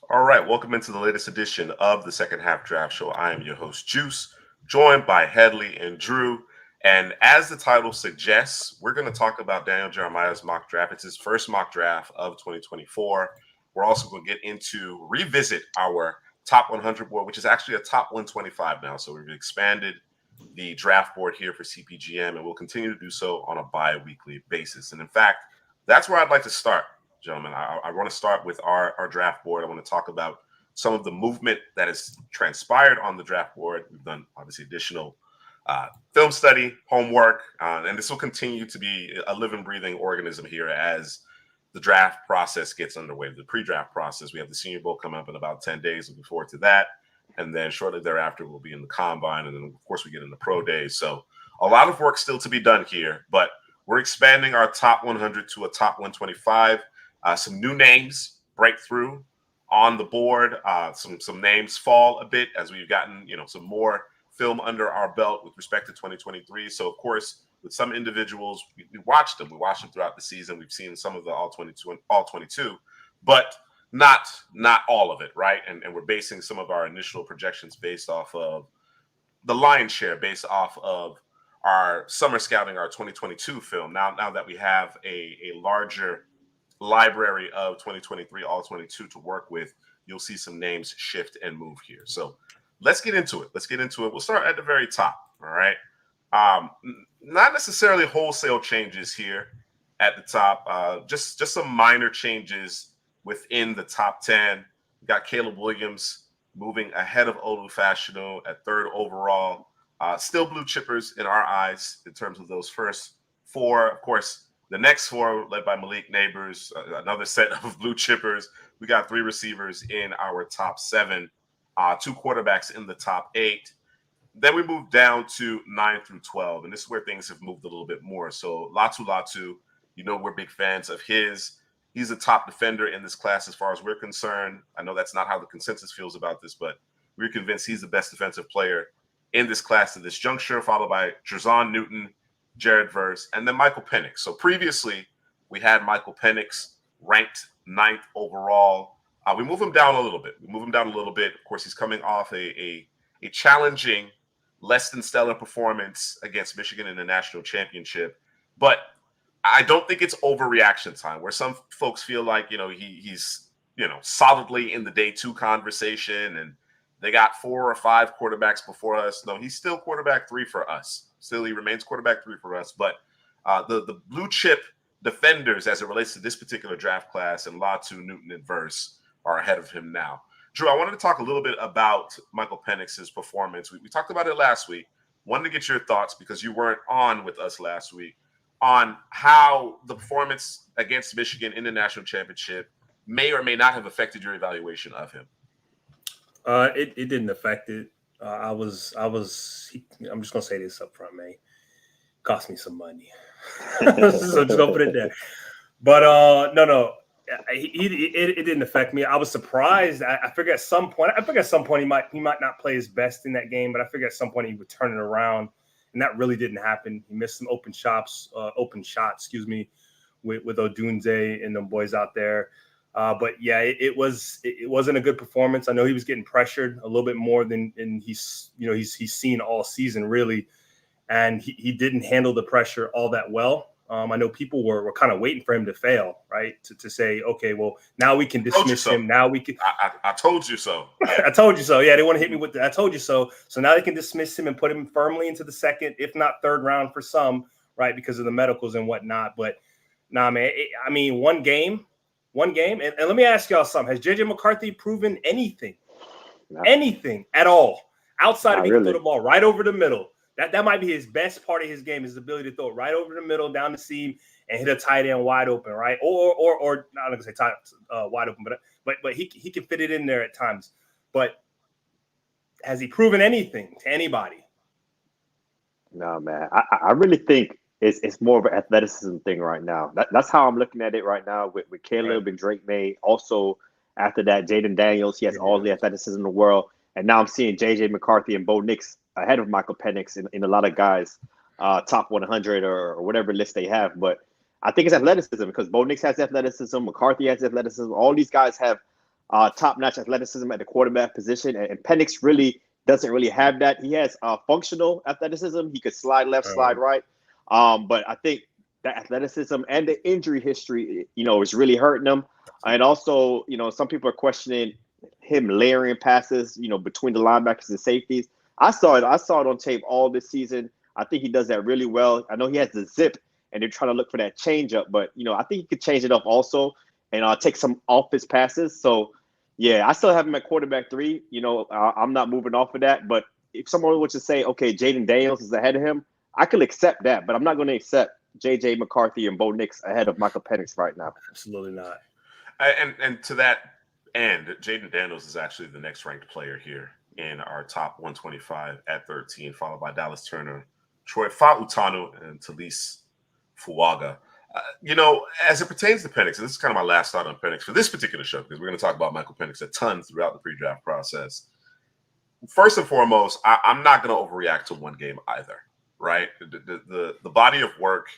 All right, welcome into the latest edition of the Second Half Draft Show. I am your host, Juice, joined by Headley and Drew. And as the title suggests, we're going to talk about Daniel Jeremiah's mock draft. It's his first mock draft of 2024. We're also going to get into revisit our top 100 board, which is actually a top 125 now. So we've expanded the draft board here for CPGM, and we'll continue to do so on a bi-weekly basis. And in fact, that's where I'd like to start. Gentlemen, I want to start with our draft board. I want to talk about some of the movement that has transpired on the draft board. We've done, obviously, additional film study, homework, and this will continue to be a living, breathing organism here as the draft process gets underway. The pre-draft process, we have the Senior Bowl coming up in about 10 days. Looking forward to that. And then shortly thereafter, we'll be in the Combine. And then, of course, we get in the Pro Days. So a lot of work still to be done here, but we're expanding our top 100 to a top 125. Some new names break through on the board. Some names fall a bit as we've gotten some more film under our belt with respect to 2023. So of course, with some individuals, we watched them. We watched them throughout the season. We've seen some of the all 22, but not all of it, right? And we're basing some of our initial projections based off of the lion's share, based off of our summer scouting, our 2022 film. Now that we have a larger library of 2023 all 22 to work with, you'll see some names shift and move here. So let's get into it. We'll start at the very top. All right. Not necessarily wholesale changes here at the top. Just some minor changes within the top 10. We got Caleb Williams moving ahead of Olu Fashanu at third overall. Still blue chippers in our eyes in terms of those first four. Of course, the next four, led by Malik Neighbors, another set of blue chippers. We got three receivers in our top 7, two quarterbacks in the top 8. Then we move down to 9 through 12, and this is where things have moved a little bit more. So Latu, we're big fans of his. He's a top defender in this class as far as we're concerned. I know that's not how the consensus feels about this, but we're convinced he's the best defensive player in this class at this juncture, followed by Jerzon Newton, Jared Verse, and then Michael Penix. So previously, we had Michael Penix ranked 9th overall. We move him down a little bit. Of course, he's coming off a challenging, less than stellar performance against Michigan in the national championship. But I don't think it's overreaction time, where some folks feel like, he's solidly in the day 2 conversation and they got 4 or 5 quarterbacks before us. No, he's still quarterback 3 for us. Still, he remains quarterback 3 for us. But the blue chip defenders, as it relates to this particular draft class, and Latu, Newton, and Verse are ahead of him now. Drew, I wanted to talk a little bit about Michael Penix's performance. We talked about it last week. Wanted to get your thoughts, because you weren't on with us last week, on how the performance against Michigan in the national championship may or may not have affected your evaluation of him. It didn't affect it. I'm just gonna say this up front, man. Cost me some money, so just gonna put it there. But no, it didn't affect me. I was surprised. I figured at some point he might not play his best in that game, but I figured at some point he would turn it around, and that really didn't happen. He missed some open shots, with Odunze and them boys out there. But yeah, it wasn't a good performance. I know he was getting pressured a little bit more than he's seen all season, really, and he didn't handle the pressure all that well. I know people were kind of waiting for him to fail, right? To say, okay, well, now we can dismiss him. Now we can. I told you so. I told you so. Yeah, they want to hit me with the, I told you so. So now they can dismiss him and put him firmly into the second, if not third round for some, right? Because of the medicals and whatnot. But nah, man, one game. And let me ask y'all something. Has JJ McCarthy proven anything? No. Anything at all outside of he can throw the ball right over the middle? That might be his best part of his game, is the ability to throw it right over the middle, down the seam, and hit a tight end wide open, right? Or not gonna say wide open, but he can fit it in there at times. But has he proven anything to anybody? No, man. I really think it's more of an athleticism thing right now. That's how I'm looking at it right now with Caleb and Drake May. Also, after that, Jaden Daniels, he has all the athleticism in the world. And now I'm seeing JJ McCarthy and Bo Nix ahead of Michael Penix in a lot of guys' top 100 or whatever list they have. But I think it's athleticism, because Bo Nix has athleticism, McCarthy has athleticism. All these guys have top-notch athleticism at the quarterback position, and Penix really doesn't really have that. He has functional athleticism. He could slide left, slide right. But I think that athleticism and the injury history, is really hurting him. And also, some people are questioning him layering passes, between the linebackers and safeties. I saw it on tape all this season. I think he does that really well. I know he has the zip, and they're trying to look for that changeup, but I think he could change it up also and take some off his passes. So, yeah, I still have him at quarterback 3. I'm not moving off of that. But if someone were to say, okay, Jaden Daniels is ahead of him, I could accept that, but I'm not going to accept J.J. McCarthy and Bo Nix ahead of Michael Penix right now. Absolutely not. And to that end, Jaden Daniels is actually the next ranked player here in our top 125 at 13, followed by Dallas Turner, Troy Fautanu, and Talise Fuaga. As it pertains to Penix, and this is kind of my last thought on Penix for this particular show, because we're going to talk about Michael Penix a ton throughout the pre-draft process. First and foremost, I'm not going to overreact to one game either, right? The body of work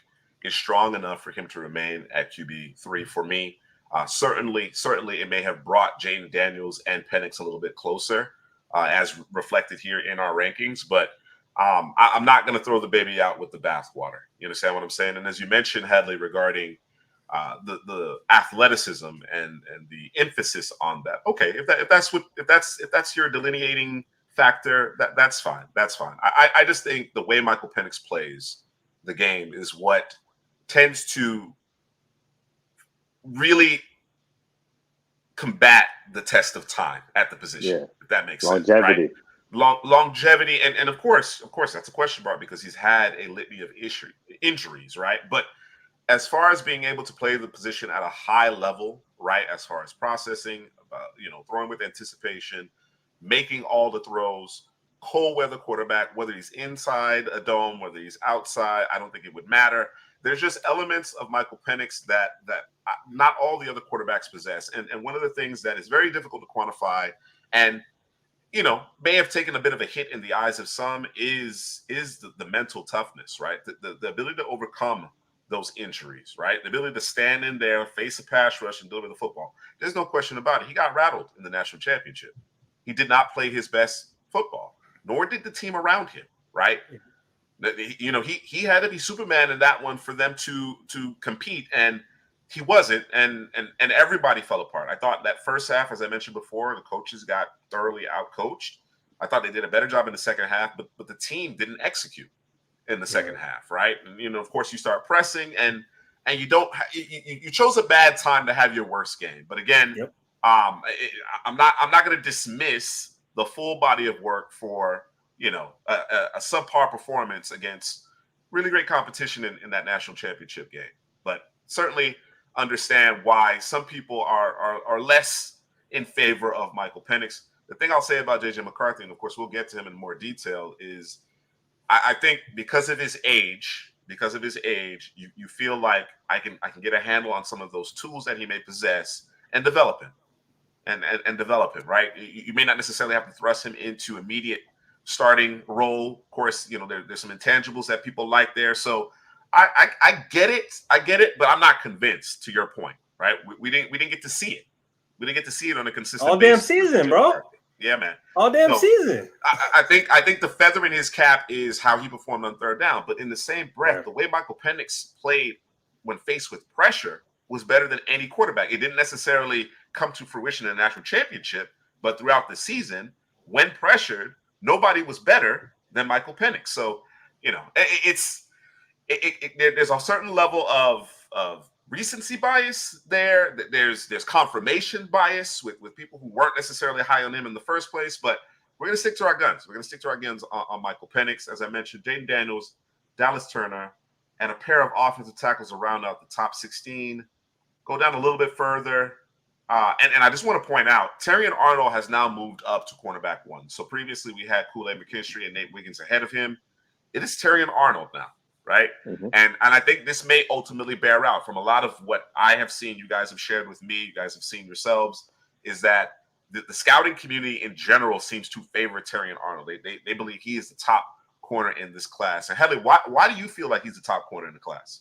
is strong enough for him to remain at QB3 for me. Certainly, it may have brought Jaden Daniels and Penix a little bit closer, as reflected here in our rankings, but I'm not going to throw the baby out with the bathwater. You understand what I'm saying? And as you mentioned, Hadley, regarding the athleticism and the emphasis on that. Okay, if that's your delineating factor, that's fine. That's fine. I just think the way Michael Penix plays the game is what tends to really combat the test of time at the position. If that makes sense, right? Longevity, and of course, that's a question mark because he's had a litany of injuries, right? But as far as being able to play the position at a high level, right, as far as processing, throwing with anticipation, making all the throws, cold weather quarterback, whether he's inside a dome, whether he's outside, I don't think it would matter. There's just elements of Michael Penix that not all the other quarterbacks possess. And one of the things that is very difficult to quantify and may have taken a bit of a hit in the eyes of some is the mental toughness, right? The ability to overcome those injuries, right? The ability to stand in there, face a pass rush, and deliver the football. There's no question about it. He got rattled in the national championship. He did not play his best football, nor did the team around him, right? He had to be Superman in that one for them to compete, and he wasn't, and everybody fell apart. I thought that first half, as I mentioned before, the coaches got thoroughly outcoached. I thought they did a better job in the second half, but the team didn't execute in the second half, right? And of course, you start pressing, and you don't. You chose a bad time to have your worst game. But again, I'm not going to dismiss the full body of work for a subpar performance against really great competition in that national championship game. But certainly understand why some people are less in favor of Michael Penix. The thing I'll say about J.J. McCarthy, and of course we'll get to him in more detail, is I think because of his age, you feel like I can get a handle on some of those tools that he may possess and develop him. And develop him, right? You may not necessarily have to thrust him into immediate starting role. Of course, there's some intangibles that people like there. So I get it, but I'm not convinced. To your point, right? We didn't get to see it. We didn't get to see it on a consistent all basis. damn season, bro. Yeah, man. All damn season. I think the feather in his cap is how he performed on third down. But in the same breath, the way Michael Penix played when faced with pressure was better than any quarterback. It didn't necessarily come to fruition in the national championship, but throughout the season, when pressured, nobody was better than Michael Penix. So, there's a certain level of recency bias there. There's confirmation bias with people who weren't necessarily high on him in the first place. But we're going to stick to our guns. We're going to stick to our guns on Michael Penix. As I mentioned, Jaden Daniels, Dallas Turner, and a pair of offensive tackles to round out the top 16. Go down a little bit further. And I just want to point out, Terrion Arnold has now moved up to cornerback 1. So previously we had Kool-Aid McKinstry and Nate Wiggins ahead of him. It is Terrion Arnold now, right? Mm-hmm. And I think this may ultimately bear out from a lot of what I have seen, you guys have shared with me, you guys have seen yourselves, is that the scouting community in general seems to favor Terrion Arnold. They believe he is the top corner in this class. And Headley, why do you feel like he's the top corner in the class?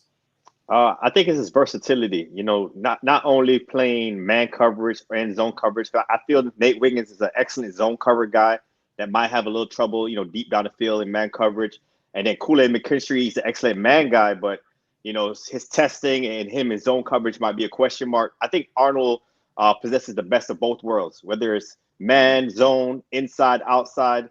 I think it's his versatility. You know, not only playing man coverage and zone coverage, but I feel that Nate Wiggins is an excellent zone cover guy that might have a little trouble, you know, deep down the field in man coverage. And then Kool-Aid McKinstry, he's an excellent man guy, but you know, his testing and him in zone coverage might be a question mark. I think Arnold possesses the best of both worlds, whether it's man, zone, inside, outside,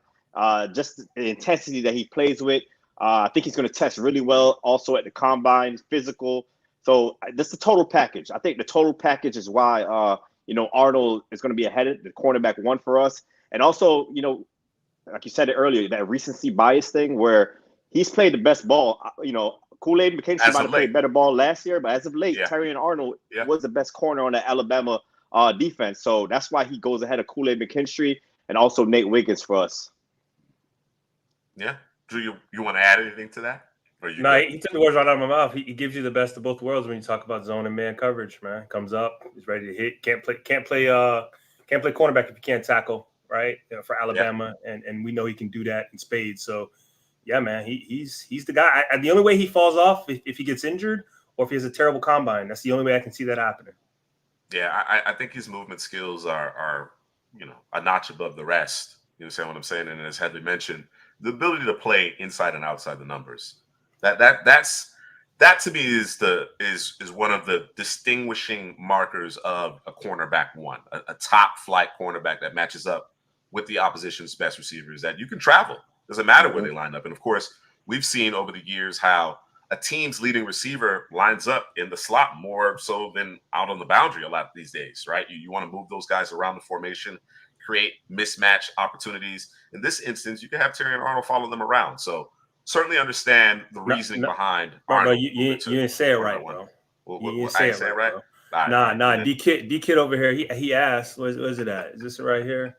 just the intensity that he plays with. I think he's going to test really well also at the combine, physical. So that's the total package. I think the total package is why, you know, Arnold is going to be ahead of the cornerback one for us. And also, you know, like you said it earlier, that recency bias thing where he's played the best ball. You know, Kool-Aid McKinstry might have played better ball last year, but as of late, Terrion Arnold was the best corner on the Alabama defense. So that's why he goes ahead of Kool-Aid McKinstry and also Nate Wiggins for us. Yeah. Drew, you want to add anything to that? No, he took the words right out of my mouth. He gives you the best of both worlds when you talk about zone and man coverage, man. Comes up, he's ready to hit. Can't play cornerback if you can't tackle, right? You know, for Alabama, and we know he can do that in spades. So, yeah, man, he's the guy. The only way he falls off if he gets injured or if he has a terrible combine. That's the only way I can see that happening. Yeah, I think his movement skills are you know, a notch above the rest. You understand what I'm saying? And as Headley mentioned, the ability to play inside and outside the numbers. That to me is one of the distinguishing markers of a cornerback one, a top flight cornerback that matches up with the opposition's best receivers, that you can travel. Doesn't matter where they line up. And of course, we've seen over the years how a team's leading receiver lines up in the slot more so than out on the boundary a lot these days, right? You want to move those guys around the formation, create mismatch opportunities. In this instance, you can have Terrion Arnold follow them around. So certainly understand the reasoning behind Arnold. No, you didn't say it right, bro. You didn't say it right? Nah. D Kid over here. He asked, where's it at? Is this right here?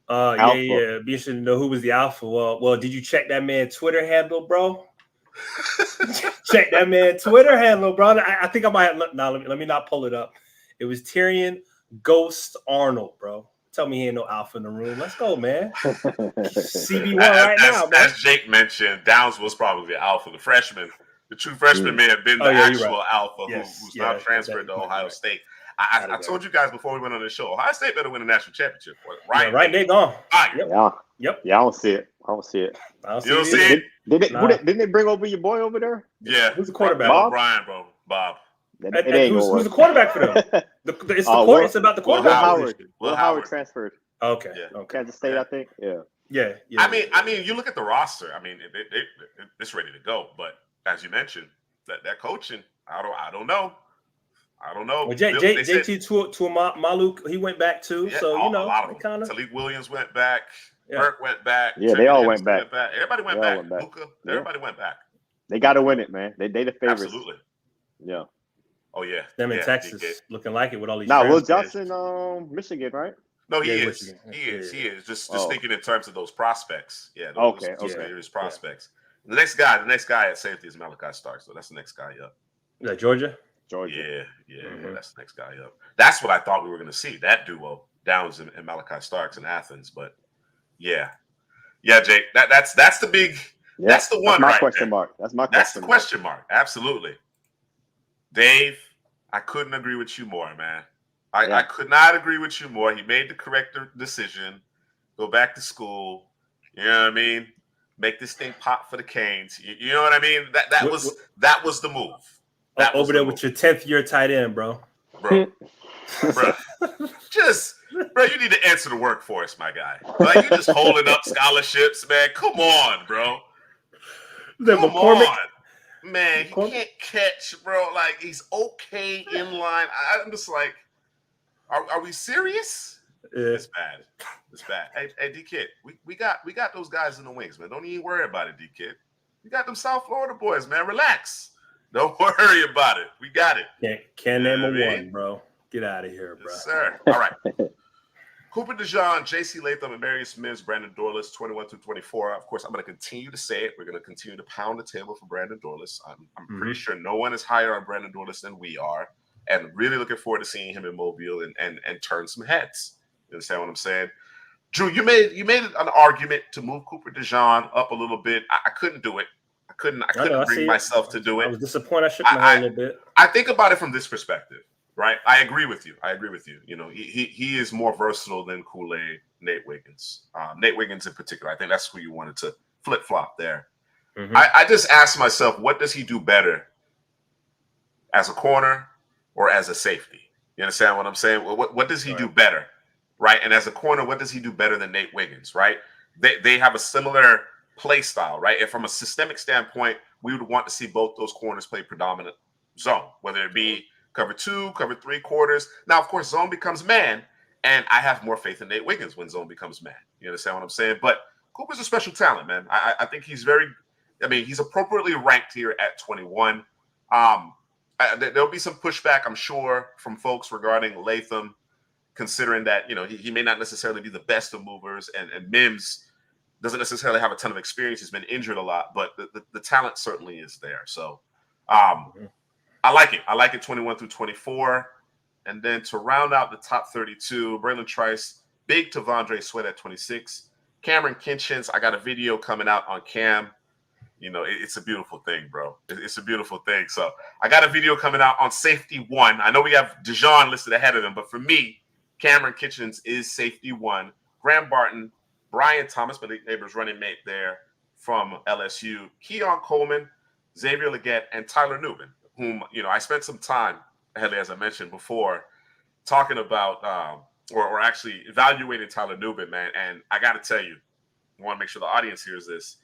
Alpha. Yeah. Be interested to know who was the alpha. Well, did you check that man's Twitter handle, bro? Check that man's Twitter handle, bro. I think I might have. Now let me not pull it up. It was Terrion Ghost Arnold, bro. Tell me he ain't no alpha in the room. Let's go, man. CB1 right now, man. As Jake mentioned, Downs was probably the alpha, the freshman. The true freshman may have been the actual alpha who's now transferred to Ohio State. I told you guys before we went on the show, Ohio State better win a national championship. Right, they gone. Yep. Yeah, I don't see it. You don't see it? Didn't they bring over your boy over there? Yeah. Who's the quarterback? Bob? Brian, bro. Bob. Who's the quarterback for them? It's about the quarterback. Will Howard transferred. Okay. Kansas State, I think. Yeah. I mean, you look at the roster. I mean, it's ready to go. But as you mentioned, that coaching, I don't know. Well, JT Tuimalu, he went back too. Yeah, so you know, a lot of them. kind of. Talik Williams went back. Burke went back. Yeah, they all went back. Everybody went back. Luka, everybody went back. They got to win it, man. They the favorites. Absolutely. Yeah. Oh yeah. Them in Texas looking like it with all these. Will Johnson, Michigan, right? No, he is. He is. Just thinking in terms of those prospects. Yeah. Those prospects. The next guy at safety is Malachi Starks. So that's the next guy up. Is that Georgia? Yeah. That's the next guy up. That's what I thought we were going to see. That duo, Downs and Malachi Starks in Athens. But yeah, Jake. That's the big. Yeah, that's the one. That's my right question there. mark. That's my That's the question mark. Absolutely. Dave, I couldn't agree with you more, man. I could not agree with you more. He made the correct decision. Go back to school. You know what I mean? Make this thing pop for the Canes. You know what I mean? That was the move. Over there with your 10th year tight end, bro. Bro. You need to answer the workforce, my guy. Like, you just holding up scholarships, man. Come on, bro. Come on. Man, he can't catch, bro. Like, he's okay in line. I'm just like, are we serious? Yeah. It's bad. Hey, D-Kid, we got those guys in the wings, man. Don't even worry about it, D-Kid. We got them South Florida boys, man. Relax. Don't worry about it. We got it. Can't name a one, bro. Get out of here, bro. Yes, sir. All right. Cooper DeJean, J.C. Latham, and Marius Mims, Brandon Dorlus, 21 through 24. Of course, I'm going to continue to say it. We're going to continue to pound the table for Brandon Dorlus. I'm pretty sure no one is higher on Brandon Dorlus than we are, and really looking forward to seeing him in Mobile and turn some heads. You understand what I'm saying? Drew, you made an argument to move Cooper DeJean up a little bit. I couldn't do it. couldn't bring myself to do I it. was disappointed. I shook my head a little bit. I think about it from this perspective, right? I agree with you. You know, he is more versatile than Kool-Aid Nate Wiggins. Nate Wiggins in particular. I think that's who you wanted to flip-flop there. Mm-hmm. I just asked myself, what does he do better as a corner or as a safety? You understand what I'm saying? What does he do better, right? And as a corner, what does he do better than Nate Wiggins, right? They have a similar play style, right? And from a systemic standpoint, we would want to see both those corners play predominant zone, whether it be cover 2, cover 3 quarters. Now, of course, zone becomes man, and I have more faith in Nate Wiggins when zone becomes man. You understand what I'm saying? But Cooper's a special talent, man. I think he's he's appropriately ranked here at 21. There'll be some pushback, I'm sure, from folks regarding Latham, considering that, you know, he may not necessarily be the best of movers, and Mims doesn't necessarily have a ton of experience. He's been injured a lot, but the talent certainly is there. So I like it. I like it 21 through 24. And then to round out the top 32, Braylon Trice, big Tavondre Sweat at 26. Cameron Kinchins, I got a video coming out on Cam. You know, it's a beautiful thing, bro. It's a beautiful thing. So I got a video coming out on safety 1. I know we have Dijon listed ahead of him, but for me, Cameron Kinchins is safety 1. Graham Barton, Brian Thomas, Malik Neighbors' running mate there from LSU, Keon Coleman, Xavier Legette, and Tyler Nubin, whom, you know, I spent some time, Headley, as I mentioned before, talking about or actually evaluating Tyler Nubin, man. And I got to tell you, I want to make sure the audience hears this.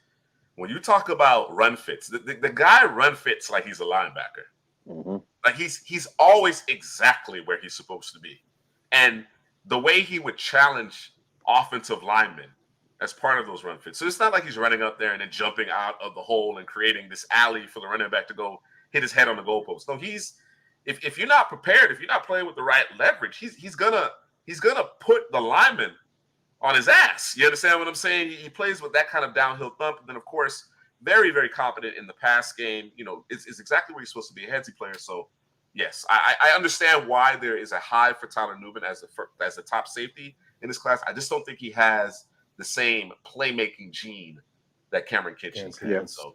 When you talk about run fits, the guy run fits like he's a linebacker. Mm-hmm. Like he's always exactly where he's supposed to be. And the way he would challenge offensive linemen as part of those run fits. So it's not like he's running up there and then jumping out of the hole and creating this alley for the running back to go hit his head on the goalpost. No, if you're not prepared, if you're not playing with the right leverage, he's gonna put the lineman on his ass. You understand what I'm saying? He plays with that kind of downhill thump. And then, of course, very, very competent in the pass game. You know, is exactly where he's supposed to be, a headsy player. So, yes, I understand why there is a high for Tyler Nubin as the top safety in this class. I just don't think he has the same playmaking gene that Cameron Kinchins has. Yeah. So,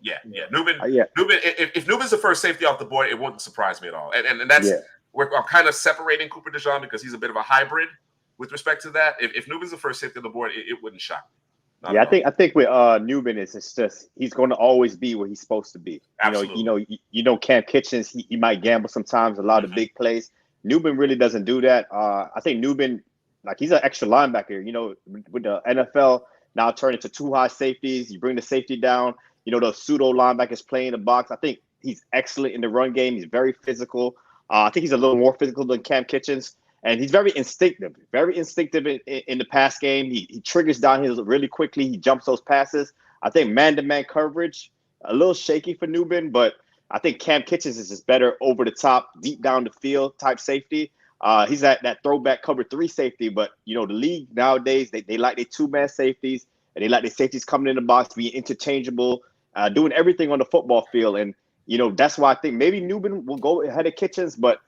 Nubin. Yeah. Nubin. If Nubin's the first safety off the board, it wouldn't surprise me at all. And that's where I'm kind of separating Cooper DeJean because he's a bit of a hybrid with respect to that. If Nubin's the first safety on the board, it wouldn't shock me. I think with Nubin, it's just he's going to always be where he's supposed to be. Absolutely. You know, Cam Kitchens, he might gamble sometimes, a lot of big plays. Nubin really doesn't do that. I think Nubin, like, he's an extra linebacker. You know, with the NFL now turning to 2 high safeties, you bring the safety down. You know, those pseudo linebackers play in the box. I think he's excellent in the run game. He's very physical. I think he's a little more physical than Cam Kitchens. And he's very instinctive in the pass game. He triggers downhill really quickly. He jumps those passes. I think man-to-man coverage, a little shaky for Nubin, but I think Cam Kitchens is just better over the top, deep down the field type safety. He's that throwback cover 3 safety, but, you know, the league nowadays, they like their 2-man safeties, and they like their safeties coming in the box, being interchangeable, doing everything on the football field. And, you know, that's why I think maybe Nubin will go ahead of Kitchens, but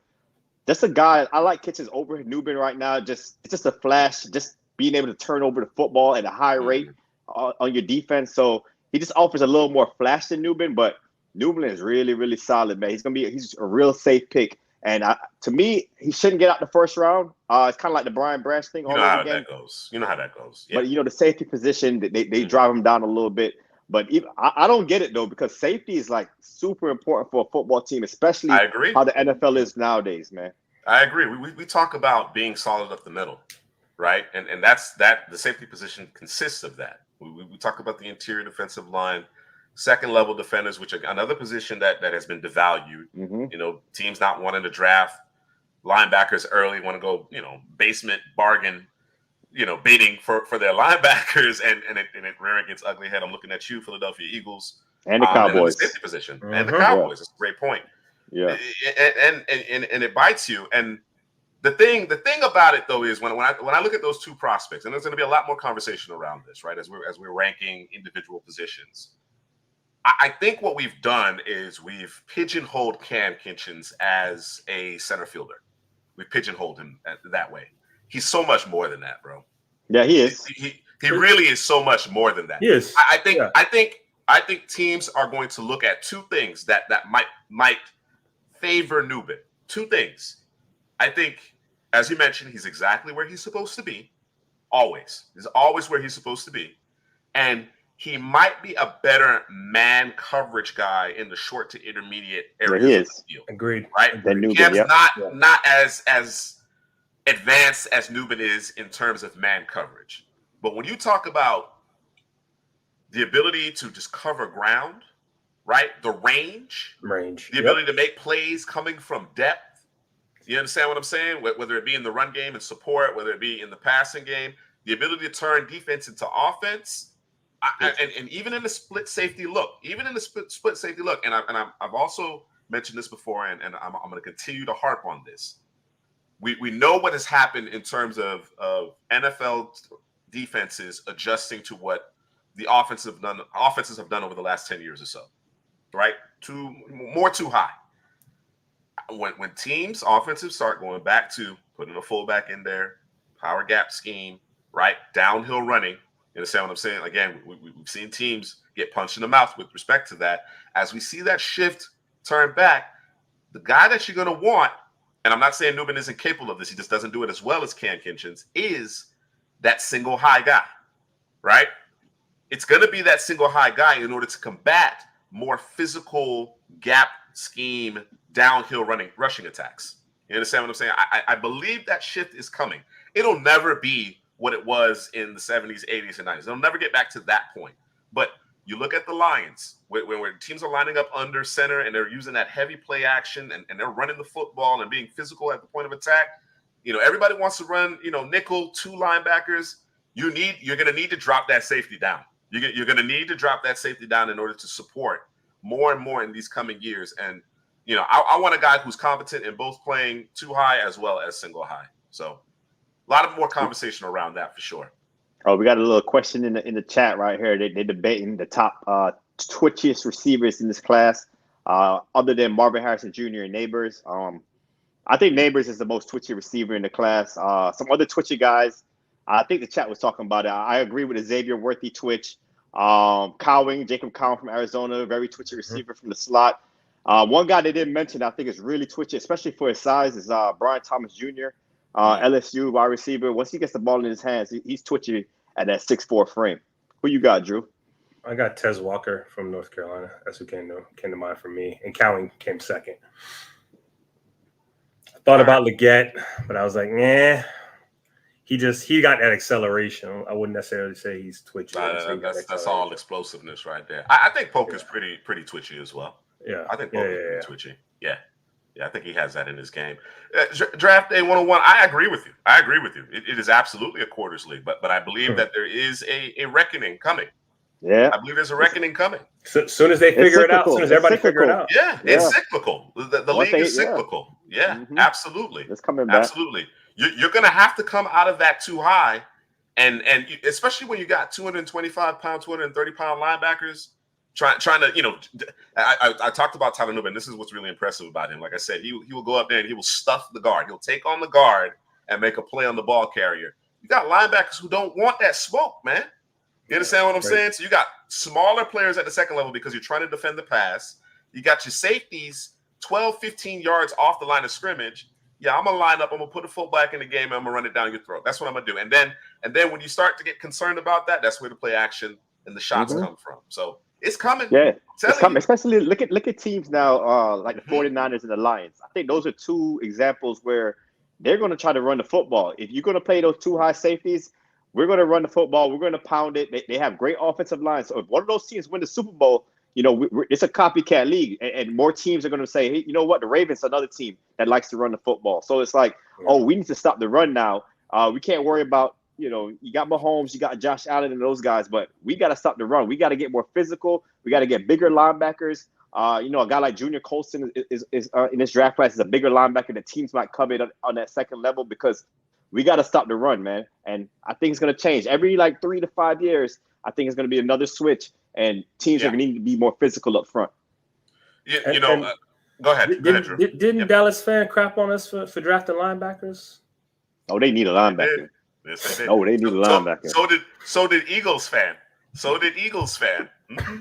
that's a guy I like Kitchens over Nubin right now. It's just a flash, just being able to turn over the football at a high rate on your defense. So he just offers a little more flash than Nubin, but Nubin is really, really solid, man. He's a real safe pick. And to me, he shouldn't get out the first round. It's kind of like the Brian Branch thing. You know how that goes. Yeah. But, you know, the safety position, they drive him down a little bit. But I don't get it, though, because safety is, like, super important for a football team, especially how the NFL is nowadays, man. I agree. We talk about being solid up the middle, right? And that's the safety position consists of that. We talk about the interior defensive line, second-level defenders, which are another position that has been devalued. Mm-hmm. You know, teams not wanting to draft linebackers early, want to go, you know, basement bargain, you know, bidding for their linebackers, and it rearing its ugly head. I'm looking at you, Philadelphia Eagles, and the Cowboys, and the safety position, and the Cowboys. That's a great point. Yeah, and it bites you. And the thing about it, though, is when I look at those 2 prospects, and there's going to be a lot more conversation around this, right? As we're ranking individual positions, I think what we've done is we've pigeonholed Cam Kinchens as a center fielder. We've pigeonholed him that way. He's so much more than that, bro. Yeah, he is. He really is so much more than that. He is. I think I think teams are going to look at two things that might favor Nubin. Two things. I think, as you mentioned, he's exactly where he's supposed to be. Always. He's always where he's supposed to be. And he might be a better man coverage guy in the short to intermediate areas of the field. Agreed. Right? Cam's not as advanced as Nubin is in terms of man coverage. But when you talk about the ability to just cover ground, right? The range, the ability to make plays coming from depth. You understand what I'm saying? Whether it be in the run game and support, whether it be in the passing game, the ability to turn defense into offense, and even in the split safety look, and I've also mentioned this before, and I'm going to continue to harp on this. We know what has happened in terms of NFL defenses adjusting to what the offenses have done over the last 10 years or so, right? Too high. When teams offensive start going back to putting a fullback in there, power gap scheme, right? Downhill running. You understand what I'm saying? Again, we've seen teams get punched in the mouth with respect to that. As we see that shift turn back, the guy that you're going to want, and I'm not saying Nubin isn't capable of this, he just doesn't do it as well as Cam Kinchins, is that single high guy, right? It's going to be that single high guy in order to combat more physical gap scheme, downhill rushing attacks. You understand what I'm saying? I believe that shift is coming. It'll never be what it was in the 70s, 80s, and 90s. It'll never get back to that point. But you look at the Lions, when teams are lining up under center and they're using that heavy play action and they're running the football and being physical at the point of attack. You know, everybody wants to run, nickel, two linebackers. You're going to need to drop that safety down. You're going to need to drop that safety down in order to support more and more in these coming years. And, I want a guy who's competent in both playing two high as well as single high. So a lot of more conversation around that for sure. Oh, we got a little question in the chat right here. They're debating the top twitchiest receivers in this class, other than Marvin Harrison Jr. and Neighbors. I think Neighbors is the most twitchy receiver in the class. Some other twitchy guys, I think the chat was talking about it. I agree with Xavier Worthy twitch. Jacob Cowing from Arizona, very twitchy receiver from the slot. One guy they didn't mention I think is really twitchy, especially for his size, is Brian Thomas Jr., LSU wide receiver. Once he gets the ball in his hands, he's twitchy at that 6'4" frame. Who you got, Drew? I got Tez Walker from North Carolina. That's who came to mind for me. And Cowing came second. I thought about Leggett, but I was like, nah. He got that acceleration. I wouldn't necessarily say he's twitchy. That's all explosiveness right there. I think Polk is pretty twitchy as well. Yeah, I think Polk is pretty twitchy. Yeah, I think he has that in his game. Draft Day 101. I agree with you. It is absolutely a quarters league, but I believe that there is a reckoning coming. Yeah, I believe there's a reckoning coming. So soon as they figure it out, soon as everybody figure it out. Yeah, it's cyclical. The league is cyclical. Yeah, absolutely. It's coming back. Absolutely. You're going to have to come out of that too high, and especially when you got 225-pound, 230-pound linebackers trying to, I talked about Tyler Nubin. This is what's really impressive about him. Like I said, he will go up there and he will stuff the guard. He'll take on the guard and make a play on the ball carrier. You got linebackers who don't want that smoke, man. You understand what I'm saying? So you got smaller players at the second level because you're trying to defend the pass. You got your safeties 12, 15 yards off the line of scrimmage. Yeah, I'm gonna line up. I'm gonna put a fullback in the game. And I'm gonna run it down your throat. That's what I'm gonna do. And then when you start to get concerned about that, that's where the play action and the shots come from. So it's coming. Yeah, it's coming. Especially look at teams now, like the 49ers and the Lions. I think those are two examples where they're gonna try to run the football. If you're gonna play those two high safeties, we're gonna run the football. We're gonna pound it. They have great offensive lines. So if one of those teams win the Super Bowl, it's a copycat league, and more teams are going to say, hey, you know what? The Ravens are another team that likes to run the football. So it's like, we need to stop the run now. We can't worry about, you got Mahomes, you got Josh Allen and those guys, but we got to stop the run. We got to get more physical. We got to get bigger linebackers. A guy like Junior Colston is in this draft class is a bigger linebacker that teams might covet on that second level because we got to stop the run, man. And I think it's going to change. Every 3 to 5 years, I think it's going to be another switch. And teams are going to need to be more physical up front. Yeah, go ahead. Didn't Dallas fan crap on us for drafting linebackers? Oh, they need a linebacker. Yes, they did. Oh, they need a linebacker. So did Eagles fan. Mm-hmm.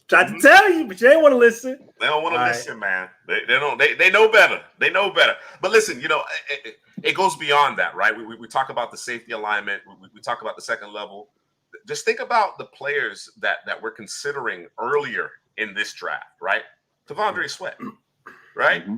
Tried to tell you, but you ain't want to listen. They don't want to listen, man. They don't. They know better. They know better. But listen, it goes beyond that, right? We talk about the safety alignment. We talk about the second level. Just think about the players that we're considering earlier in this draft, right? T'Vondre Sweat, right? Mm-hmm.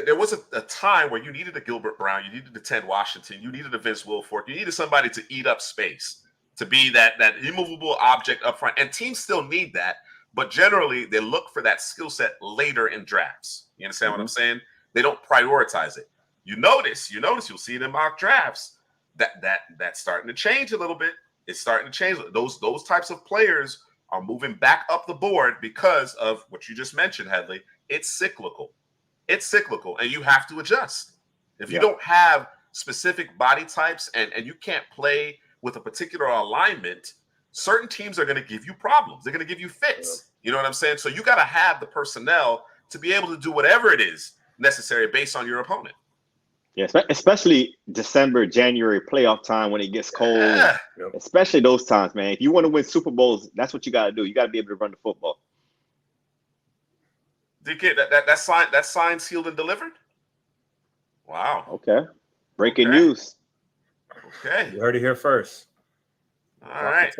There was a time where you needed a Gilbert Brown, you needed a Ted Washington, you needed a Vince Wilfork, you needed somebody to eat up space, to be that immovable object up front. And teams still need that, but generally they look for that skill set later in drafts. You understand what I'm saying? They don't prioritize it. You notice, you'll see it in mock drafts that's starting to change a little bit. It's starting to change. Those types of players are moving back up the board because of what you just mentioned, Headley. It's cyclical. It's cyclical, and you have to adjust. If you don't have specific body types and you can't play with a particular alignment, certain teams are going to give you problems. They're going to give you fits. You know what I'm saying? So you got to have the personnel to be able to do whatever it is necessary based on your opponent. Yeah, especially December, January playoff time when it gets cold. Especially those times, man. If you want to win Super Bowls, that's what you got to do. You got to be able to run the football. DK, that sign sealed and delivered? Wow. Okay. Breaking news. Okay. You heard it here first. All right.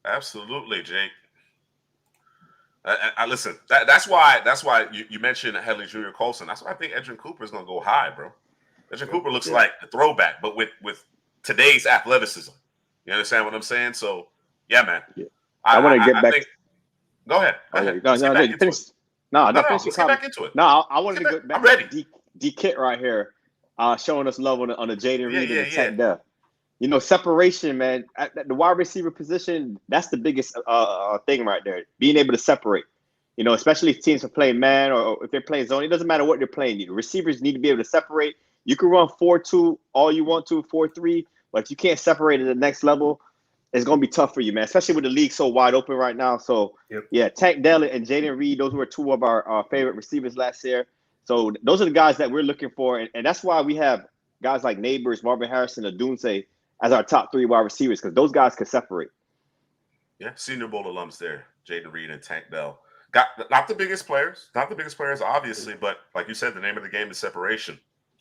Absolutely, Jake. I listen. That's why you mentioned Headley Jr. Colson. That's why I think Edgerrin Cooper is going to go high, bro. Edgerrin Cooper looks like a throwback, but with today's athleticism. You understand what I'm saying? So, yeah, man. Yeah. I want to get back. Go ahead. Let's get back into it. No, I wanted to get back. I'm ready. D Kit right here, showing us love on the Jaden Reed and the Tech Dev. Separation, man. At the wide receiver position, that's the biggest thing right there. Being able to separate. Especially if teams are playing man or if they're playing zone. It doesn't matter what they're playing. The receivers need to be able to separate. You can run 4-2 all you want to, 4-3, but if you can't separate at the next level, it's going to be tough for you, man, especially with the league so wide open right now. So, Tank Dell and Jaden Reed, those were two of our favorite receivers last year. So those are the guys that we're looking for, and that's why we have guys like Neighbors, Marvin Harrison, and Dunze as our top 3 wide receivers, because those guys can separate. Yeah, Senior Bowl alums there, Jaden Reed and Tank Dell. Got not the biggest players, obviously, but like you said, the name of the game is separation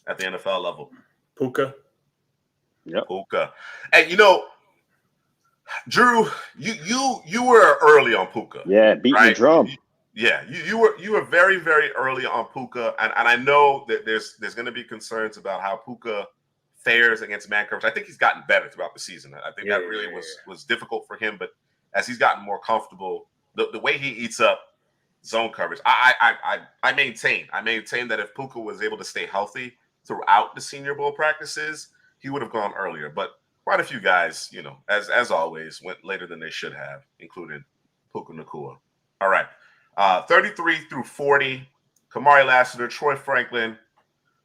at the NFL level. Puka. Yep. Puka. And Drew, you were early on Puka. Yeah, beating the drum. You were very, very early on Puka, and I know that there's going to be concerns about how Puka fares against man coverage. I think he's gotten better throughout the season. I think that really was difficult for him, but as he's gotten more comfortable, the way he eats up zone coverage, I maintain that if Puka was able to stay healthy throughout the Senior Bowl practices, he would have gone earlier. But quite a few guys, as always, went later than they should have, including Puka Nacua. All right. 33 through 40, Kamari Lassiter, Troy Franklin,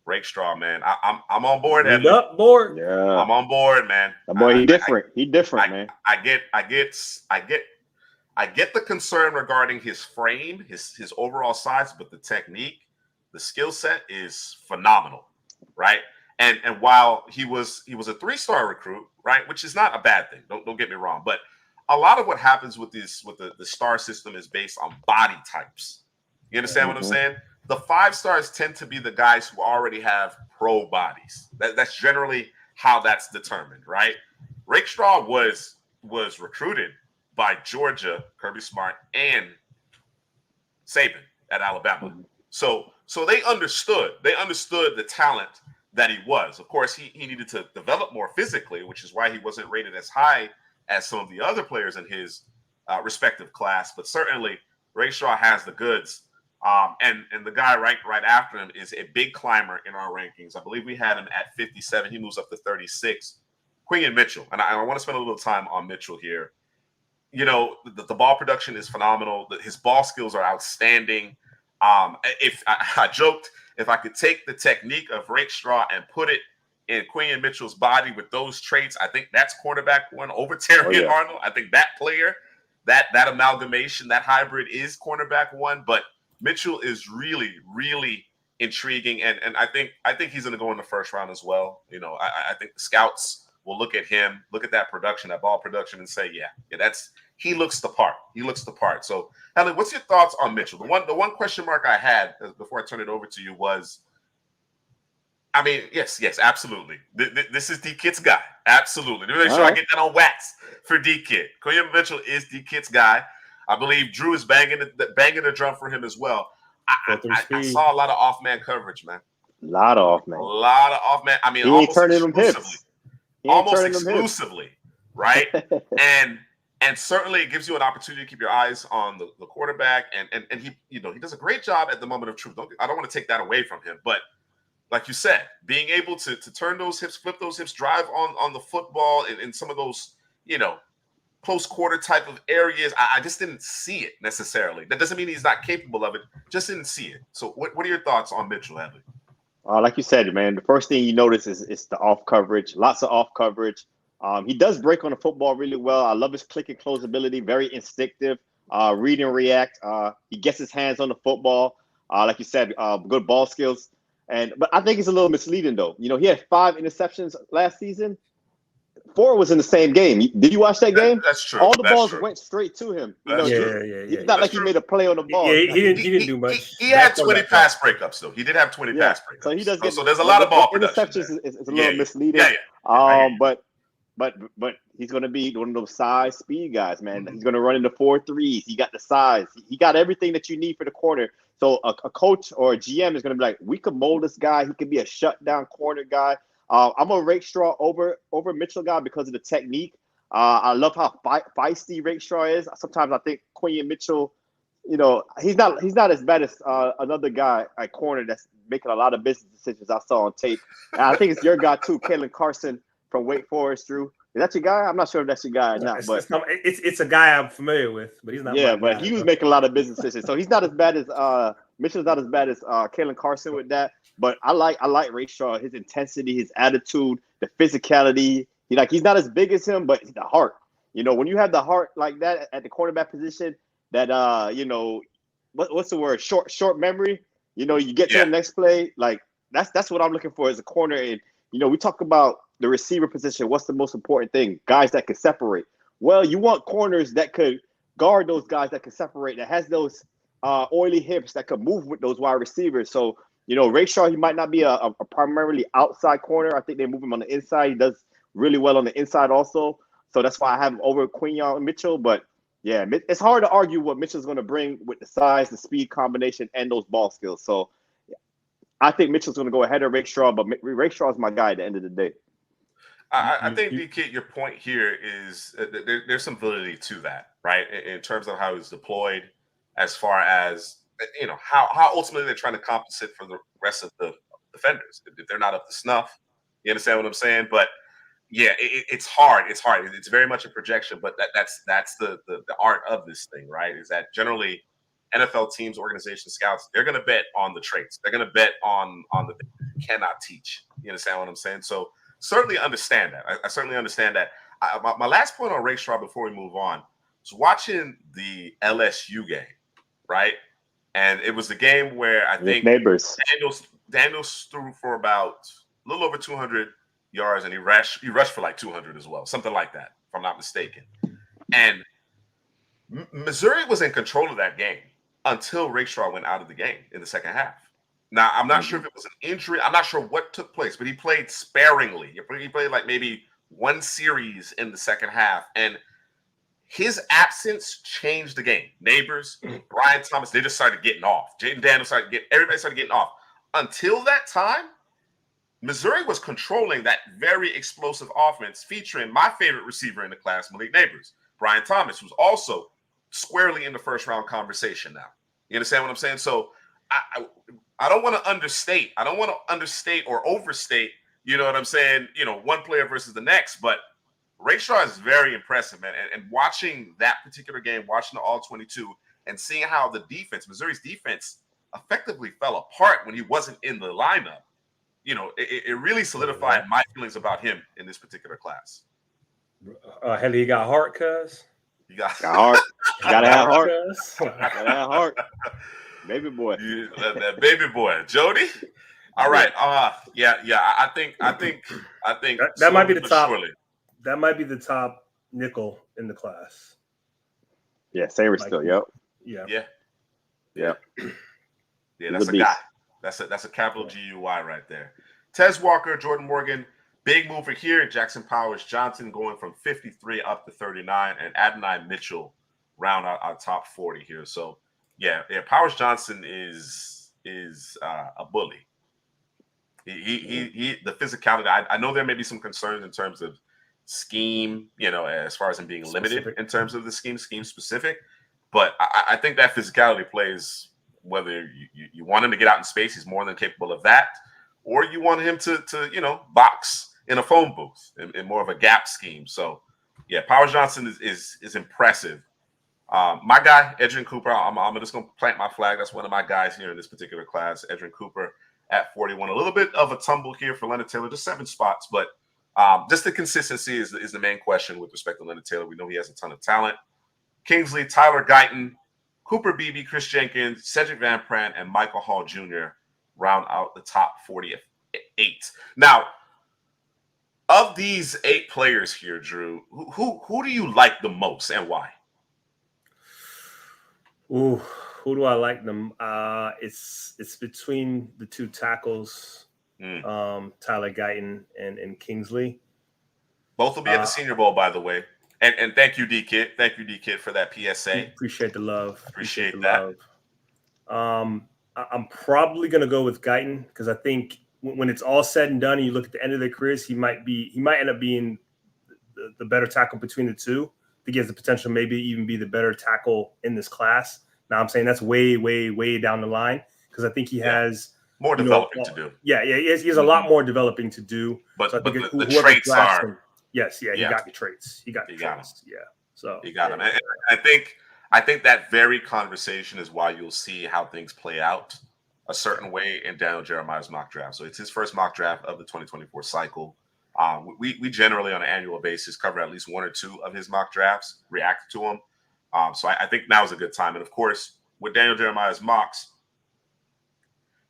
Rakestraw, man. I'm on board. Head up, board. Yeah, I'm on board, man. That boy, he different. He different, man. I get the concern regarding his frame, his overall size, but the technique, the skill set is phenomenal, right? And while he was a 3-star recruit, right, which is not a bad thing. Don't get me wrong, but a lot of what happens with the star system is based on body types. You understand what I'm saying? The 5 stars tend to be the guys who already have pro bodies. That's generally how that's determined, right? Rakestraw was recruited by Georgia, Kirby Smart, and Saban at Alabama. So they understood the talent that he was. Of course, he needed to develop more physically, which is why he wasn't rated as high as some of the other players in his respective class. But certainly, Rakestraw has the goods. And the guy right after him is a big climber in our rankings. I believe we had him at 57. He moves up to 36. Quinion Mitchell. And I want to spend a little time on Mitchell here. The ball production is phenomenal. His ball skills are outstanding. If I joked, if I could take the technique of Rakestraw and put it in Quinion Mitchell's body with those traits, I think that's quarterback 1 over Terrion Arnold. I think that player, that amalgamation, that hybrid is cornerback 1. But Mitchell is really, really intriguing, and I think he's going to go in the first round as well. I think the scouts will look at him, look at that production, that ball production, and say, he looks the part. He looks the part. So, Helen, what's your thoughts on Mitchell? The one question mark I had before I turn it over to you was, I mean, yes, absolutely. This is D-Kit's guy. Absolutely. Let me make sure I get that on wax for D-Kit. Quinyon Mitchell is D-Kit's guy. I believe Drew is banging the drum for him as well. I saw a lot of off-man coverage, man. A lot of off-man. I mean, almost exclusively, right? and certainly it gives you an opportunity to keep your eyes on the quarterback. And he, he does a great job at the moment of truth. I don't want to take that away from him, but like you said, being able to turn those hips, flip those hips, drive on the football in some of those, close quarter type of areas, I just didn't see it necessarily. That doesn't mean he's not capable of it. Just didn't see it. So what are your thoughts on Mitchell, Hadley? Like you said, man, the first thing you notice is the off coverage. Lots of off coverage. He does break on the football really well. I love his click and close ability. Very instinctive. Read and react. He gets his hands on the football. Like you said, good ball skills. But I think it's a little misleading, though. He had 5 interceptions last season. 4 was in the same game. Did you watch that game? That's true. All the balls went straight to him. It's not like he made a play on the ball. Yeah, he didn't do much. He had 20 pass breakups, though. He did have 20 pass breakups. So he does get. So there's a lot of ball interceptions. Is a little misleading. But he's going to be one of those size speed guys, man. He's going to run into 4.3s. He got the size. He got everything that you need for the corner. So a coach or a GM is going to be like, we could mold this guy. He could be a shutdown corner guy. I'm a Rakestraw over Mitchell guy because of the technique. I love how feisty Rakestraw is. Sometimes I think Quinyon Mitchell, he's not as bad as another guy at corner that's making a lot of business decisions I saw on tape. And I think it's your guy too, Kalen Carson from Wake Forest, Drew. Is that your guy? I'm not sure if that's your guy or not. But it's a guy I'm familiar with, but he's not. Yeah, but he was making a lot of business decisions, so he's not as bad as Mitchell's not as bad as Kalen Carson with that. But I like Rakestraw, his intensity, his attitude, the physicality. He's not as big as him, but the heart. When you have the heart like that at the quarterback position, that what's the word? Short memory. You get to the next play. That's what I'm looking for as a corner. And we talk about the receiver position. What's the most important thing? Guys that can separate. Well, you want corners that could guard those guys that can separate, that has those oily hips that could move with those wide receivers. So, Rakestraw, he might not be a primarily outside corner. I think they move him on the inside. He does really well on the inside also. So that's why I have him over Quinyon Mitchell. But, yeah, it's hard to argue what Mitchell's going to bring with the size, the speed combination, and those ball skills. So I think Mitchell's going to go ahead of Rakestraw, but Rakestraw is my guy at the end of the day. I think, DK, your point here is there's some validity to that, right? In terms of how he's deployed, as far as, how ultimately they're trying to compensate for the rest of the defenders. If they're not up to snuff, you understand what I'm saying? But yeah, it's hard. It's hard. It's very much a projection, but that's the art of this thing, right? Is that generally NFL teams, organizations, scouts, they're going to bet on the traits. They're going to bet on the things you cannot teach. You understand what I'm saying? So certainly understand that. I certainly understand that. My last point on Rakestraw before we move on was watching the LSU game, right? And it was the game where I think Daniels threw for about a little over 200 yards, and he rushed for like 200 as well, something like that, if I'm not mistaken. And Missouri was in control of that game until Rakestraw went out of the game in the second half. Now, I'm not sure if it was an injury. I'm not sure what took place, but he played sparingly. He played like maybe one series in the second half, and his absence changed the game. Neighbors, Brian Thomas, they just started getting off. Jaden Daniels everybody started getting off. Until that time, Missouri was controlling that very explosive offense, featuring my favorite receiver in the class, Malik Neighbors, Brian Thomas, who's also squarely in the first round conversation now. You understand what I'm saying? So I don't want to understate. I don't want to understate or overstate, you know what I'm saying, one player versus the next, but Rakestraw is very impressive, man. And watching that particular game, watching the All-22, and seeing how the defense, Missouri's defense, effectively fell apart when he wasn't in the lineup, it really solidified my feelings about him in this particular class. Hell, he got heart, cuz. You got heart. Gotta have heart. Gotta have heart. Baby boy. That baby boy. Jody? All right. Yeah. I think that might be the top. Surely. That might be the top nickel in the class. Yeah, Sayer still. Yep. Yeah. Yeah, He's that's a a guy. beast. That's a capital GUI right there. Tez Walker, Jordan Morgan, big mover here. Jackson Powers Johnson going from 53 up to 39, and Adonai Mitchell round out our top 40 here. So yeah, Powers Johnson is a bully. He the physicality. I know there may be some concerns in terms of scheme, as far as him being limited in terms of the scheme specific. But I think that physicality plays, whether you want him to get out in space, he's more than capable of that, or you want him to box in a phone booth in more of a gap scheme. So yeah, Powers Johnson is impressive. My guy, Edgerrin Cooper, I'm just going to plant my flag. That's one of my guys here in this particular class, Edgerrin Cooper at 41. A little bit of a tumble here for Leonard Taylor, just 7 spots, but just the consistency is the main question with respect to Leonard Taylor. We know he has a ton of talent. Kingsley, Tyler Guyton, Cooper Beebe, Chris Jenkins, Cedric Van Pran, and Michael Hall Jr. round out the top 48. Now, of these 8 players here, Drew, who do you like the most and why? Ooh, who do I like them? It's between the 2 tackles, Tyler Guyton and Kingsley. Both will be at the Senior Bowl, by the way. And thank you, D-Kid. Thank you, D-Kid, for that PSA. Appreciate the love. Appreciate that. Love. I'm probably going to go with Guyton because I think when it's all said and done and you look at the end of their careers, he might end up being the better tackle between the 2. I think he has the potential maybe even be the better tackle in this class. Now I'm saying that's way, way, way down the line because I think he has more developing to do. Yeah, he has a lot more developing to do. But, so I think the traits are him, yes, he got the traits. He got the traits. Yeah. So he got him. And I think that very conversation is why you'll see how things play out a certain way in Daniel Jeremiah's mock draft. So it's his first mock draft of the 2024 cycle. We generally on an annual basis cover at least 1 or 2 of his mock drafts, react to them. So I think now is a good time. And of course, with Daniel Jeremiah's mocks,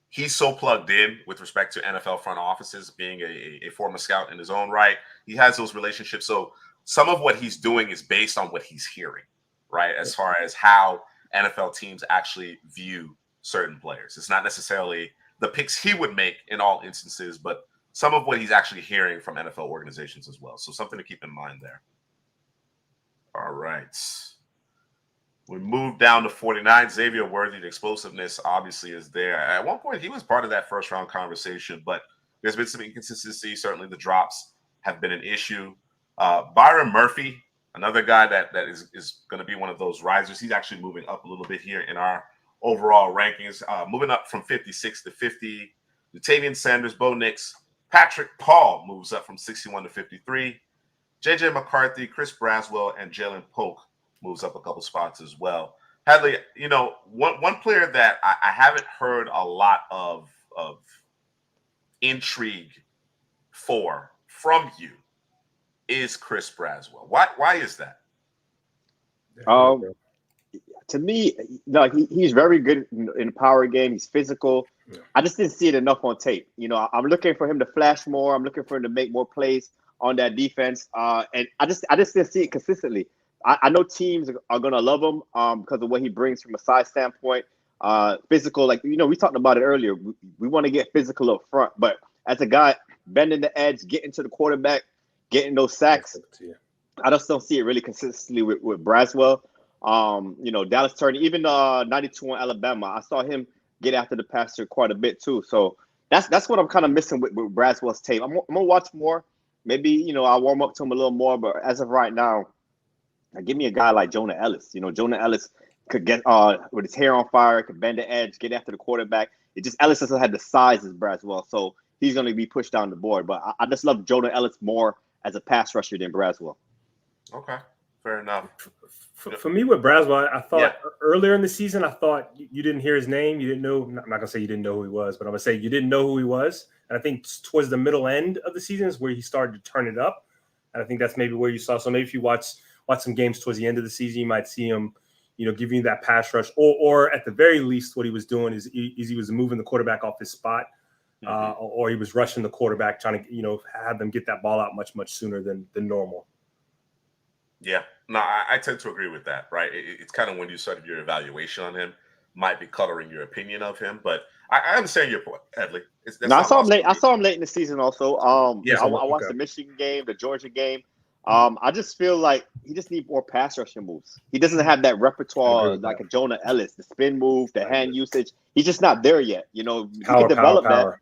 he's so plugged in with respect to NFL front offices, being a former scout in his own right. He has those relationships. So some of what he's doing is based on what he's hearing, right? As far as how NFL teams actually view certain players. It's not necessarily the picks he would make in all instances, but some of what he's actually hearing from NFL organizations as well. So something to keep in mind there. All right. We move down to 49. Xavier Worthy, the explosiveness obviously is there. At one point, he was part of that first round conversation, but there's been some inconsistency. Certainly the drops have been an issue. Byron Murphy, another guy that is going to be one of those risers. He's actually moving up a little bit here in our overall rankings, moving up from 56 to 50. Latavian Sanders, Bo Nix, Patrick Paul moves up from 61 to 53. JJ McCarthy, Chris Braswell, and Jalen Polk moves up a couple spots as well. Hadley, one player that I haven't heard a lot of intrigue from you is Chris Braswell. Why is that? To me, no, he's very good in the power game. He's physical. Yeah. I just didn't see it enough on tape. I'm looking for him to flash more. I'm looking for him to make more plays on that defense. And I just didn't see it consistently. I know teams are going to love him because of what he brings from a size standpoint. Physical, we talked about it earlier. We want to get physical up front. But as a guy bending the edge, getting to the quarterback, getting those sacks, I just don't see it really consistently with Braswell. Dallas Turner, even 92 on Alabama, I saw him get after the passer quite a bit too. So that's what I'm kind of missing with Braswell's tape. I'm gonna watch more. Maybe I'll warm up to him a little more. But as of right now, give me a guy like Jonah Ellis. Jonah Ellis could get with his hair on fire, could bend the edge, get after the quarterback. Ellis doesn't have the size as Braswell, so he's going to be pushed down the board. But I just love Jonah Ellis more as a pass rusher than Braswell. Okay, fair enough. For me with Braswell, I thought earlier in the season, I thought you didn't hear his name. You didn't know. I'm not going to say you didn't know who he was, but I'm going to say you didn't know who he was. And I think towards the middle end of the season is where he started to turn it up. And I think that's maybe where you saw. So maybe if you watch some games towards the end of the season, you might see him, giving you that pass rush, or at the very least, what he was doing is he was moving the quarterback off his spot, or he was rushing the quarterback, trying to have them get that ball out much sooner than normal. Yeah, no, I tend to agree with that. Right, it's kind of when you started your evaluation on him might be coloring your opinion of him, but I understand your point, Edley. No, That's I not saw him lost late. on I me. saw him late in the season. Also, Yeah, I watched the Michigan game, the Georgia game. I just feel like he just needs more pass rushing moves. He doesn't have that repertoire like a Jonah Ellis, the spin move, the hand usage. He's just not there yet. You know, he could develop that.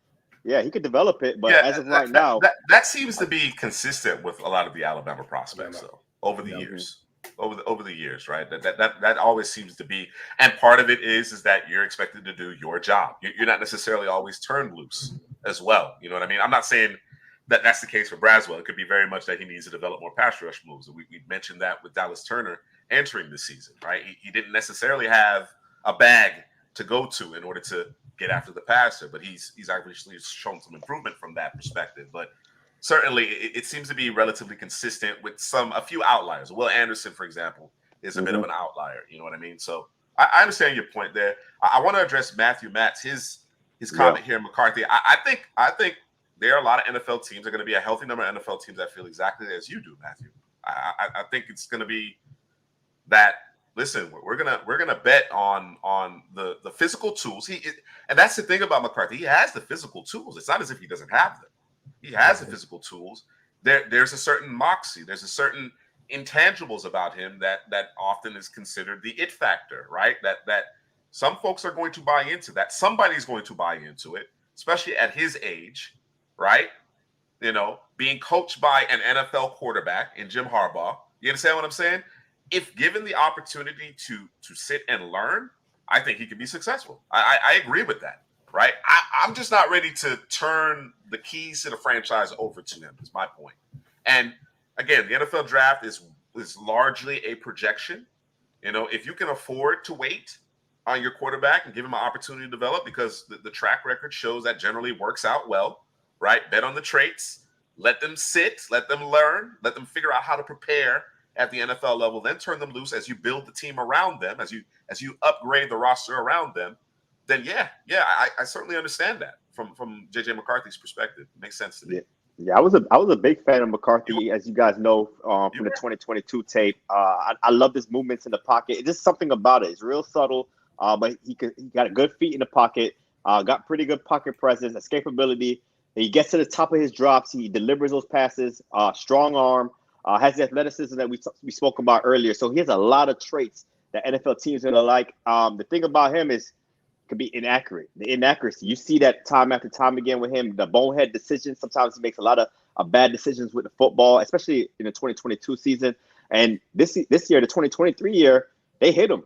Yeah, he could develop it, but as of right now, that seems to be consistent with a lot of the Alabama prospects, though, over the years. Over the years, right? That always seems to be, and part of it is that you're expected to do your job. You're not necessarily always turned loose as well. You know what I mean? I'm not saying that that's the case for Braswell. It could be very much that he needs to develop more pass rush moves. We mentioned that with Dallas Turner entering the season, right? He didn't necessarily have a bag to go to in order to get after the passer, but he's obviously shown some improvement from that perspective. But certainly, it seems to be relatively consistent with a few outliers. Will Anderson, for example, is a bit of an outlier. You know what I mean? So I understand your point there. I want to address Matthew Matz, his comment here, McCarthy. I think there are a lot of NFL teams. There are going to be a healthy number of NFL teams that feel exactly as you do, Matthew. I think it's going to be that. Listen, we're gonna bet on the physical tools. And that's the thing about McCarthy. He has the physical tools. It's not as if he doesn't have them. He has the physical tools. There's a certain moxie. There's a certain intangibles about him that often is considered the it factor, right? That some folks are going to buy into that. Somebody's going to buy into it, especially at his age, right? You know, being coached by an NFL quarterback in Jim Harbaugh. You understand what I'm saying? If given the opportunity to sit and learn, I think he could be successful. I agree with that. Right, I'm just not ready to turn the keys to the franchise over to him. Is my point. And again, the NFL draft is largely a projection. You know, if you can afford to wait on your quarterback and give him an opportunity to develop, because the track record shows that generally works out well. Right, bet on the traits, let them sit, let them learn, let them figure out how to prepare at the NFL level. Then turn them loose as you build the team around them, as you upgrade the roster around them. Then I certainly understand that from JJ McCarthy's perspective. It makes sense to me. Yeah, I was a big fan of McCarthy, as you guys know from the 2022 tape. I love his movements in the pocket. It's just something about it. It's real subtle, but he got a good feet in the pocket. Got pretty good pocket presence, escapability. He gets to the top of his drops. He delivers those passes. Strong arm. Has the athleticism that we spoke about earlier. So he has a lot of traits that NFL teams are gonna like. The thing about him is, could be inaccurate. The inaccuracy, you see that time after time again with him. The bonehead decisions. Sometimes he makes a lot of bad decisions with the football, especially in the 2022 season. And this year, the 2023 year, they hit him.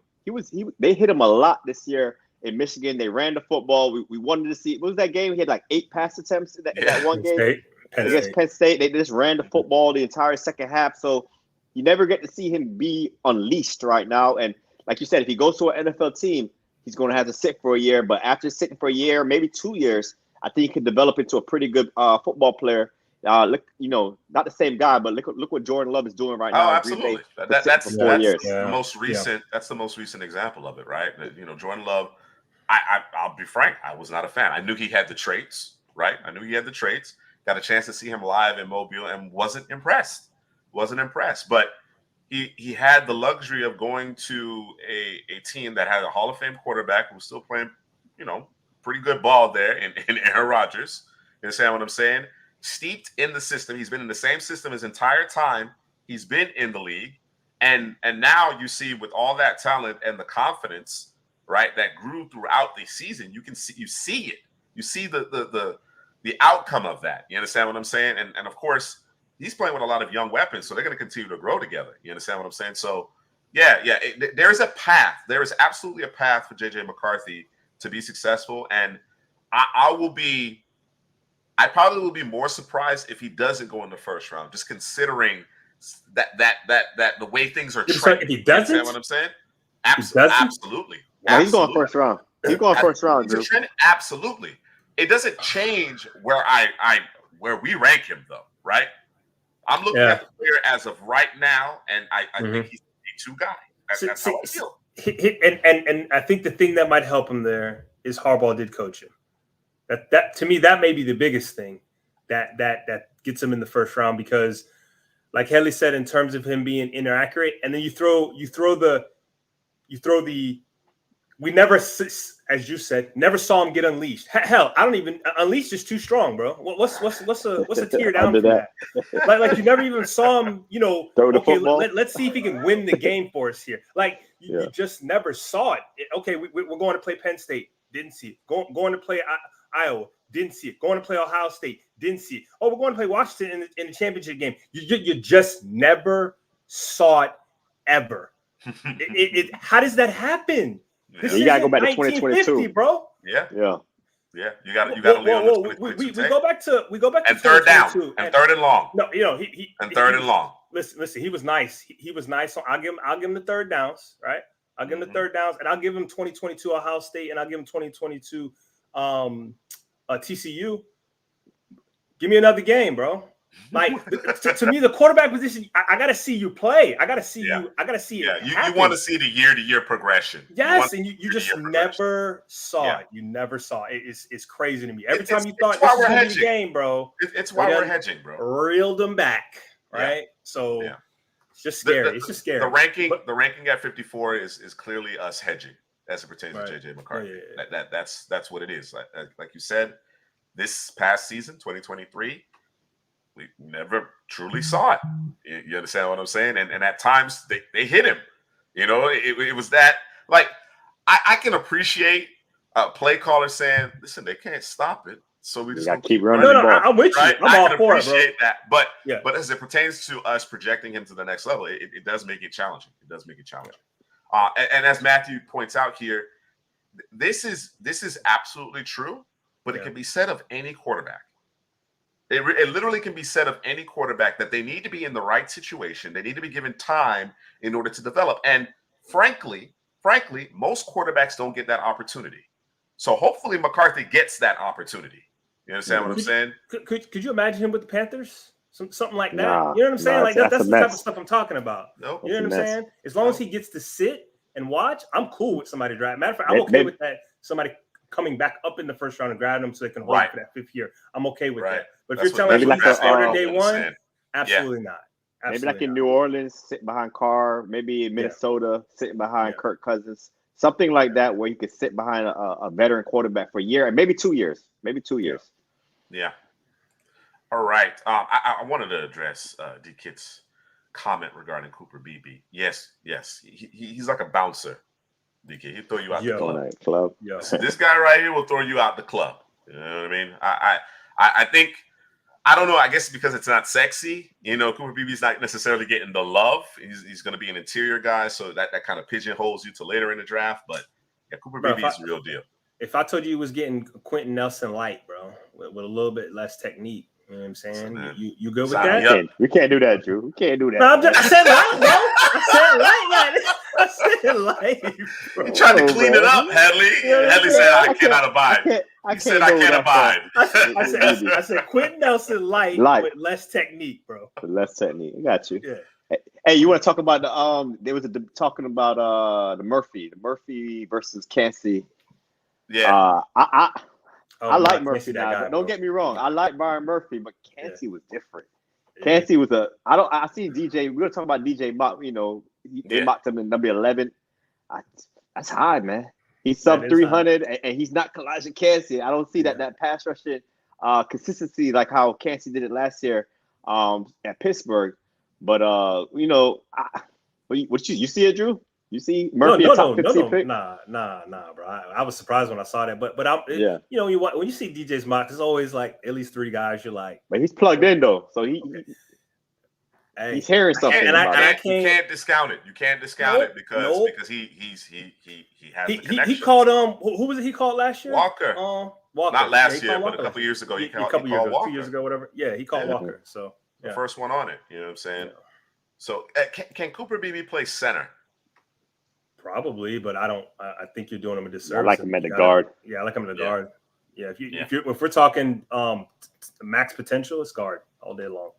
They hit him a lot this year in Michigan. They ran the football. We wanted to see. What was that game? He had like 8 pass attempts in that one game against Penn State. They just ran the football the entire second half. So you never get to see him be unleashed right now. And like you said, if he goes to an NFL team, he's going to have to sit for a year, but after sitting for a year, maybe 2 years, I think he could develop into a pretty good football player. Look, not the same guy, but look what Jordan Love is doing right now. Oh, absolutely. That's for 4 years. The most recent. Yeah. That's the most recent example of it, right? Jordan Love. I'll be frank. I was not a fan. I knew he had the traits, right? Got a chance to see him live in Mobile and wasn't impressed. But he had the luxury of going to a team that had a Hall of Fame quarterback who was still playing, pretty good ball there in Aaron Rodgers. You understand what I'm saying? Steeped in the system. He's been in the same system his entire time he's been in the league. And now you see, with all that talent and the confidence, right, that grew throughout the season, you see it. You see the outcome of that. You understand what I'm saying? And of course, he's playing with a lot of young weapons, so they're going to continue to grow together. You understand what I'm saying? So, there is a path. There is absolutely a path for JJ McCarthy to be successful, and I probably will be more surprised if he doesn't go in the first round, just considering that the way things are trending. If he doesn't, you understand what I'm saying? Absolutely. Yeah, he's going first round. He's going first round, Drew. Absolutely. It doesn't change where where we rank him, though, right? I'm looking at the player as of right now, and I think he's a D2 guy. That's how I feel. And I think the thing that might help him there is Harbaugh did coach him. That to me, that may be the biggest thing that gets him in the first round, because like Headley said, in terms of him being inaccurate, and then you throw the we never, as you said, never saw him get unleashed. Hell, I don't even unleashed is too strong, bro. What's a tier down from that? Like you never even saw him, throw the okay, football. let's see if he can win the game for us here. Like you just never saw it. Okay, we're going to play Penn State, didn't see it. Going to play Iowa, didn't see it. Going to play Ohio State, didn't see it. Oh, we're going to play Washington in the championship game. You just never saw it ever. How does that happen? You gotta go back to 2022, bro. Yeah. You got to we go back to and third down and third and long. No, he and third and long. Listen, he was nice. He was nice. So I'll give him the third downs, right? I'll give him the third downs, and I'll give him 2022 Ohio State, and I'll give him 2022 TCU. Give me another game, bro. Like to me, the quarterback position, I gotta see you play. I gotta see you. I gotta see it. You want to see the year-to-year progression. Yes, and you just never saw it. You never saw it. It's crazy to me. Every time you thought this was gonna be the game, bro. It's why we're hedging, bro. Reeled them back, right? So it's just scary. It's just scary. The ranking at 54 is clearly us hedging as it pertains to JJ McCarthy. That's what it is. Like you said, this past season, 2023. We never truly saw it. You understand what I'm saying? And at times they hit him. It was that, like, I can appreciate a play caller saying, listen, they can't stop it. So we just got to keep running. No, I'm with you. Right? I'm all for it, bro. I appreciate that. But as it pertains to us projecting him to the next level, it does make it challenging. And as Matthew points out here, this is absolutely true, but it can be said of any quarterback. It literally can be said of any quarterback that they need to be in the right situation. They need to be given time in order to develop. And frankly, most quarterbacks don't get that opportunity. So hopefully McCarthy gets that opportunity. You understand what I'm saying? Could you imagine him with the Panthers? Something like that. You know what I'm saying? Like that's the type of stuff I'm talking about. Nope. You know what I'm saying? As long as he gets to sit and watch, I'm cool with somebody driving. Matter of fact, I'm okay with that. Somebody coming back up in the first round and grabbing them so they can hold for that fifth year. I'm okay with that. But if you're telling me he's starter day one, absolutely not. Maybe like in New Orleans, sitting behind Carr. Maybe in Minnesota, sitting behind Kirk Cousins. Something like that where you could sit behind a veteran quarterback for a year and maybe 2 years. Yeah. All right. I wanted to address D-Kit's comment regarding Cooper Beebe. Yes. He's like a bouncer. DK, he'll throw you out the club. This guy right here will throw you out the club. You know what I mean? I think, I don't know, I guess because it's not sexy, Cooper Beebe's not necessarily getting the love. He's going to be an interior guy, so that kind of pigeonholes you to later in the draft. But Cooper Beebe is the real deal. If I told you he was getting Quentin Nelson light, bro, with a little bit less technique, you know what I'm saying? So, you good with that? We can't do that, Drew. We can't do that. No, I said light, bro. I said light, bro. You tried to clean it up, Hadley. Hadley said, I cannot abide. I can't abide. I said Quentin Nelson light with less technique, bro. With less technique. I got you. Yeah. Hey, you want to talk about there was talking about the Murphy versus Kancey. Yeah. I like Murphy now. Guy, don't get me wrong. I like Byron Murphy, but Kancey was different. Kancey was I see DJ. We're gonna talk about DJ Mock, they mocked him in number 11. That's high, man. He's sub 300 and he's not Kalijah Kancey. I don't see that pass rushing consistency like how Kancey did it last year at Pittsburgh. But what you see it, Drew? You see Murphy top 15 pick? Nah, bro. I was surprised when I saw that, but when you see DJ's mock, there's always like at least three guys you're like. But he's plugged in though, so he's hearing something. You can't discount it. You can't discount it because he has the connection. He called who was it? He called last year. Walker. Walker. Not last year, but a couple years ago. He called Walker. 2 years ago, whatever. Yeah, he called Walker. So the first one on it. You know what I'm saying? Yeah. So can Cooper Beebe play center? Probably, but I don't. I think you're doing him a disservice. I like him at the guard. Yeah, I like him at the guard. Yeah, if we're talking max potential, it's guard all day long.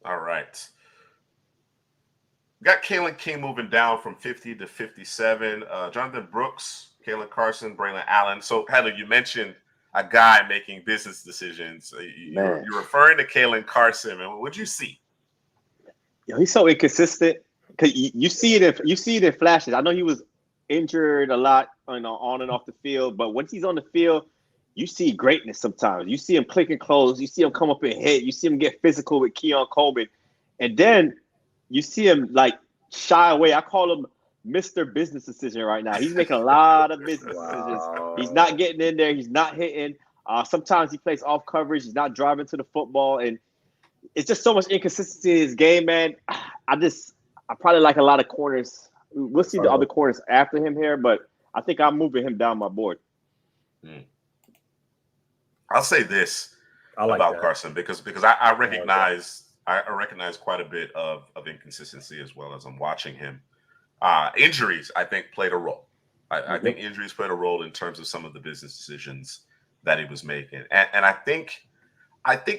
All right. Got Kalen King moving down from 50 to 57. Jonathan Brooks, Kalen Carson, Braylon Allen. So Heather, you mentioned a guy making business decisions. You're referring to Kalen Carson, and what'd you see? Yo, he's so inconsistent. Cause you see it in flashes. I know he was injured a lot, on and off the field, but once he's on the field, you see greatness sometimes. You see him clicking close. You see him come up and hit. You see him get physical with Keon Coleman. And then you see him like shy away. I call him Mr. Business Decision right now. He's making a lot of business decisions. He's not getting in there. He's not hitting. Sometimes he plays off coverage. He's not driving to the football. And it's just so much inconsistency in his game, man. I probably like a lot of corners. We'll see the other corners after him here, but I think I'm moving him down my board. I'll say this about Carson because I recognize quite a bit of inconsistency as well as I'm watching him. Injuries, I think, played a role. I think injuries played a role in terms of some of the business decisions that he was making, and I think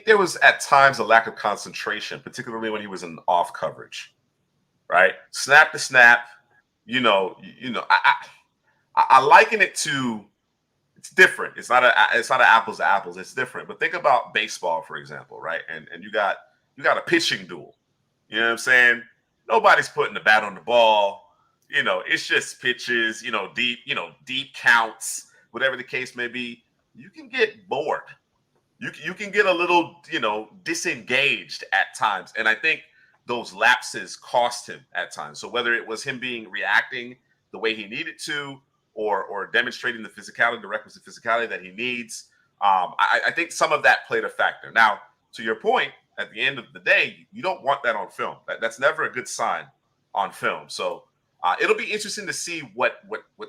there was at times a lack of concentration, particularly when he was in off coverage, right? Snap to snap, I liken it to. It's different. It's not an apples to apples. It's different. But think about baseball, for example, right? And you got a pitching duel. You know what I'm saying? Nobody's putting the bat on the ball. It's just pitches. Deep counts, whatever the case may be. You can get bored. You can get a little, disengaged at times. And I think those lapses cost him at times. So whether it was him reacting the way he needed to, or demonstrating the physicality, the requisite physicality that he needs. I think some of that played a factor. Now, to your point, at the end of the day, you don't want that on film. That's never a good sign on film. So it'll be interesting to see what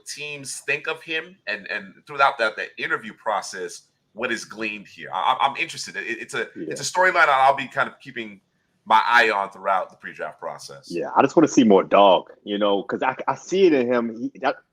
teams think of him and throughout that interview process, what is gleaned here. I'm interested. It's a storyline I'll be kind of keeping my eye on throughout the pre-draft process. Yeah, I just want to see more dog, because I see it in him.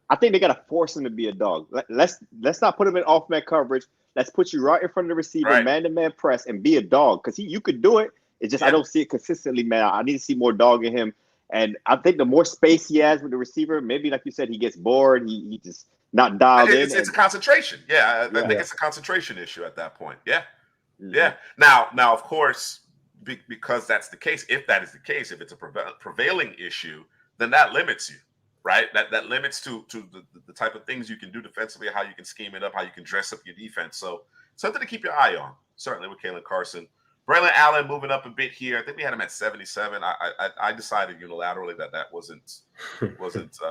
I think they got to force him to be a dog. Let's not put him in off-man coverage. Let's put you right in front of the receiver, man-to-man press, and be a dog. Because you could do it. It's just I don't see it consistently, man. I need to see more dog in him. And I think the more space he has with the receiver, maybe like you said, he gets bored. He just not dialed in. It's a concentration. I think it's a concentration issue at that point. Yeah. Now, of course, because that's the case, if that is the case, if it's a prevailing issue, then that limits you. Right, that limits to the type of things you can do defensively, how you can scheme it up, how you can dress up your defense. So something to keep your eye on, certainly with Kalen Carson. Braylon Allen moving up a bit here. I think we had him at 77. I decided unilaterally that wasn't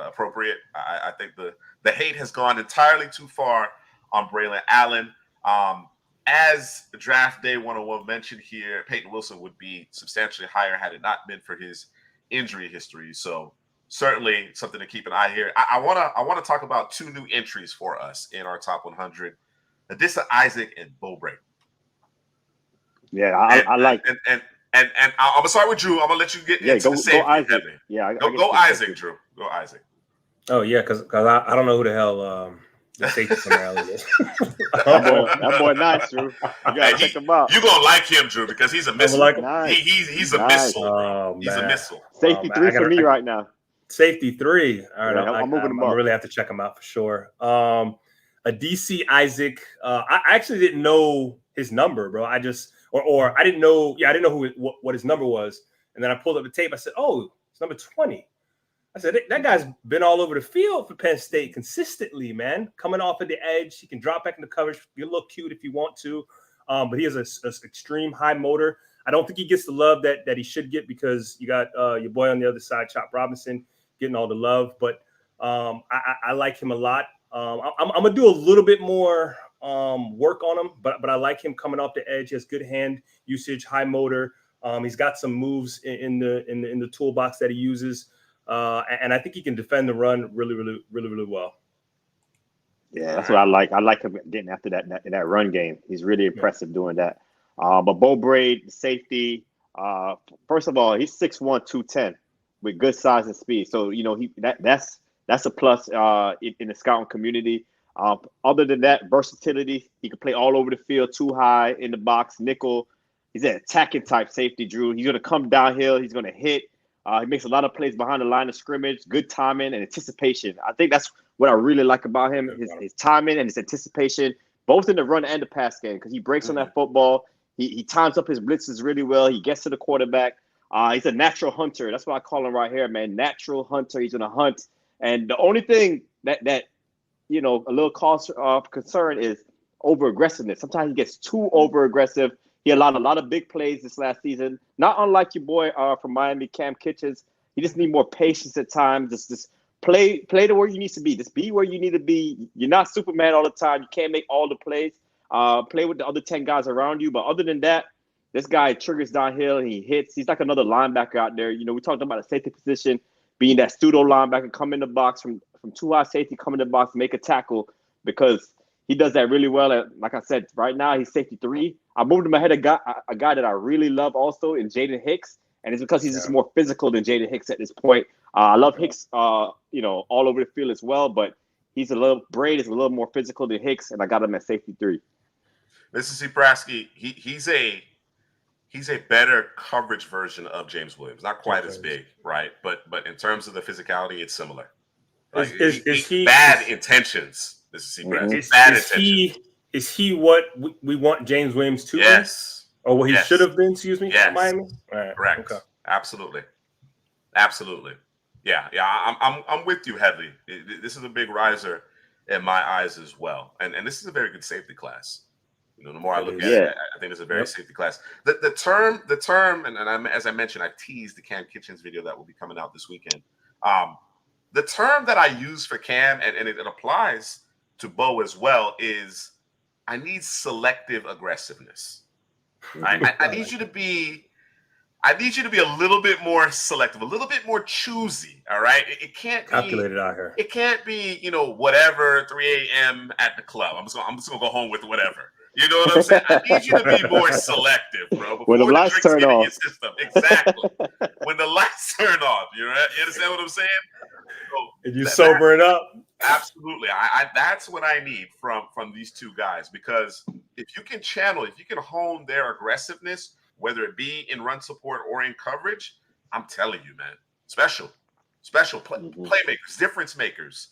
appropriate. I think the hate has gone entirely too far on Braylon Allen. As Draft Day 101 mentioned here, Peyton Wilson would be substantially higher had it not been for his injury history. So certainly something to keep an eye here. I want to talk about two new entries for us in our top 100: Adisa Isaac and Bo Brady. Yeah, I like. And I'm gonna start with Drew. I'm gonna let you get into the safety. Go Isaac. Yeah, go Isaac, Drew. Go Isaac. Oh yeah, because I don't know who the hell the safety customary is. that boy nice, Drew. You gotta check him out. You're gonna like him, Drew, because he's a missile. Nice. He's a missile. Oh, he's a missile. Safety 3 for me right now. Safety 3. All right, I'm moving him up. I really have to check him out for sure. DC Isaac. I actually didn't know his number, bro. I just or I didn't know. Yeah, I didn't know what his number was. And then I pulled up the tape. I said, "Oh, it's number 20." I said, "That guy's been all over the field for Penn State consistently, man. Coming off of the edge, he can drop back into coverage, be a little cute if you want to, but he has an extreme high motor. I don't think he gets the love that he should get because you got your boy on the other side, Chop Robinson, getting all the love. But I like him a lot. I'm gonna do a little bit more work on him, but I like him coming off the edge. He has good hand usage, high motor. He's got some moves in the toolbox that he uses, and I think he can defend the run really well. Yeah, that's what I like. I like him getting after that in that run game. He's really impressive doing that. But Bo Braid, safety. First of all, he's 6'1", 210 with good size and speed. So that's a plus in the scouting community. Other than that, versatility. He can play all over the field, too high in the box, nickel. He's an attacking type safety, Drew. He's going to come downhill. He's going to hit. He makes a lot of plays behind the line of scrimmage, good timing and anticipation. I think that's what I really like about him, his timing and his anticipation, both in the run and the pass game, because he breaks on that football. He times up his blitzes really well. He gets to the quarterback. He's a natural hunter. That's what I call him right here, man. Natural hunter. He's gonna hunt. And the only thing that a little cause of concern is over aggressiveness. Sometimes he gets too over aggressive. He allowed a lot of big plays this last season. Not unlike your boy from Miami, Cam Kitchens. He just need more patience at times. Just play to where you need to be. Just be where you need to be. You're not Superman all the time. You can't make all the plays. Play with the other 10 guys around you. But other than that, this guy triggers downhill and he hits. He's like another linebacker out there. We talked about a safety position being that pseudo linebacker, come in the box from too high safety, come in the box, make a tackle, because he does that really well. And like I said, right now he's safety 3. I moved him ahead of a guy that I really love also in Jaden Hicks, and it's because he's just more physical than Jaden Hicks at this point. I love Hicks, all over the field as well, but Braid is a little more physical than Hicks, and I got him at safety 3. Mr. Prasky, he's a better coverage version of James Williams. Not quite as big, right? But in terms of the physicality, it's similar. Like, is he bad intentions? Mr. Prasky, bad intentions. Is he what we want James Williams to be? Yes. Or what he should have been, excuse me, yes. Miami? All right. Correct. Okay. Absolutely. Yeah. I'm with you, Headley. This is a big riser in my eyes as well. And this is a very good safety class. The more I look at it, I think it's a very safety class. The term, and as I mentioned, I teased the Cam Kitchens video that will be coming out this weekend. The term that I use for Cam, and it applies to Bo as well, is I need selective aggressiveness. I need you to be a little bit more selective, a little bit more choosy. All right, it can't calculated out here. It can't be whatever 3 a.m. at the club. I'm just gonna go home with whatever. You know what I'm saying? I need you to be more selective, bro. When the lights turn off. Your system. Exactly. When the lights turn off. You understand what I'm saying? So you sober it up. Absolutely. That's what I need from these two guys, because if you can hone their aggressiveness, whether it be in run support or in coverage, I'm telling you, man, special playmakers, difference makers.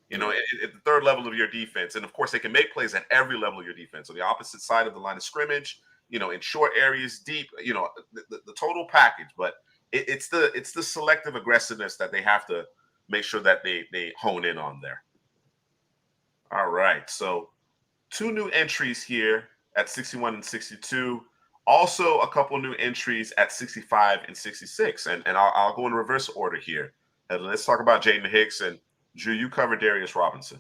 At the third level of your defense. And of course, they can make plays at every level of your defense. On the opposite side of the line of scrimmage, in short areas, deep, the total package. But it's the selective aggressiveness that they have to make sure that they hone in on there. All right. So 2 new entries here at 61 and 62. Also a couple new entries at 65 and 66. And I'll go in reverse order here. And let's talk about Jaden Hicks. And Drew, you covered Darius Robinson.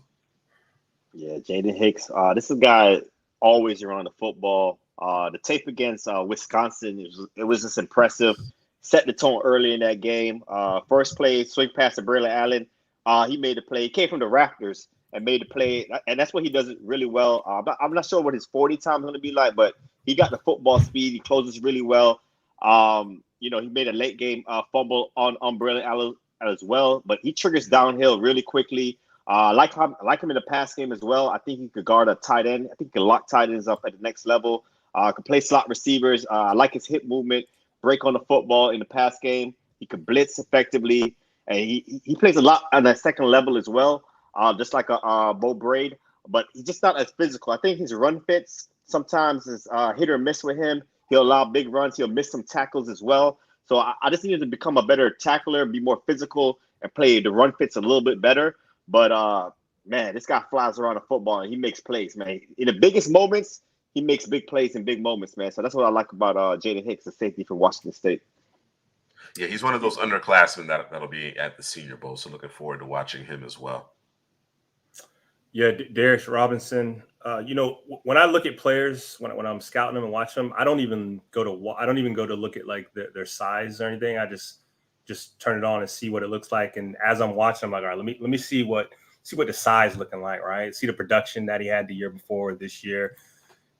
Yeah, Jaden Hicks. This is a guy always around the football. The tape against Wisconsin, it was just impressive. Set the tone early in that game. First play, swing pass to Braylon Allen. He made the play. He came from the Raptors and made the play. And that's what he does really well. I'm not sure what his 40 time is going to be like, but he got the football speed. He closes really well. He made a late game fumble on Braylon Allen as well, but he triggers downhill really quickly. I like him in the pass game as well. I think he could guard a tight end. I think he could lock tight ends up at the next level. Could play slot receivers. I like his hip movement, break on the football in the pass game. He could blitz effectively, and he plays a lot on that second level as well, just like a Bo Braid. But he's just not as physical. I think his run fits sometimes is hit or miss with him. He'll allow big runs. He'll miss some tackles as well. So I just need to become a better tackler, be more physical, and play the run fits a little bit better. But, man, this guy flies around the football, and he makes plays, man. In the biggest moments, he makes big plays in big moments, man. So that's what I like about Jaden Hicks, the safety from Washington State. Yeah, he's one of those underclassmen that'll be at the Senior Bowl, so looking forward to watching him as well. Yeah, Darius Robinson. When I look at players, when I'm scouting them and watching them, I don't even go to look at like their size or anything. I just turn it on and see what it looks like. And as I'm watching, I'm like, all right, let me see what the size looking like, right? See the production that he had the year before this year.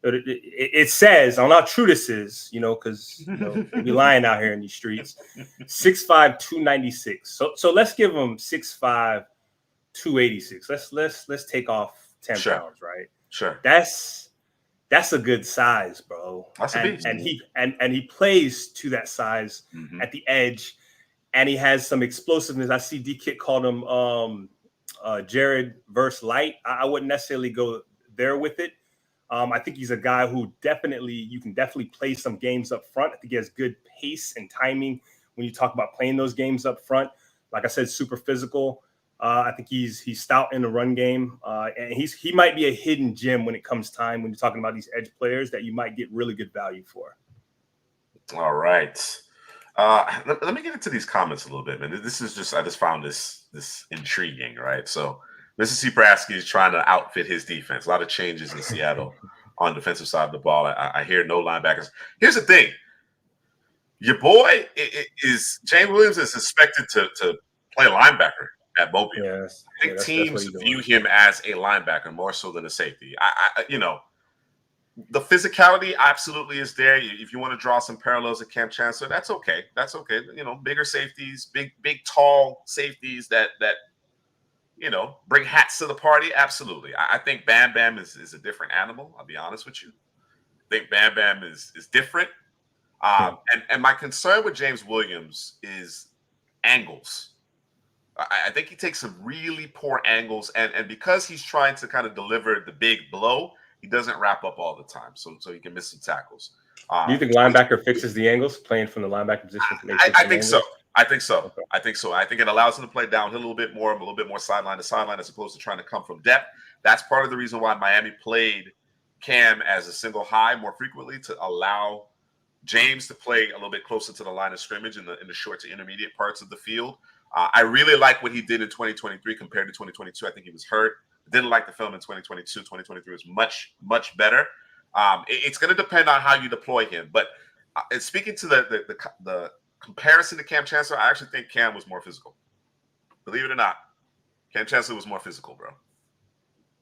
It says, I don't know how true this is, because they be lying out here in these streets. 6'5", 296. So let's give him 6'5", 286. Let's take off 10 pounds, right? Sure. That's a good size, bro. That's a beast. And he plays to that size at the edge, and he has some explosiveness. I see D-Kit called him Jared verse light. I wouldn't necessarily go there with it, I think he's a guy who you can definitely play some games up front. I think he has good pace and timing when you talk about playing those games up front. Like I said, super physical. I think he's stout in the run game, and he might be a hidden gem when it comes time when you're talking about these edge players that you might get really good value for. All right. Let me get into these comments a little bit, man. This is just I just found this intriguing, right? So Mr. Prasky is trying to outfit his defense. A lot of changes in Seattle on the defensive side of the ball. I hear no linebackers. Here's the thing. Your boy is James Williams is expected to play linebacker at Mobile. Yes. I think teams view him as a linebacker more so than a safety. The physicality absolutely is there. If you want to draw some parallels to Cam Chancellor, that's okay. That's okay. Bigger safeties, big, tall safeties that bring hats to the party. Absolutely. I think Bam Bam is a different animal. I'll be honest with you. I think Bam Bam is different. And my concern with James Williams is angles. I think he takes some really poor angles, and because he's trying to kind of deliver the big blow, he doesn't wrap up all the time, so he can miss some tackles. Do you think linebacker fixes the angles, playing from the linebacker position? I think so. I think so. Okay. I think so. I think it allows him to play downhill a little bit more sideline to sideline as opposed to trying to come from depth. That's part of the reason why Miami played Cam as a single high more frequently, to allow James to play a little bit closer to the line of scrimmage in the short to intermediate parts of the field. I really like what he did in 2023 compared to 2022. I think he was hurt. Didn't like the film in 2022. 2023 was much, much better. It's going to depend on how you deploy him. But speaking to the comparison to Cam Chancellor, I actually think Cam was more physical. Believe it or not, Cam Chancellor was more physical, bro.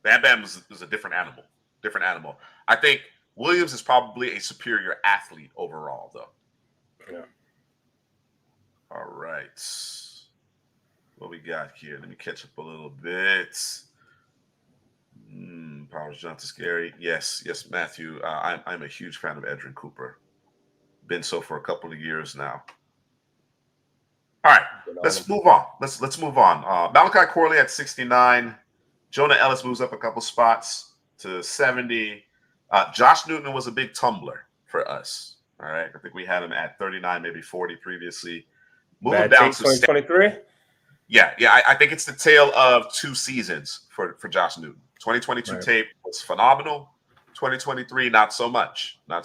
Bam Bam was a different animal. Different animal. I think Williams is probably a superior athlete overall, though. Yeah. All right. What we got here? Let me catch up a little bit. Powers Johnson scary. Yes, Matthew. I'm a huge fan of Edrin Cooper. Been so for a couple of years now. All right, let's move on. Let's move on. Malachi Corley at 69. Jonah Ellis moves up a couple spots to 70. Josh Newton was a big tumbler for us. All right, I think we had him at 39, maybe 40 previously. Moving down to 2023. Yeah. I think it's the tale of two seasons for Josh Newton. 2022 tape was phenomenal. 2023, not so much. And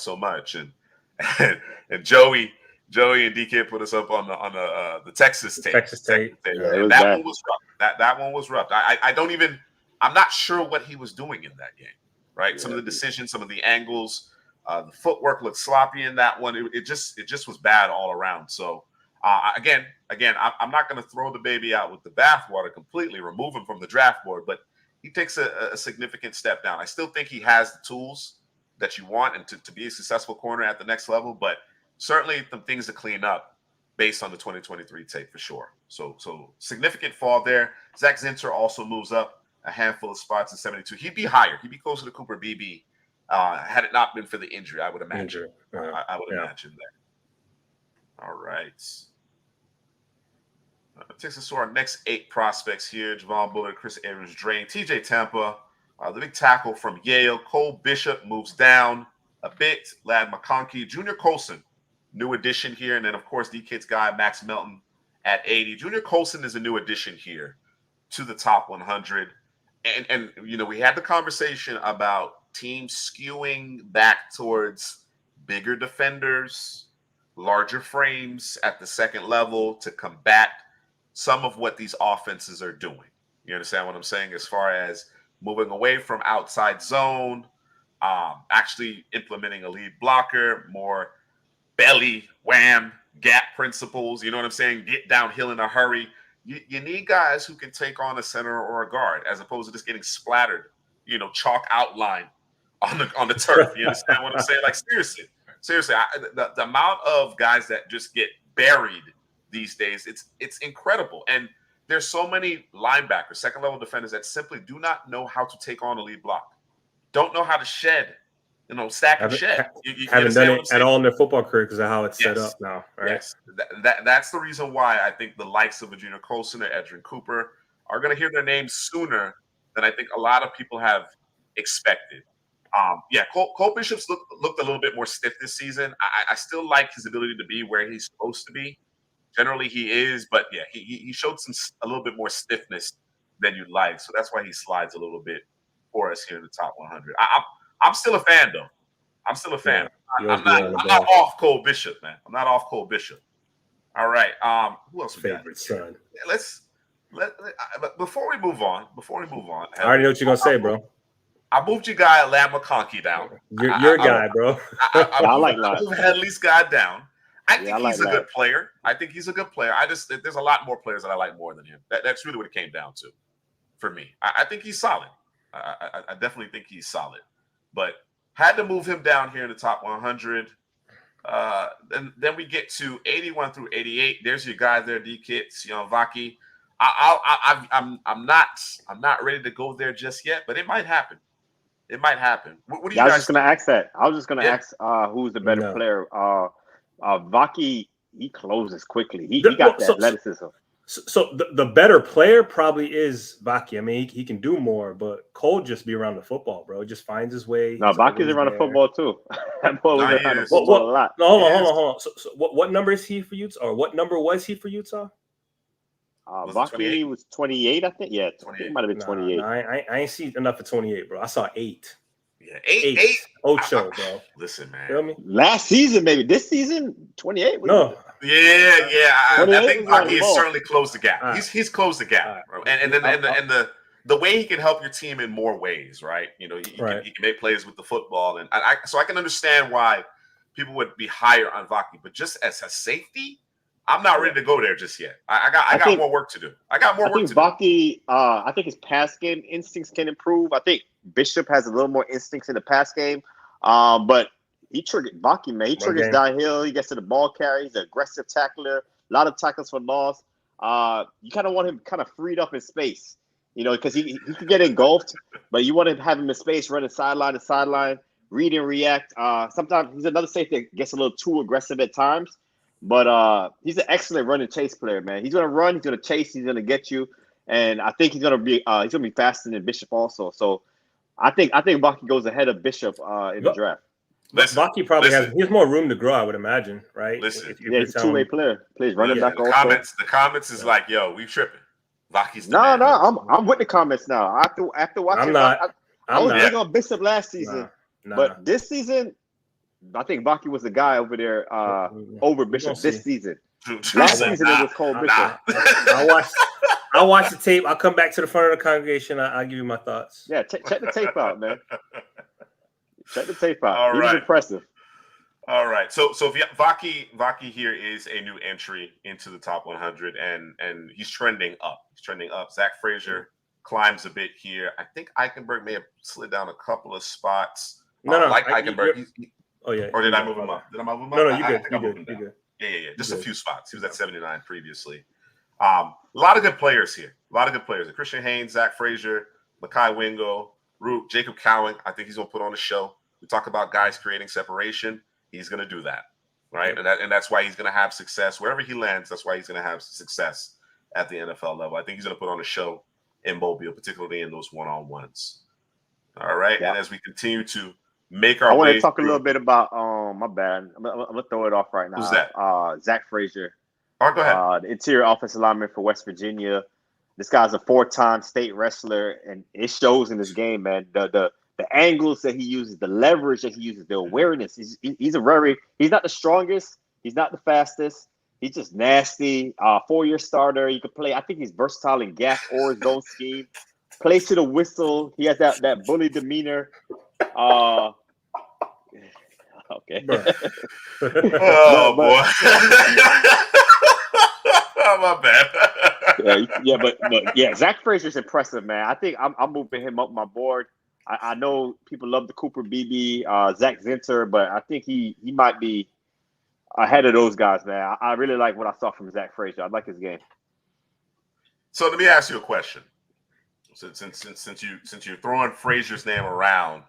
Joey and DK put us up on the Texas tape. Texas tape. Yeah, that one was rough. That one was rough. I'm not sure what he was doing in that game. Right. Yeah. Some of the decisions, some of the angles, the footwork looked sloppy in that one. It just was bad all around. So again, I'm not going to throw the baby out with the bathwater completely, remove him from the draft board, but he takes a significant step down. I still think he has the tools that you want and to be a successful corner at the next level, but certainly some things to clean up based on the 2023 tape for sure. So significant fall there. Zach Zinter also moves up a handful of spots in 72. He'd be higher. He'd be closer to Cooper BB had it not been for the injury, I would imagine. I would imagine that. All right. Takes us to our next 8 prospects here. Javon Bullard, Chris Evans-Drain, TJ Tampa, the big tackle from Yale. Cole Bishop moves down a bit. Lad McConkey, Junior Colson, new addition here. And then, of course, D-Kid's guy, Max Melton at 80. Junior Colson is a new addition here to the top 100. And we had the conversation about teams skewing back towards bigger defenders, larger frames at the second level to combat some of what these offenses are doing. You understand what I'm saying? As far as moving away from outside zone, actually implementing a lead blocker, more belly, wham, gap principles. You know what I'm saying? Get downhill in a hurry. You need guys who can take on a center or a guard as opposed to just getting splattered, chalk outline on the turf. You understand what I'm saying? Like, seriously, the amount of guys that just get buried these days, it's incredible. And there's so many linebackers, second level defenders that simply do not know how to take on a lead block, don't know how to shed, stack and shed. Haven't done it at all in their football career because of how it's set up now. Right? Yes, that's the reason why I think the likes of a Junior Colson or Edrin Cooper are going to hear their names sooner than I think a lot of people have expected. Cole Bishop's looked a little bit more stiff this season. I still like his ability to be where he's supposed to be. Generally, he is, but yeah, he showed a little bit more stiffness than you'd like. So that's why he slides a little bit for us here in the top 100. I'm still a fan, though. I'm still a fan. Yeah, I'm not off Cole Bishop, man. I'm not off Cole Bishop. All right. Who else? Favorite son. But before we move on, I already know what you're gonna say, bro. I moved your guy Lam McConkey down. Your guy, bro. I moved Headley's guy down. I think he's a good player. There's a lot more players that I like more than him. That's really what it came down to for me. I think he's solid. I definitely think he's solid, but had to move him down here in the top 100. Then we get to 81 through 88. There's your guy there, D-Kits, Vaki. I'm not ready to go there just yet, but it might happen. What do you guys? I was just gonna ask that. I was just gonna ask who's the better player. Vaki, he closes quickly. He got that athleticism. So the better player probably is Vaki. I mean, he can do more, but Cole just be around the football, bro. He just finds his way. No, Vaki's around the football too. That boy was around the football a lot. No, hold on. So what number is he for Utah? Or what number was he for Utah? Vaki was 28, I think. Yeah, 28. It might have been 28. No, I ain't seen enough for 28, bro. I saw 8. Yeah, eight. Ocho, bro. Listen, man. Feel me? Last season, maybe. This season, 28. No. Yeah. I think Vaki has certainly closed the gap. Right. He's closed the gap, bro. And the way he can help your team in more ways, right? He can make plays with the football, and so I can understand why people would be higher on Vaki, but just as a safety, I'm not ready to go there just yet. I got more work to do. I think Vaki, I think his pass game instincts can improve. I think Bishop has a little more instincts in the pass game, but he triggered Vaki, man. He triggers downhill. He gets to the ball carry. He's an aggressive tackler. A lot of tackles for loss. You kind of want him kind of freed up in space, because he can get engulfed, but you want to have him in space, running sideline to sideline, read and react. Sometimes he's another safety that gets a little too aggressive at times. But he's an excellent run and chase player, man. He's gonna run, he's gonna chase, he's gonna get you, and I think he's gonna be faster than Bishop also. So I think Vaki goes ahead of Bishop in the draft. Vaki probably has more room to grow, I would imagine, right? He's a two-way player. Plays running back also. The comments is like, yo, we tripping. Vaki's no. I'm with the comments now. After watching, I was big on Bishop last season, but this season. I think Vaki was the guy over there over Bishop this season. Last season it was Cole Bishop. I watched the tape. I'll come back to the front of the congregation. I'll give you my thoughts. Yeah, check the tape out, man. Check the tape out. All he was impressive. All right. So Vaki here is a new entry into the top 100, and he's trending up. Zach Frazier climbs a bit here. I think Eichenberg may have slid down a couple of spots. Eichenberg. Oh yeah. Or did I move him up? Did I move him up? No, you good. Yeah. Just a few spots. He was at 79 previously. A lot of good players here. Christian Haynes, Zach Frazier, Makai Wingo, Root, Jacob Cowan. I think he's gonna put on a show. We talk about guys creating separation. He's gonna do that, right? And that's why he's gonna have success wherever he lands. That's why he's gonna have success at the NFL level. I think he's gonna put on a show in Mobile, particularly in those one-on-ones. All right. Yeah. And as we continue to make our way. I want to talk a little bit about my bad. I'm gonna throw it off right now. Who's that? Zach Frazier. All right, go ahead. The interior offensive lineman for West Virginia. This guy's a 4-time state wrestler, and it shows in this game, man. The angles that he uses, the leverage that he uses, the awareness. He's not the strongest. He's not the fastest. He's just nasty. 4-year starter. He could play. I think he's versatile in gap or his own scheme. Plays to the whistle. He has that bully demeanor. Okay. Oh, boy. Oh, my bad. But Zach Frazier's impressive, man. I think I'm moving him up my board. I know people love the Cooper BB, Zach Zinter, but I think he might be ahead of those guys, man. I really like what I saw from Zach Frazier. I like his game. So let me ask you a question. Since you're throwing Frazier's name around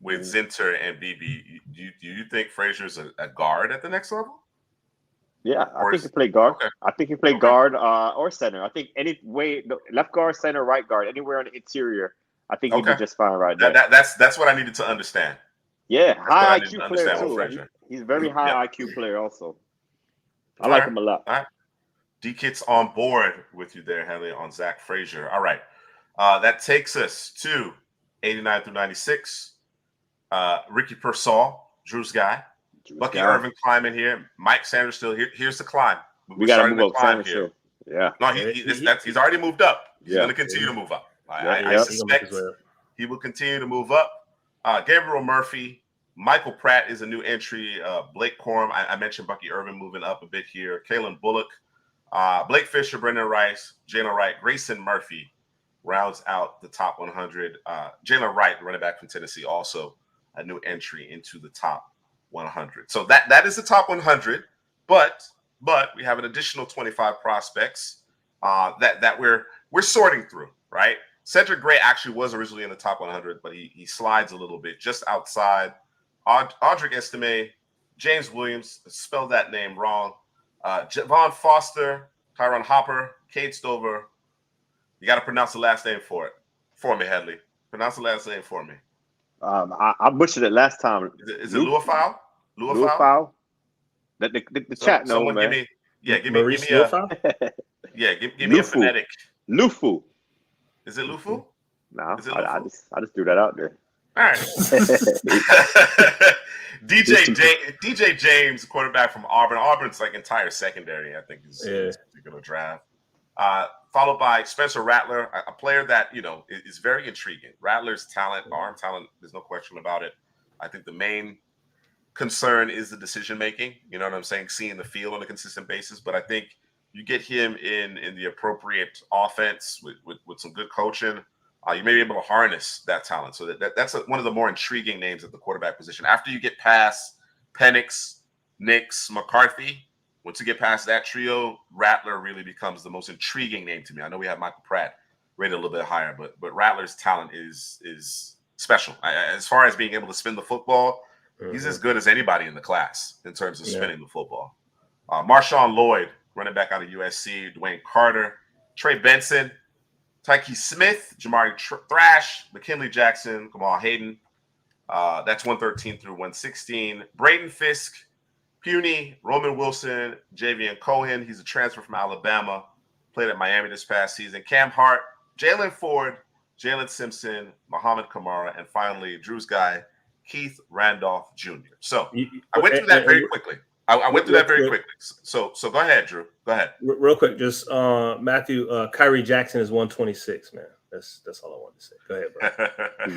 with Zinter and BB, do you think Frazier's a guard at the next level? Yeah, I think he played guard. Okay. I think he played guard or center. I think any way, left guard, center, right guard, anywhere on the interior, I think he'd be just fine right there. That's what I needed to understand. Yeah, That's high IQ player too. Frazier. He's very high IQ player also. I like him a lot. All right. D-Kit's on board with you there, Henley, on Zach Frazier. All right. That takes us to 89 through 96. Ricky Pearsall, Drew's guy. Bucky Irvin climbing here. Mike Sanders still here. Here's the climb. We got to move up Sanders here. Yeah. No, he's already moved up. He's going to continue to move up. I suspect he will continue to move up. Gabriel Murphy, Michael Pratt is a new entry. Blake Corum, I mentioned Bucky Irvin moving up a bit here. Kalen Bullock, Blake Fisher, Brendan Rice, Jalen Wright, Grayson Murphy rounds out the top 100. Jalen Wright, running back from Tennessee, also a new entry into the top 100. So that is the top 100, but we have an additional 25 prospects that we're sorting through, right? Cedric Gray actually was originally in the top 100, but he slides a little bit just outside. Audric Estime, James Williams, spelled that name wrong. Javon Foster, Tyron Hopper, Cade Stover. You got to pronounce the last name for me, Headley. Pronounce the last name for me. I butchered it last time. Is it Luafau? Luafau? The chat knows, man. Give me a phonetic. Lufu. Is it Lufu? No, I just threw that out there. All right. DJ James, quarterback from Auburn. Auburn's like entire secondary, I think, is in this particular draft. Followed by Spencer Rattler, a player that, is very intriguing. Rattler's talent, arm talent, there's no question about it. I think the main concern is the decision-making. You know what I'm saying? Seeing the field on a consistent basis. But I think you get him in the appropriate offense with some good coaching, you may be able to harness that talent. So that's one of the more intriguing names at the quarterback position. After you get past Penix, Nix, McCarthy, once you get past that trio, Rattler really becomes the most intriguing name to me. I know we have Michael Pratt rated a little bit higher, but Rattler's talent is special. As far as being able to spin the football, he's as good as anybody in the class in terms of spinning the football. Marshawn Lloyd, running back out of USC, Dwayne Carter, Trey Benson, Tyke Smith, Jamari Thrash, McKinley Jackson, Kamal Hayden. That's 113 through 116. Braden Fisk, Puny, Roman Wilson, Javian Cohen. He's a transfer from Alabama. Played at Miami this past season. Cam Hart, Jalen Ford, Jalen Simpson, Muhammad Kamara, and finally, Drew's guy, Keith Randolph Jr. So I went through that very quickly. I went through that very quickly. So go ahead, Drew. Go ahead. Real quick, just Matthew, Kyrie Jackson is 126, man. That's all I wanted to say. Go ahead, bro.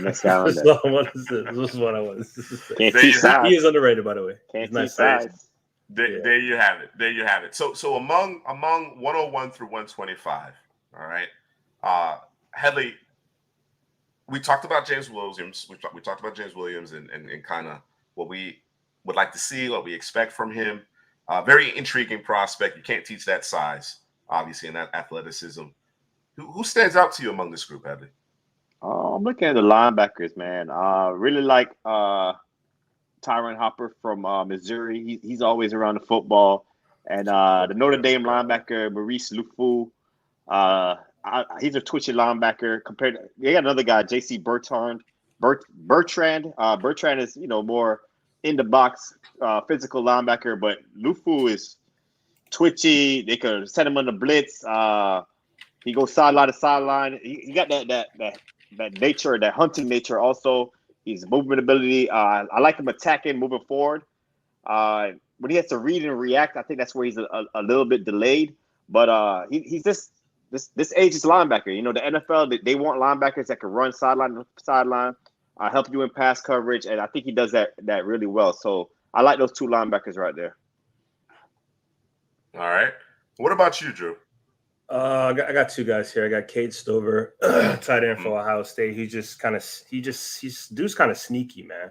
That's all I wanted to say. This is what I wanted to say. He is underrated, by the way. Can't nice size. There you have it. There you have it. So among 101 through 125, all right. Headley, we talked about James Williams. We talked about James Williams and kind of what we would like to see, what we expect from him. Very intriguing prospect. You can't teach that size, obviously, and that athleticism. Who stands out to you among this group, Headley? I'm looking at the linebackers, man. Really like Tyron Hopper from Missouri. He's always around the football. And the Notre Dame linebacker, Maurice Lufu. He's a twitchy linebacker. They got another guy, J.C. Bertrand. Bertrand is, more in the box, physical linebacker, but Lufu is twitchy. They could send him on the blitz. He goes sideline to sideline. He got that nature, that hunting nature. Also, his movement ability. I like him attacking, moving forward. When he has to read and react, I think that's where he's a little bit delayed. But he's this age's linebacker. The NFL, they want linebackers that can run sideline to sideline, help you in pass coverage, and I think he does that really well. So I like those two linebackers right there. All right. What about you, Drew? I got two guys here. I got Cade Stover, tight end for Ohio State. He's dude's kind of sneaky, man.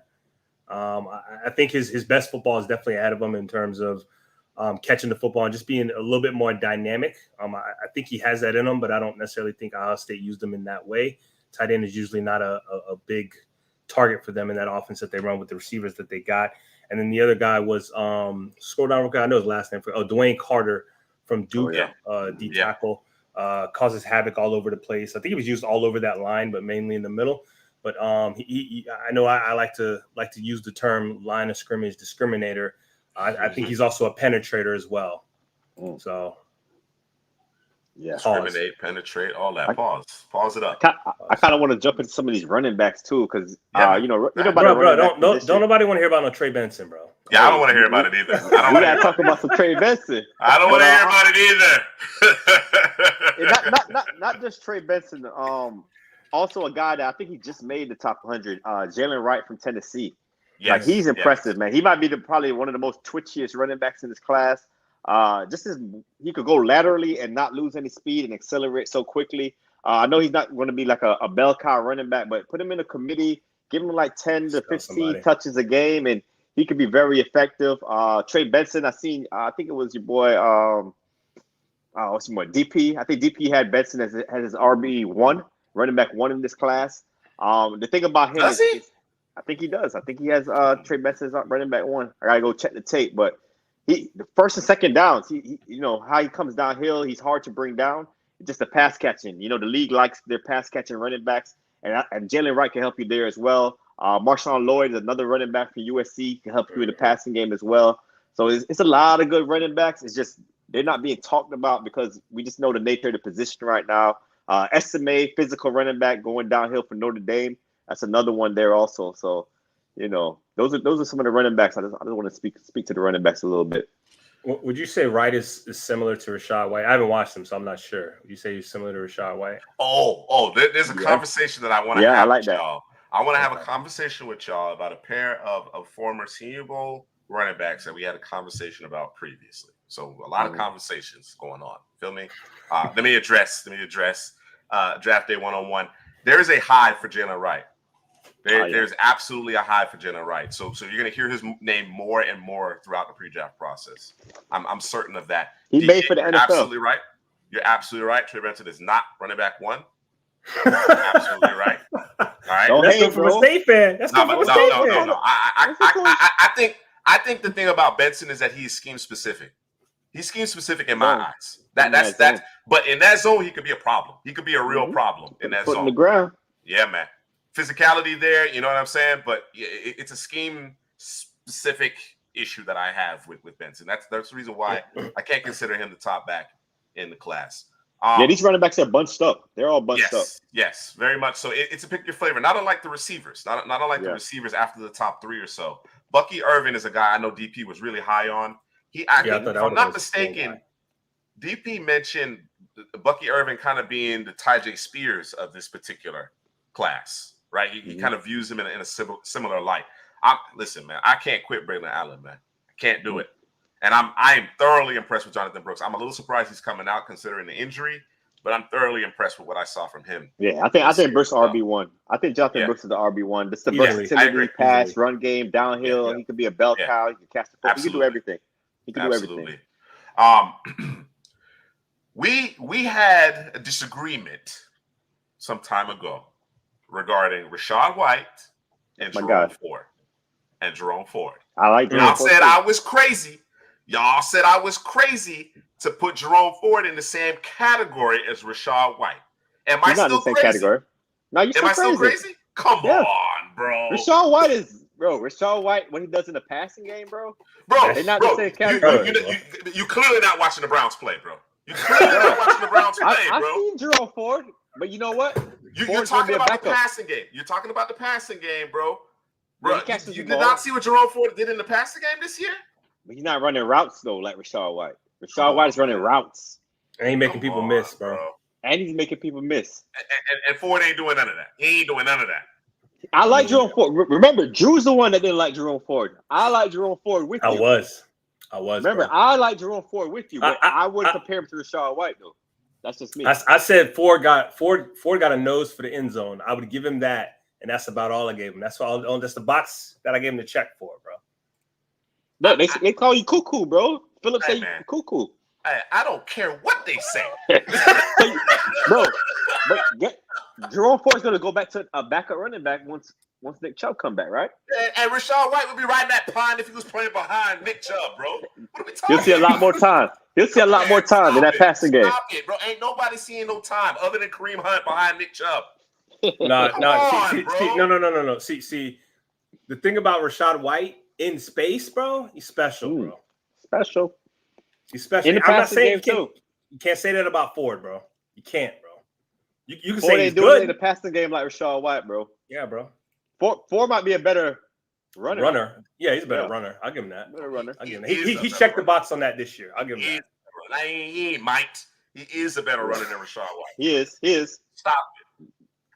I think his best football is definitely ahead of him in terms of catching the football and just being a little bit more dynamic. I think he has that in him, but I don't necessarily think Ohio State used him in that way. Tight end is usually not a big target for them in that offense that they run with the receivers that they got. And then the other guy was scroll down real quick. I know his last name Dwayne Carter from Duke, D tackle. causes havoc all over the place. I think he was used all over that line, but mainly in the middle. But I know I like to use the term line of scrimmage discriminator. I think he's also a penetrator as well. So yeah, discriminate, penetrate, all that. Pause it up. I kind of want to jump into some of these running backs too, because bro, don't nobody want to hear about no Trey Benson, bro. Yeah, I don't want to hear about it either. We gotta talk about some Trey Benson. I don't want to hear about it either. Not just Trey Benson. Also a guy that I think he just made the top 100. Jalen Wright from Tennessee. Yes, like he's impressive, man. He might be probably one of the most twitchiest running backs in this class. Just as he could go laterally and not lose any speed and accelerate so quickly. I know he's not going to be like a bell cow running back, but put him in a committee, give him like 10 to 15 touches a game, and he could be very effective. Trey Benson, I think it was your boy, what's your boy, DP. I think DP had Benson as his RB1, running back 1 in this class. The thing about him does he? I think he does. I think he has Trey Benson as running back 1. I got to go check the tape, but the first and second downs, he you know how he comes downhill. He's hard to bring down. Just the pass catching. You know, the league likes their pass catching running backs, and Jalen Wright can help you there as well. Marshawn Lloyd is another running back from USC, can help you in the passing game as well. So it's a lot of good running backs. It's just they're not being talked about because we just know the nature of the position right now. SMA, physical running back going downhill for Notre Dame. That's another one there also. So, you know, those are some of the running backs. I just want to speak to the running backs a little bit. Would you say Wright is similar to Rachaad White? I haven't watched him, so I'm not sure. Would you say he's similar to Rachaad White? There's a conversation that I want to have with y'all. I want to have a conversation with y'all about a pair of former Senior Bowl running backs that we had a conversation about previously. So a lot of conversations going on. Feel me? Let me address Draft Day 101. There is a high for Jalen Wright. There's absolutely a high for Jalen Wright. So you're going to hear his name more and more throughout the pre-draft process. I'm certain of that. He made for the NFL. Absolutely right. You're absolutely right. Trey Benson is not running back 1. You're absolutely right. All right. That's from a State fan. That's from a State fan. No. I think the thing about Benson is that he's scheme specific. He's scheme specific in my eyes. That's but in that zone, he could be a problem. He could be a real problem in that zone. On the ground. Yeah, man. Physicality there, you know what I'm saying? But it's a scheme specific issue that I have with Benson. That's the reason why I can't consider him the top back in the class. These running backs are bunched up. They're all bunched up. Yes, very much so. It's a pick your flavor. Not unlike the receivers. Not unlike the receivers after the top 3 or so. Bucky Irvin is a guy I know DP was really high on. If I'm not mistaken, DP mentioned Bucky Irvin kind of being the Tyjae Spears of this particular class. Right, he kind of views him in a similar light. Listen, man, I can't quit Braylon Allen, man. I can't do it, and I am thoroughly impressed with Jonathan Brooks. I'm a little surprised he's coming out considering the injury, but I'm thoroughly impressed with what I saw from him. Yeah, I think Brooks is RB1. I think Jonathan Brooks is the RB1. This is the versatility, pass, run game, downhill. Yeah. He could be a bell cow. He can catch the football. He can do everything. He can do everything. We had a disagreement some time ago regarding Rachaad White and Jerome Ford. I like Jerome Y'all said I was crazy. Y'all said I was crazy to put Jerome Ford in the same category as Rachaad White. Am I still crazy? Category. No, you're still Am I still crazy? Come on, bro. Rachaad White, what he does in the passing game, bro. They're not the same category. You clearly not watching the Browns play, bro. You clearly not watching the Browns play, bro. I've seen Jerome Ford, but you know what? You're talking about the passing game. You're talking about the passing game, bro. Bro, you did not see what Jerome Ford did in the passing game this year? But he's not running routes, though, like Rachaad White. Rachaad White is running routes. And he's making people miss, bro. And he's making people miss. And Ford ain't doing none of that. He ain't doing none of that. I like Jerome Ford. Remember, Drew's the one that didn't like Jerome Ford. I like Jerome Ford with you. I was. Remember, bro. I like Jerome Ford with you, but I wouldn't compare him to Rachaad White, though. That's just me. I said Ford got a nose for the end zone. I would give him that, and that's about all I gave him. That's all. That's the box that I gave him the check for, bro. No, they call you cuckoo, bro. Philip say you cuckoo. I don't care what they say, bro. But Jerome Ford's going to go back to a backup running back once Nick Chubb come back, right? And Rashad White would be riding that pine if he was playing behind Nick Chubb, bro. What are we talking He'll see a lot more time. He'll see a lot more time in that passing game. Stop it, bro. Ain't nobody seeing no time other than Kareem Hunt behind Nick Chubb. No. bro. See, the thing about Rashad White in space, bro, he's special, bro. Special. He's special. In the I'm not passing saying game, too. You can't say that about Ford, bro. You can't, bro. You can Ford say he's ain't doing it in good. the passing game like Rashad White, bro. Yeah, bro. Ford might be a better runner. Yeah, he's a better runner. I'll give him that. Better runner. I'll give him that. He checked the box on that this year. I'll give him that. He might. He is a better runner than Rashad White. He is. Stop it.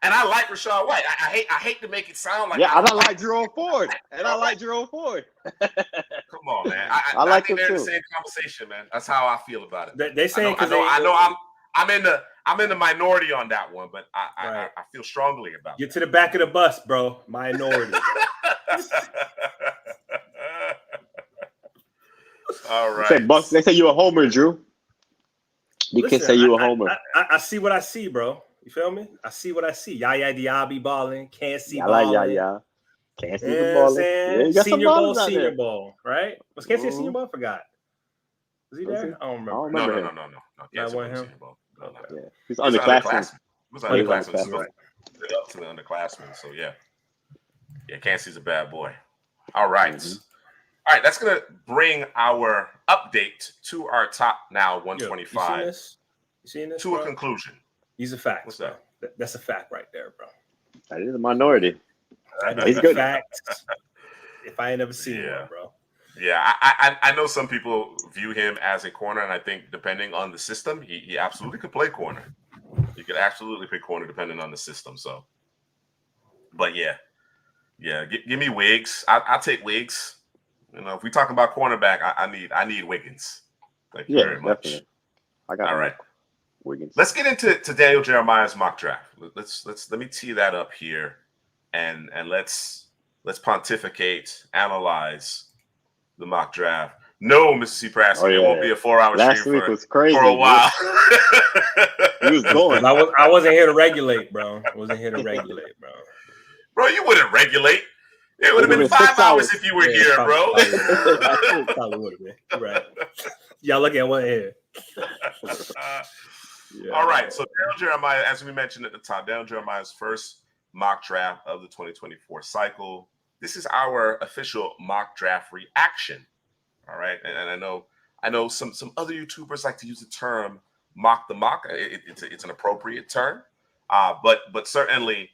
And I like Rashad White. I hate to make it sound like I don't like Jerome Ford. And I like Jerome Ford. Come on, man. I like think him they're too. the same conversation, man. That's how I feel about it. They saying I know I'm in the minority on that one, but I feel strongly about it. Get to the back of the bus, bro. Minority. All right. They say you're a homer, Drew. You can say you a homer. I see what I see, bro. You feel me? I see what I see. Yaya Diaby balling. Can't see I balling. like Yaya. Can't see the ball. Yeah, you got Senior Bowl, right? Was Can't see Senior Bowl? I forgot. Was he there? I don't remember. No. That wasn't him. No. Yeah. He's underclassmen. He was underclassmen. Right. Up to the underclassmen. So yeah, Cansey's a bad boy. All right. All right, that's gonna bring our update to our top now 125. You seen this, to bro? A conclusion. He's a fact. What's that? That's a fact right there, bro. That is a minority. He's good. Fact. If I ain't never seen one, bro. Yeah, I know some people view him as a corner, and I think depending on the system, he absolutely could play corner. He could absolutely play corner depending on the system. So, but yeah, give me Wiggs. I'll take Wiggs. You know, if we talk about cornerback, I need Wiggins. Thank you very much. Definitely. I got all right. Wiggins. Let's get into Daniel Jeremiah's mock draft. Let me tee that up here, and let's pontificate, analyze the mock draft. No, Mississippi Press, it won't be a 4-hour Last stream week was crazy, for a while. He was going. I wasn't here to regulate, bro. Bro, you wouldn't regulate. It would have been 5 hours if you were here, bro. Probably would have been. Right. Y'all look at one here. All right. So Daniel Jeremiah, as we mentioned at the top, Daniel Jeremiah's first mock draft of the 2024 cycle. This is our official mock draft reaction. All right. And I know some other YouTubers like to use the term mock the mock. It's an appropriate term. But certainly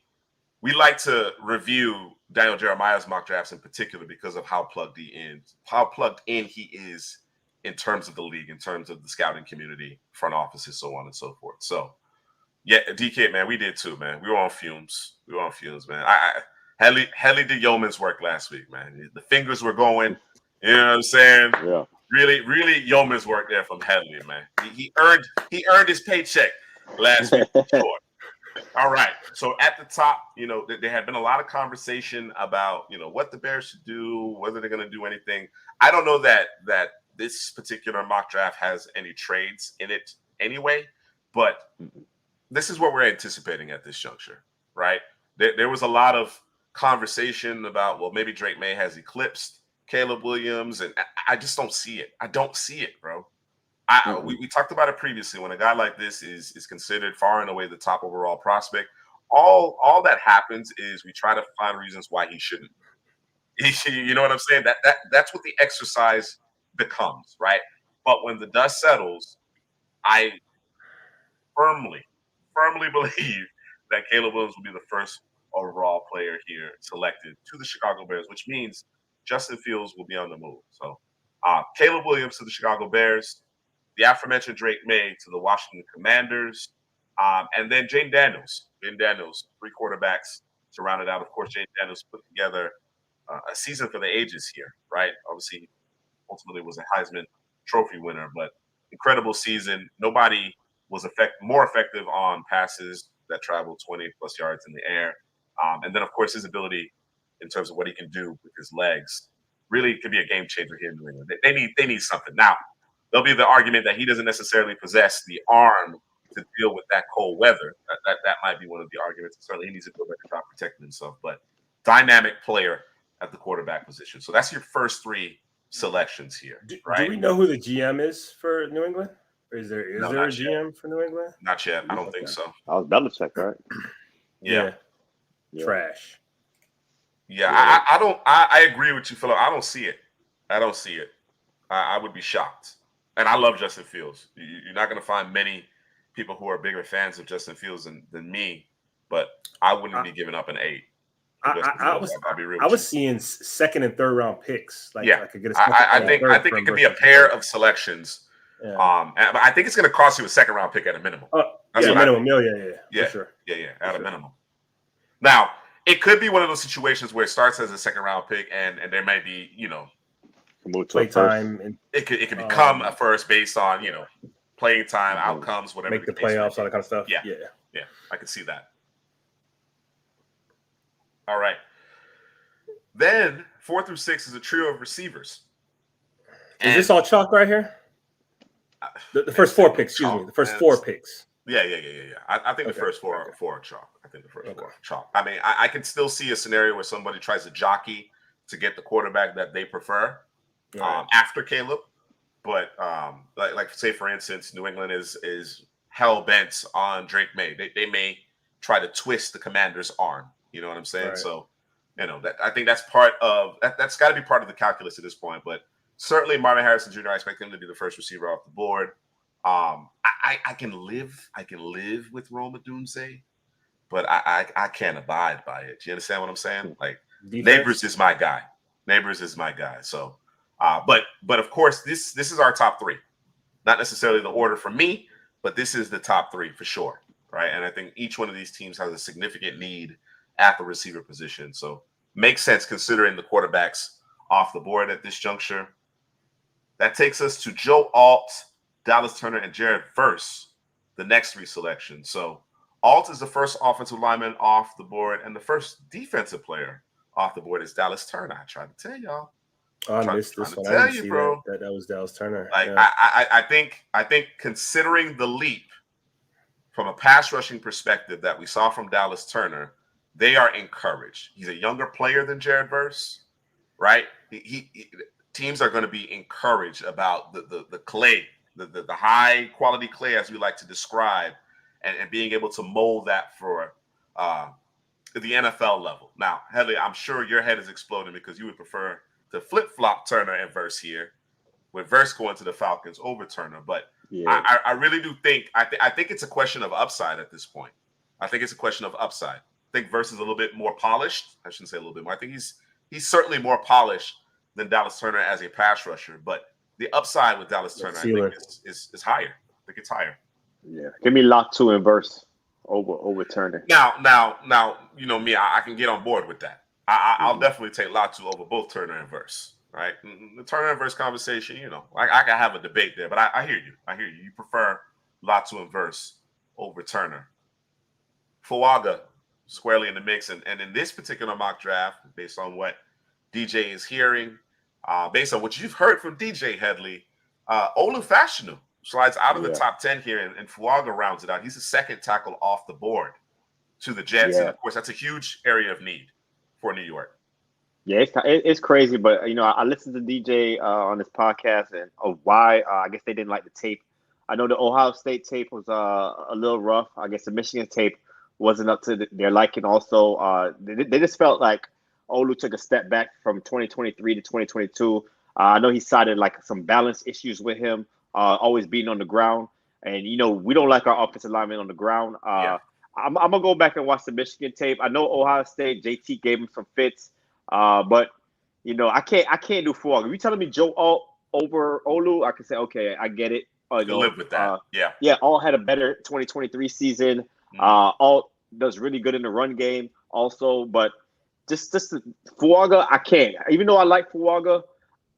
we like to review Daniel Jeremiah's mock drafts in particular because of how plugged in he is in terms of the league, in terms of the scouting community, front offices, so on and so forth. So, yeah, DK, man, we did too, man. We were on fumes, man. Headley did yeoman's work last week, man. The fingers were going, you know what I'm saying? Yeah. Really yeoman's work there from Headley, man. He earned his paycheck last week. Sure. All right. So at the top, you know, there had been a lot of conversation about, you know, what the Bears should do, whether they're going to do anything. I don't know that this particular mock draft has any trades in it anyway, but this is what we're anticipating at this juncture, right? There was a lot of conversation about, well, maybe Drake May has eclipsed Caleb Williams, and I just don't see it. I don't see it, bro. We talked about it previously. When a guy like this is considered far and away the top overall prospect, all that happens is we try to find reasons why he shouldn't. You know what I'm saying? That's what the exercise becomes, right? But when the dust settles, I firmly believe that Caleb Williams will be the first overall player here selected to the Chicago Bears, which means Justin Fields will be on the move. So Caleb Williams to the Chicago Bears, the aforementioned Drake May to the Washington Commanders, and then Jane Daniels, 3 quarterbacks to round it out. Of course, Jane Daniels put together a season for the ages here, right? Obviously, ultimately was a Heisman Trophy winner, but incredible season. Nobody was more effective on passes that traveled 20-plus yards in the air. And then, of course, his ability in terms of what he can do with his legs really could be a game changer here in New England. They need something. Now, there'll be the argument that he doesn't necessarily possess the arm to deal with that cold weather. That might be one of the arguments. Certainly, he needs to do a better job protecting himself. But dynamic player at the quarterback position. So that's your first three selections here, right? Do we know who the GM is for New England? Or is there No, a not yet. GM for New England? Not yet. I don't think so. I was Belichick, right? Yeah. Trash. Yeah. I agree with you, Philip. I don't see it. I would be shocked. And I love Justin Fields. You're not going to find many people who are bigger fans of Justin Fields than me, but I wouldn't be giving up an 8. I was seeing second and third round picks. I think it could be a pair of selections. But I think it's going to cost you a second round pick at a minimum. Minimum. For sure. At a minimum. Now, it could be one of those situations where it starts as a second round pick, and there may be, play time. And it could become a first based on playing time, outcomes, whatever. Make the playoffs, all that kind of stuff. Yeah. I can see that. All right. Then 4 through 6 is a trio of receivers. Is this all chalk right here? The first 4 picks, excuse me. The first 4 picks. Yeah. I think the first four are chalk. I think the first 4 are chalk. I mean, I can still see a scenario where somebody tries to jockey to get the quarterback that they prefer after Caleb. But like say for instance, New England is hell bent on Drake May. They may try to twist the Commander's arm. You know what I'm saying? Right. So, that I think that's part of that. That's got to be part of the calculus at this point. But certainly, Marvin Harrison Jr. I expect him to be the first receiver off the board. I can live with Rome Odunze, but I can't abide by it. Do you understand what I'm saying? Like Neighbors is my guy. So, but of course, this is our top 3. Not necessarily the order for me, but this is the top 3 for sure, right? And I think each one of these teams has a significant need at the receiver position. So makes sense considering the quarterbacks off the board at this juncture. That takes us to Joe Alt, Dallas Turner, and Jared Verse, the next 3 selections. So Alt is the first offensive lineman off the board, and the first defensive player off the board is Dallas Turner. I tried to tell y'all. I missed this one. I didn't see bro. That was Dallas Turner. I think considering the leap from a pass rushing perspective that we saw from Dallas Turner, they are encouraged. He's a younger player than Jared Verse, right? Teams are going to be encouraged about the clay, the high quality clay, as we like to describe, and being able to mold that for the NFL level. Now, Headley, I'm sure your head is exploding because you would prefer to flip-flop Turner and Verse here, with Verse going to the Falcons over Turner. But I really do think I think it's a question of upside at this point. I think it's a question of upside. I think Verse is a little bit more polished. I shouldn't say a little bit more. I think he's certainly more polished than Dallas Turner as a pass rusher. But the upside with Dallas Turner, I think, is higher. I think it's higher. Yeah, give me lot 2 in Verse over Turner. Now, you know me, I can get on board with that. I'll definitely take lot 2 over both Turner and Verse. Right, the Turner and Verse conversation, I can have a debate there, but I hear you. You prefer lot 2 and Verse over Turner. Fuaga squarely in the mix, and in this particular mock draft, based on what DJ is hearing, based on what you've heard from DJ Headley, Olu Fashanu slides out of the top 10 here, and Fuaga rounds it out. He's the second tackle off the board to the Jets, and of course, that's a huge area of need for New York. Yeah, it's crazy, but I listened to DJ on this podcast and of why I guess they didn't like the tape. I know the Ohio State tape was a little rough. I guess the Michigan tape wasn't up to their liking. Also, they just felt like Olu took a step back from 2023 to 2022. I know he cited like some balance issues with him, always being on the ground, and we don't like our offensive linemen on the ground. I'm gonna go back and watch the Michigan tape. I know Ohio State JT gave him some fits. But I can't do Fuaga. If you're telling me Joe Alt over Olu, I can say, okay, I get it. Live with that. Alt had a better 2023 season. Alt does really good in the run game also, but just Fuaga, I can't. Even though I like Fuaga,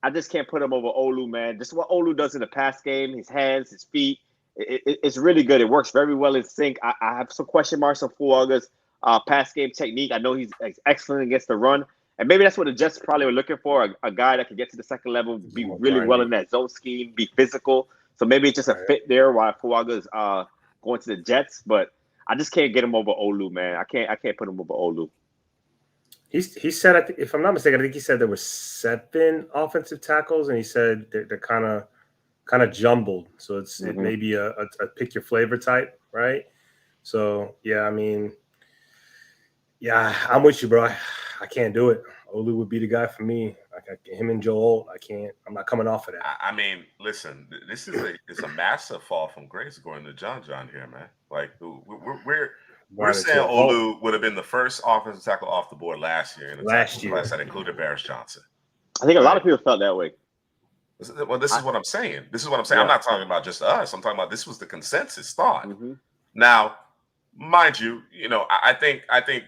I just can't put him over Olu, man. Just what Olu does in the pass game, his hands, his feet, it's really good. It works very well in sync. I have some question marks on Fuaga's pass game technique. I know he's excellent against the run. And maybe that's what the Jets probably were looking for, a guy that can get to the second level, be really well in that zone scheme, be physical. So maybe it's just a fit there while Fuaga's going to the Jets, but I just can't get him over Olu, man. I can't put him over Olu. He said, if I'm not mistaken, I think he said there were 7 offensive tackles, and he said they're kind of jumbled. So it may be a pick your flavor type, right? So yeah, I mean, yeah, I'm with you, bro. I can't do it. Olu would be the guy for me. Him and Joel, I can't. I'm not coming off of that. I mean, listen, this is a massive fall from grace going to John here, man. Like we're saying Olu would have been the first offensive tackle off the board last year in the tackle class that included Barris Johnson. I think a lot of people felt that way. Well, this is what I'm saying. Yeah. I'm not talking about just us. I'm talking about this was the consensus thought. Now, mind you, I think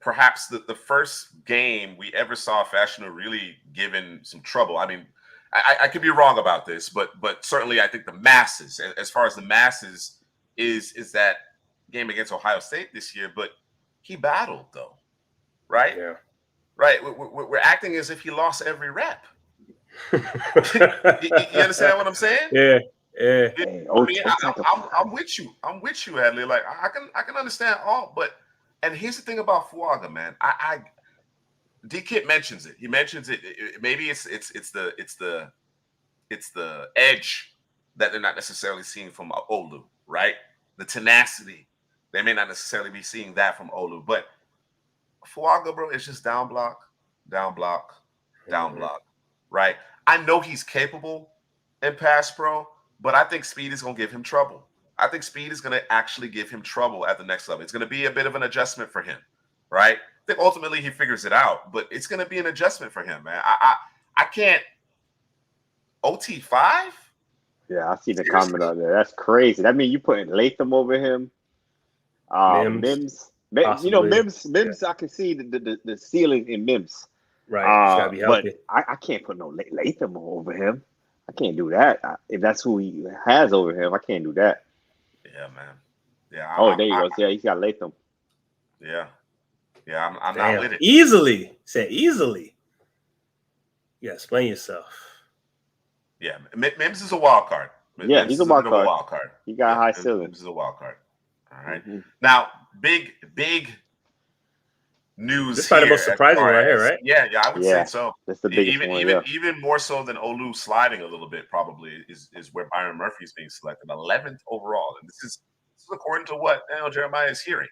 perhaps the first game we ever saw Fashanu really given some trouble. I mean, I could be wrong about this, but certainly I think the masses, as far as the masses, is that game against Ohio State this year. But he battled though, right? Yeah. Right. We're acting as if he lost every rep. You understand what I'm saying? Yeah. I mean, I'm with you. I'm with you, Adley. Like I can understand all, but and here's the thing about Fuaga, man. D-Kit mentions it. He mentions it. Maybe it's the edge that they're not necessarily seeing from Olu, right? The tenacity. They may not necessarily be seeing that from Olu, but Fuaga, bro, it's just down block, right? I know he's capable in pass pro, but I think speed is going to give him trouble. I think speed is going to actually give him trouble at the next level. It's going to be a bit of an adjustment for him, right? I think ultimately he figures it out, but it's going to be an adjustment for him, man. I can't. OT5? Yeah, I see the comment on there. That's crazy. That means you putting Latham over him. Mims. Mims. I can see the ceiling in Mims. Right. Gotta be healthy. But I can't put no Latham over him. I can't do that. If that's who he has over him, I can't do that. Yeah, man. Yeah. There you go. Yeah, he's got Latham. Yeah. Yeah, I'm not with it. Easily. Say easily. Yeah, explain yourself. Yeah, Mims is a wild card. Yeah, he's a wild card. He got high ceiling. Mims is a wild card. All right. Now, big news. This is probably the most surprising right here, right? Yeah, I would say so. That's the biggest one. Even more so than Olu sliding a little bit, probably is where Byron Murphy is being selected, 11th overall, and this is according to what Daniel Jeremiah is hearing,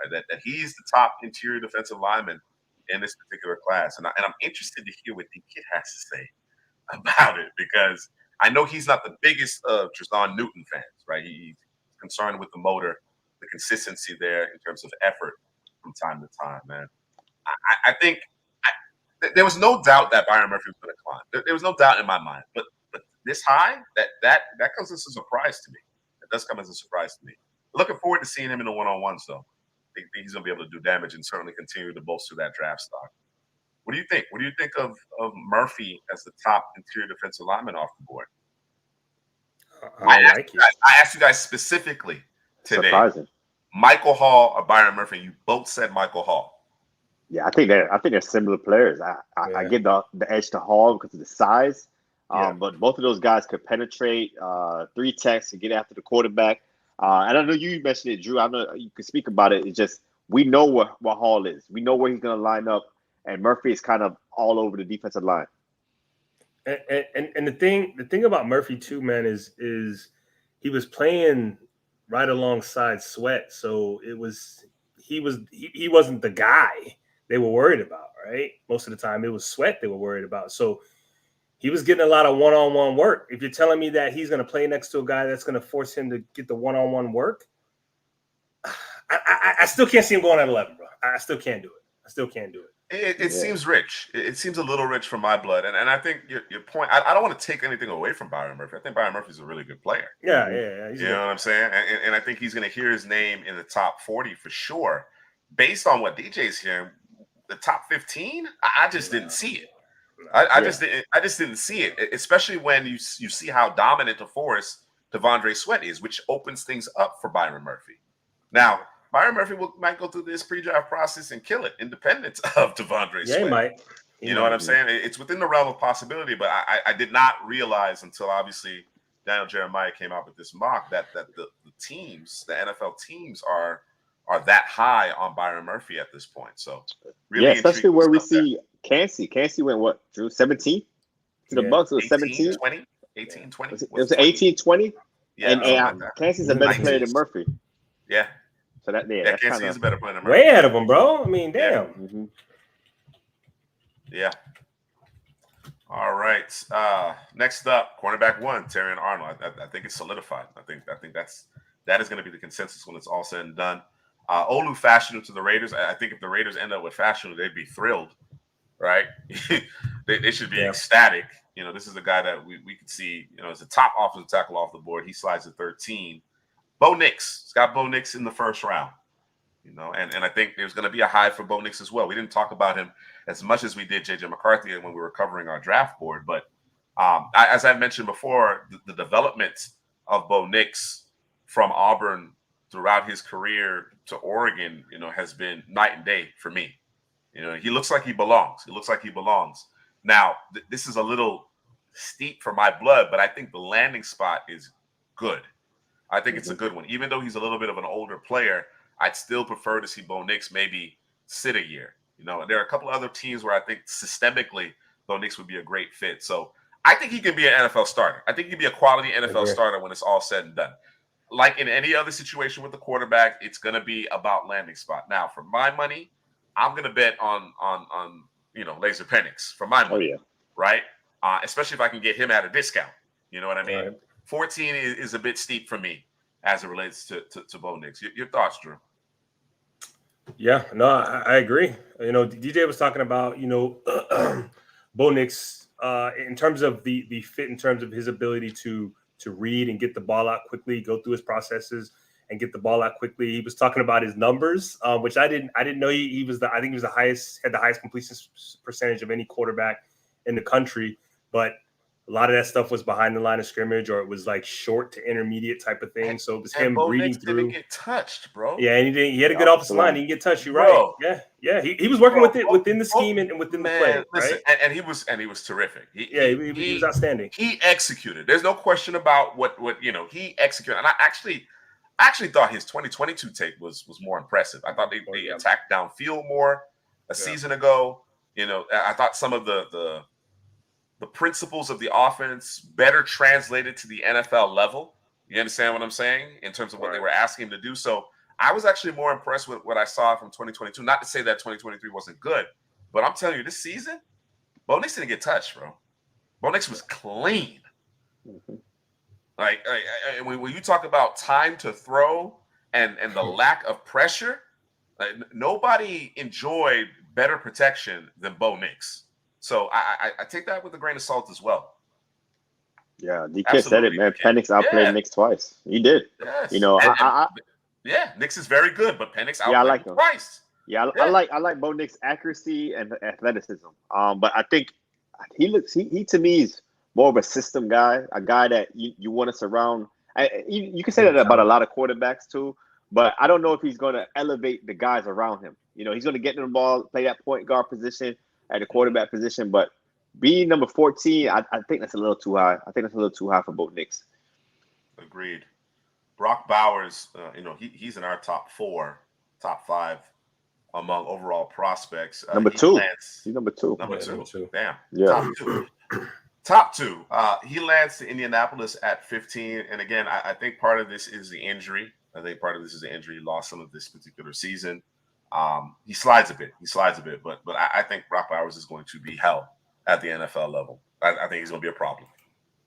right? That he's the top interior defensive lineman in this particular class, and I'm interested to hear what the kid has to say about it, because I know he's not the biggest of Tristan Newton fans, right? He's concerned with the motor, the consistency there in terms of effort from time to time, man. I think there was no doubt that Byron Murphy was going to climb. There was no doubt in my mind, but this high, that comes as a surprise to me. It does come as a surprise to me. Looking forward to seeing him in the one-on-ones, though. I think he's going to be able to do damage and certainly continue to bolster that draft stock. What do you think? What do you think of Murphy as the top interior defensive lineman off the board? I asked you guys specifically today. Surprising. Michael Hall or Byron Murphy? You both said Michael Hall. Yeah, I think they're similar players. I give the edge to Hall because of the size. But both of those guys could penetrate 3 techs and get after the quarterback. And I know you mentioned it, Drew. I know you can speak about it. It's just we know what Hall is. We know where he's going to line up, and Murphy is kind of all over the defensive line. And the thing about Murphy too, man, is he was playing right alongside Sweat, so he wasn't the guy they were worried about, right? Most of the time, it was Sweat they were worried about. So he was getting a lot of one-on-one work. If you're telling me that he's going to play next to a guy that's going to force him to get the one-on-one work, I still can't see him going at 11, bro. I still can't do it. It seems rich. It seems a little rich for my blood. And I think your point, I don't want to take anything away from Byron Murphy. I think Byron Murphy's a really good player. Yeah. You know what I'm saying? And I think he's going to hear his name in the top 40 for sure. Based on what DJ's hearing, the top 15, I just didn't see it. I just didn't see it, especially when you see how dominant a force Devondre Sweat is, which opens things up for Byron Murphy. Now, Byron Murphy might go through this pre-draft process and kill it, independent of Devondre Sweat. Yeah, he might. You know what I'm saying? It's within the realm of possibility, but I did not realize until obviously Daniel Jeremiah came out with this mock that the teams, the NFL teams, are that high on Byron Murphy at this point. So really, yeah, especially intriguing where we stuff there. see Cansey. Cansey went what, Drew? 17 to the Yeah. Bucks. It was 18, 17. 20, 18, 20. It was 18, 20. Yeah, And something like that. Cansey's a better player 19. than Murphy. Yeah. So that's Cansey kind is of a better player than Murphy. Way ahead of him, bro. I mean, damn. Mhm. Yeah. All right. Next up, cornerback 1, Terrion Arnold. I think it's solidified. I think that is going to be the consensus when it's all said and done. Olu Fashanu to the Raiders. I think if the Raiders end up with Fashanu, they'd be thrilled, right? they should be ecstatic. You know, this is a guy that we could see, you know, as a top offensive tackle off the board. He slides to 13. Bo Nix. It's got Bo Nix in the first round. You know, and I think there's going to be a high for Bo Nix as well. We didn't talk about him as much as we did JJ McCarthy when we were covering our draft board. But as I mentioned before, the development of Bo Nix from Auburn throughout his career to Oregon, you know, has been night and day for me. You know, he looks like he belongs. He looks like he belongs. Now, this is a little steep for my blood, but I think the landing spot is good. I think it's a good one. Even though he's a little bit of an older player, I'd still prefer to see Bo Nix maybe sit a year. You know, there are a couple of other teams where I think systemically Bo Nix would be a great fit. So I think he can be an NFL starter. I think he can be a quality NFL starter when it's all said and done. Like in any other situation with the quarterback, it's going to be about landing spot. Now, for my money, I'm going to bet on you know, Laser Penix for my money, right? Especially if I can get him at a discount. You know what I mean? Right. 14 is a bit steep for me as it relates to Bo Nix. Your thoughts, Drew? Yeah, no, I agree. You know, DJ was talking about, you know, Bo Nix in terms of the fit, in terms of his ability to read and get the ball out quickly, go through his processes and get the ball out quickly. He was talking about his numbers, which I didn't know he was I think he was had the highest completion percentage of any quarterback in the country, but a lot of that stuff was behind the line of scrimmage, or it was like short to intermediate type of thing. So it was him reading through. Didn't get touched, bro. Yeah, and he had a good offensive line. He didn't get touched. You're right. Yeah. He was working with it within the scheme and within the play. Listen, right? and he was terrific. He was outstanding. He executed. There's no question about what you know. He executed, and I actually thought his 2022 tape was more impressive. I thought they attacked downfield more a season ago. You know, I thought some of the principles of the offense better translated to the NFL level. You understand what I'm saying? In terms of what they were asking him to do. So I was actually more impressed with what I saw from 2022. Not to say that 2023 wasn't good, but I'm telling you, this season, Bo Nix didn't get touched, bro. Bo Nix was clean. Like when you talk about time to throw and the lack of pressure, like, nobody enjoyed better protection than Bo Nix. So I take that with a grain of salt as well. Yeah, DK said it, man. Penix outplayed Nix twice. He did. Yes. You know, Nix is very good, but Penix outplayed him twice. Yeah, I like Bo Nix' accuracy and athleticism. But I think he to me is more of a system guy, a guy that you want to surround. You can say that about a lot of quarterbacks too, but I don't know if he's going to elevate the guys around him. You know, he's going to get in the ball, play that point guard position at the quarterback position, but being number 14, I think that's a little too high. I think that's a little too high for Bo Nix. Agreed. Brock Bowers, you know, he's in our top 5 among overall prospects. Number 2. He's number 2. Number two. Damn. Yeah. Top 2. He lands to Indianapolis at 15. And again, I think part of this is the injury. He lost some of this particular season. He slides a bit, but I think Brock Bowers is going to be hell at the NFL level. I think he's going to be a problem.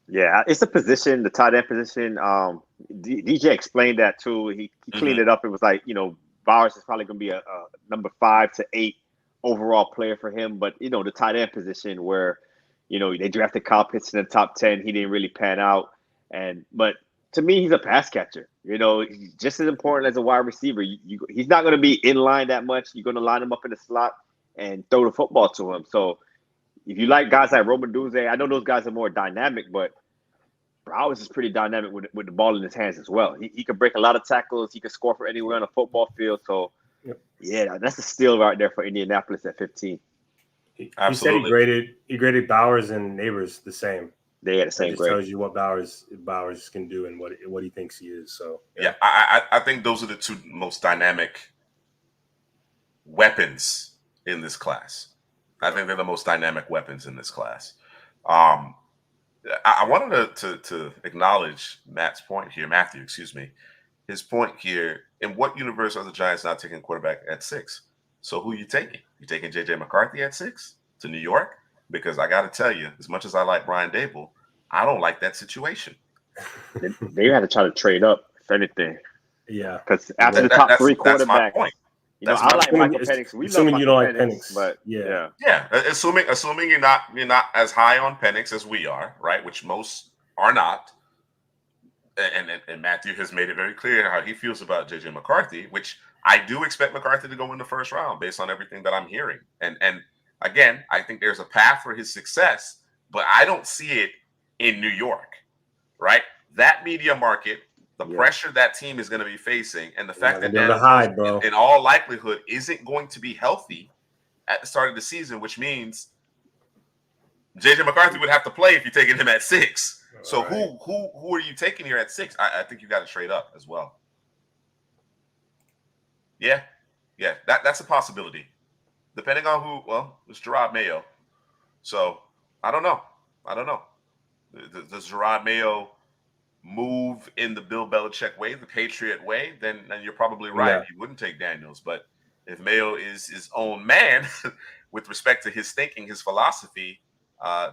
Yeah, it's a position, the tight end position. DJ explained that too. He cleaned it up. It was like, you know, Bowers is probably going to be a number 5 to 8 overall player for him. But, you know, the tight end position where, you know, they drafted Kyle Pitts in the top 10. He didn't really pan out. But to me, he's a pass catcher. You know, he's just as important as a wide receiver. He's not going to be in line that much. You're going to line him up in the slot and throw the football to him. So if you like guys like Roman Duze, I know those guys are more dynamic, but Bowers is pretty dynamic with the ball in his hands as well. He can break a lot of tackles. He can score from anywhere on the football field. So, yeah, that's a steal right there for Indianapolis at 15. He said he graded Bowers and Neighbors the same. They had the That same just grade. tells you what Bowers can do and what he thinks he is. So yeah, I think those are the two most dynamic weapons in this class. I think they're the most dynamic weapons in this class. I wanted to acknowledge Matthew, excuse me, his point here. In what universe are the Giants not taking quarterback at 6? So who are you taking? You taking J.J. McCarthy at 6 to New York? Because I got to tell you, as much as I like Brian Dable, I don't like that situation. They had to try to trade up, if anything. Yeah. Because after the top three That's my quarterbacks, point. you know, I like Michael Penix. We love assuming you don't like Michael Penix, but yeah. Assuming you're not as high on Penix as we are, right? Which most are not. And Matthew has made it very clear how he feels about JJ McCarthy, which I do expect McCarthy to go in the first round based on everything that I'm hearing. And again, I think there's a path for his success, but I don't see it in New York, right? That media market, the pressure that team is going to be facing, and the fact that in all likelihood isn't going to be healthy at the start of the season, which means JJ McCarthy would have to play if you're taking him at 6. So who are you taking here at 6? I think you got to trade up as well. Yeah, that's a possibility. Depending on who. Well, it's Gerard Mayo. So I don't know. Does Gerard Mayo move in the Bill Belichick way, the Patriot way? Then you're probably right. Yeah. He wouldn't take Daniels. But if Mayo is his own man with respect to his thinking, his philosophy,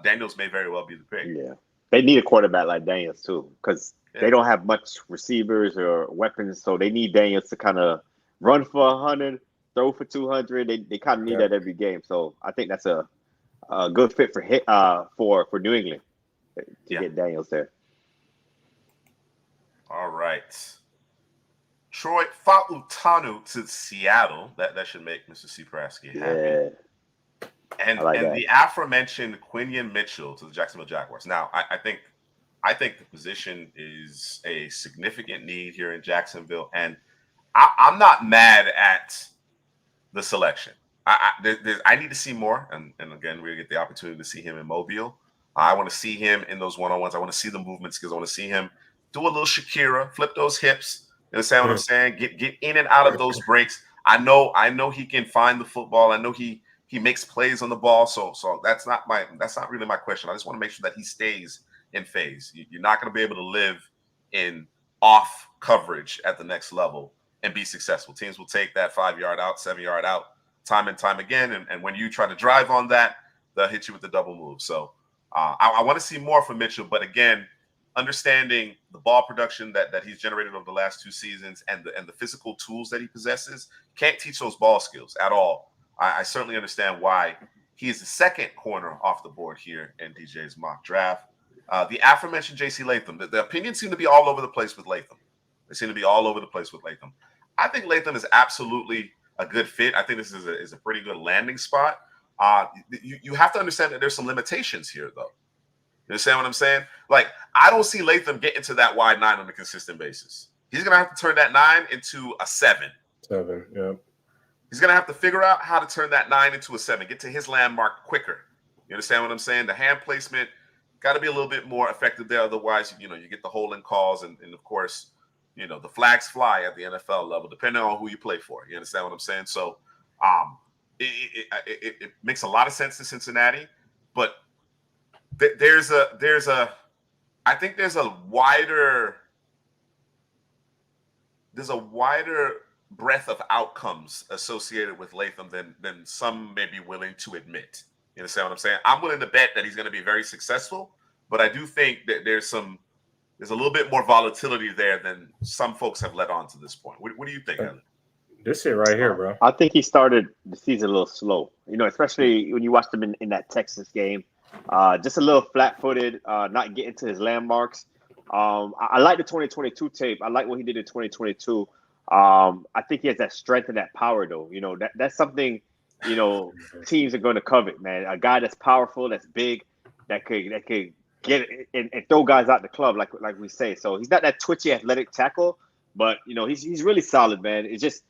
Daniels may very well be the pick. Yeah. They need a quarterback like Daniels too, because they don't have much receivers or weapons, so they need Daniels to kind of run for 100, throw for 200. They kind of need that every game. So I think that's a good fit for New England to get Daniels there. All right, Troy Fautanu to Seattle. That should make Mr. Ciprasky happy. Yeah. And the aforementioned Quinion Mitchell to the Jacksonville Jaguars. Now, I think the position is a significant need here in Jacksonville, and I'm not mad at the selection. I need to see more, and again, we're gonna get the opportunity to see him in Mobile. I want to see him in those one-on-ones. I want to see the movement skills. I want to see him do a little Shakira, flip those hips. You understand what I'm saying? Get in and out of those breaks. I know he can find the football. I know he makes plays on the ball, so that's not really my question. I just want to make sure that he stays in phase. You're not going to be able to live in off coverage at the next level and be successful. Teams will take that 5-yard out, 7-yard out, time and time again, and when you try to drive on that, they'll hit you with the double move. So I want to see more from Mitchell, but again, understanding the ball production that he's generated over the last 2 seasons and the physical tools that he possesses, can't teach those ball skills at all. I certainly understand why he is the second corner off the board here in DJ's mock draft. The aforementioned J.C. Latham, the opinions seem to be all over the place with Latham. They seem to be all over the place with Latham. I think Latham is absolutely a good fit. I think this is a pretty good landing spot. You have to understand that there's some limitations here, though. You understand what I'm saying? Like, I don't see Latham getting to that wide 9 on a consistent basis. He's going to have to turn that 9 into a 7. 7, yeah. He's going to have to figure out how to turn that 9 into a 7, get to his landmark quicker. You understand what I'm saying? The hand placement got to be a little bit more effective there. Otherwise, you get the holding calls and of course, the flags fly at the NFL level, depending on who you play for. You understand what I'm saying? So it makes a lot of sense to Cincinnati, but there's a wider breadth of outcomes associated with Latham than some may be willing to admit. You understand what I'm saying? I'm willing to bet that he's going to be very successful, but I do think that there's a little bit more volatility there than some folks have let on to this point. What do you think, Ellen? This it right here, bro. I think he started the season a little slow, especially when you watched him in that Texas game. Just a little flat-footed, not getting to his landmarks. I like the 2022 tape. I like what he did in 2022. I think he has that strength and that power, though. That's something, teams are going to covet, man. A guy that's powerful, that's big, that could get it and throw guys out the club, like we say. So he's not that twitchy, athletic tackle, but he's really solid, man. It's just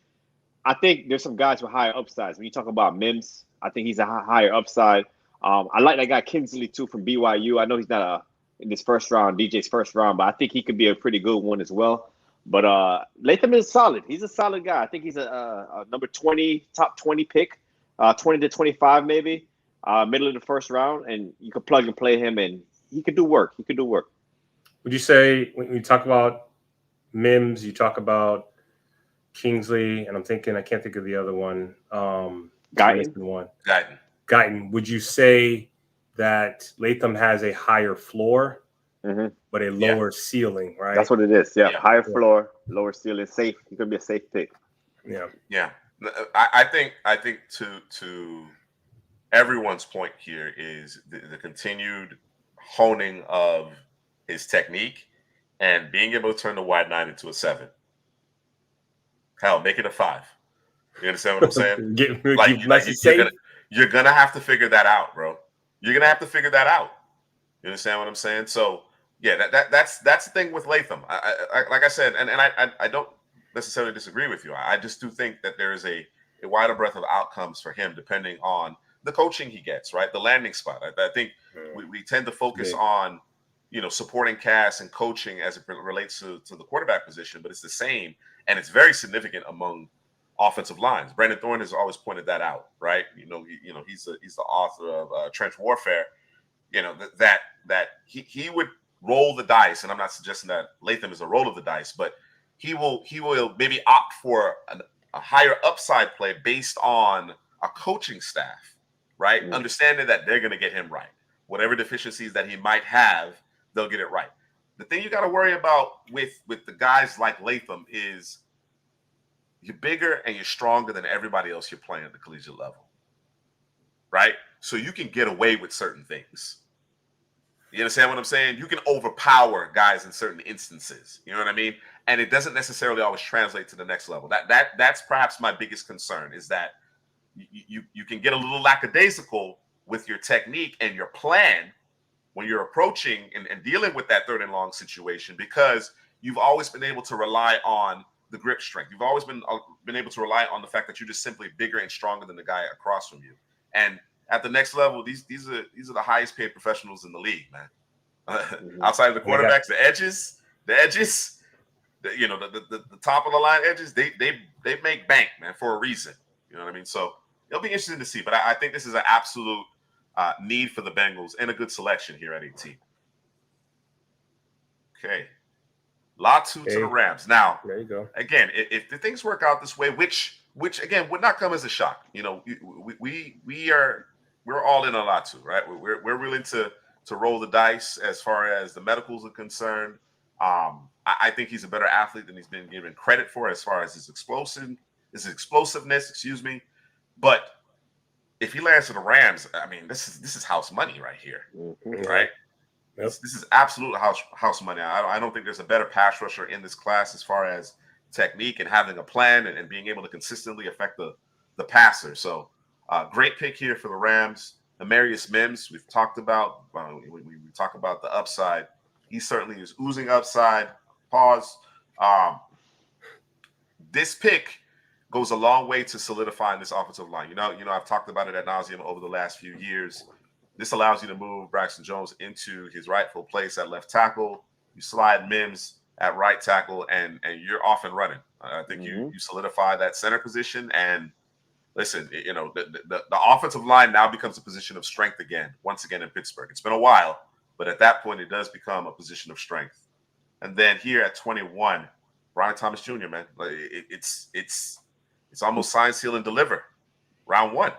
I think there's some guys with higher upsides. When you talk about Mims, I think he's a higher upside. I like that guy Kinsley too from BYU. I know he's not in this first round, DJ's first round, but I think he could be a pretty good one as well. But Latham is solid. He's a solid guy. I think he's a number 20, top 20 pick, 20 to 25 maybe, middle of the first round, and you could plug and play him, and he could do work. Would you say when you talk about Mims, you talk about Kingsley, and I'm thinking I can't think of the other one. Guyton. Would you say that Latham has a higher floor, but a lower ceiling, right? That's what it is. Yeah. Higher floor, lower ceiling, safe. He could be a safe pick. Yeah. I think to everyone's point here is the continued honing of his technique and being able to turn the wide 9 into a 7. Hell, make it a 5. You understand what I'm saying? You're gonna have to figure that out, bro. You're gonna have to figure that out. You understand what I'm saying? So yeah, that's the thing with Latham. I like I said, and I don't necessarily disagree with you. I just do think that there is a wider breadth of outcomes for him depending on the coaching he gets, right? The landing spot. I think we tend to focus on, supporting cast and coaching as it relates to the quarterback position, but it's the same, and it's very significant among offensive lines. Brandon Thorne has always pointed that out, right? He's the author of Trench Warfare. That he would roll the dice, and I'm not suggesting that Latham is a roll of the dice, but he will maybe opt for a higher upside play based on a coaching staff, right? Understanding that they're going to get him right. Whatever deficiencies that he might have, they'll get it right. The thing you got to worry about with the guys like Latham is you're bigger and you're stronger than everybody else you're playing at the collegiate level, right? So you can get away with certain things. You understand what I'm saying? You can overpower guys in certain instances. You know what I mean? And it doesn't necessarily always translate to the next level. That's perhaps my biggest concern is that you can get a little lackadaisical with your technique and your plan when you're approaching and dealing with that 3rd and long situation, because you've always been able to rely on the grip strength. You've always been able to rely on the fact that you're just simply bigger and stronger than the guy across from you. And at the next level, these are the highest paid professionals in the league, man. Outside of the quarterbacks, the edges, the top of the line edges, they make bank, man, for a reason. You know what I mean? So it'll be interesting to see. But I think this is an absolute need for the Bengals and a good selection here at 18. Okay. Latu to the Rams. Now, there you go. Again, if the things work out this way, which again would not come as a shock. We're all in on Latu, right? We're willing to roll the dice as far as the medicals are concerned. I think he's a better athlete than he's been given credit for as far as his explosiveness. Excuse me, but if he lands to the Rams, I mean, this is house money right here, right? Yep. This is absolute house money. I don't think there's a better pass rusher in this class as far as technique and having a plan and being able to consistently affect the passer. So great pick here for the Rams. Amarius Mims, we've talked about. We talk about the upside. He certainly is oozing upside. Pause. This pick goes a long way to solidifying this offensive line. I've talked about it ad nauseum over the last few years. This allows you to move Braxton Jones into his rightful place at left tackle. You slide Mims at right tackle, and you're off and running. I think you solidify that center position. And listen, the offensive line now becomes a position of strength once again in Pittsburgh. It's been a while, but at that point, it does become a position of strength. And then here at 21, Brian Thomas Jr., man, it's almost sign, seal, and deliver. Round 1.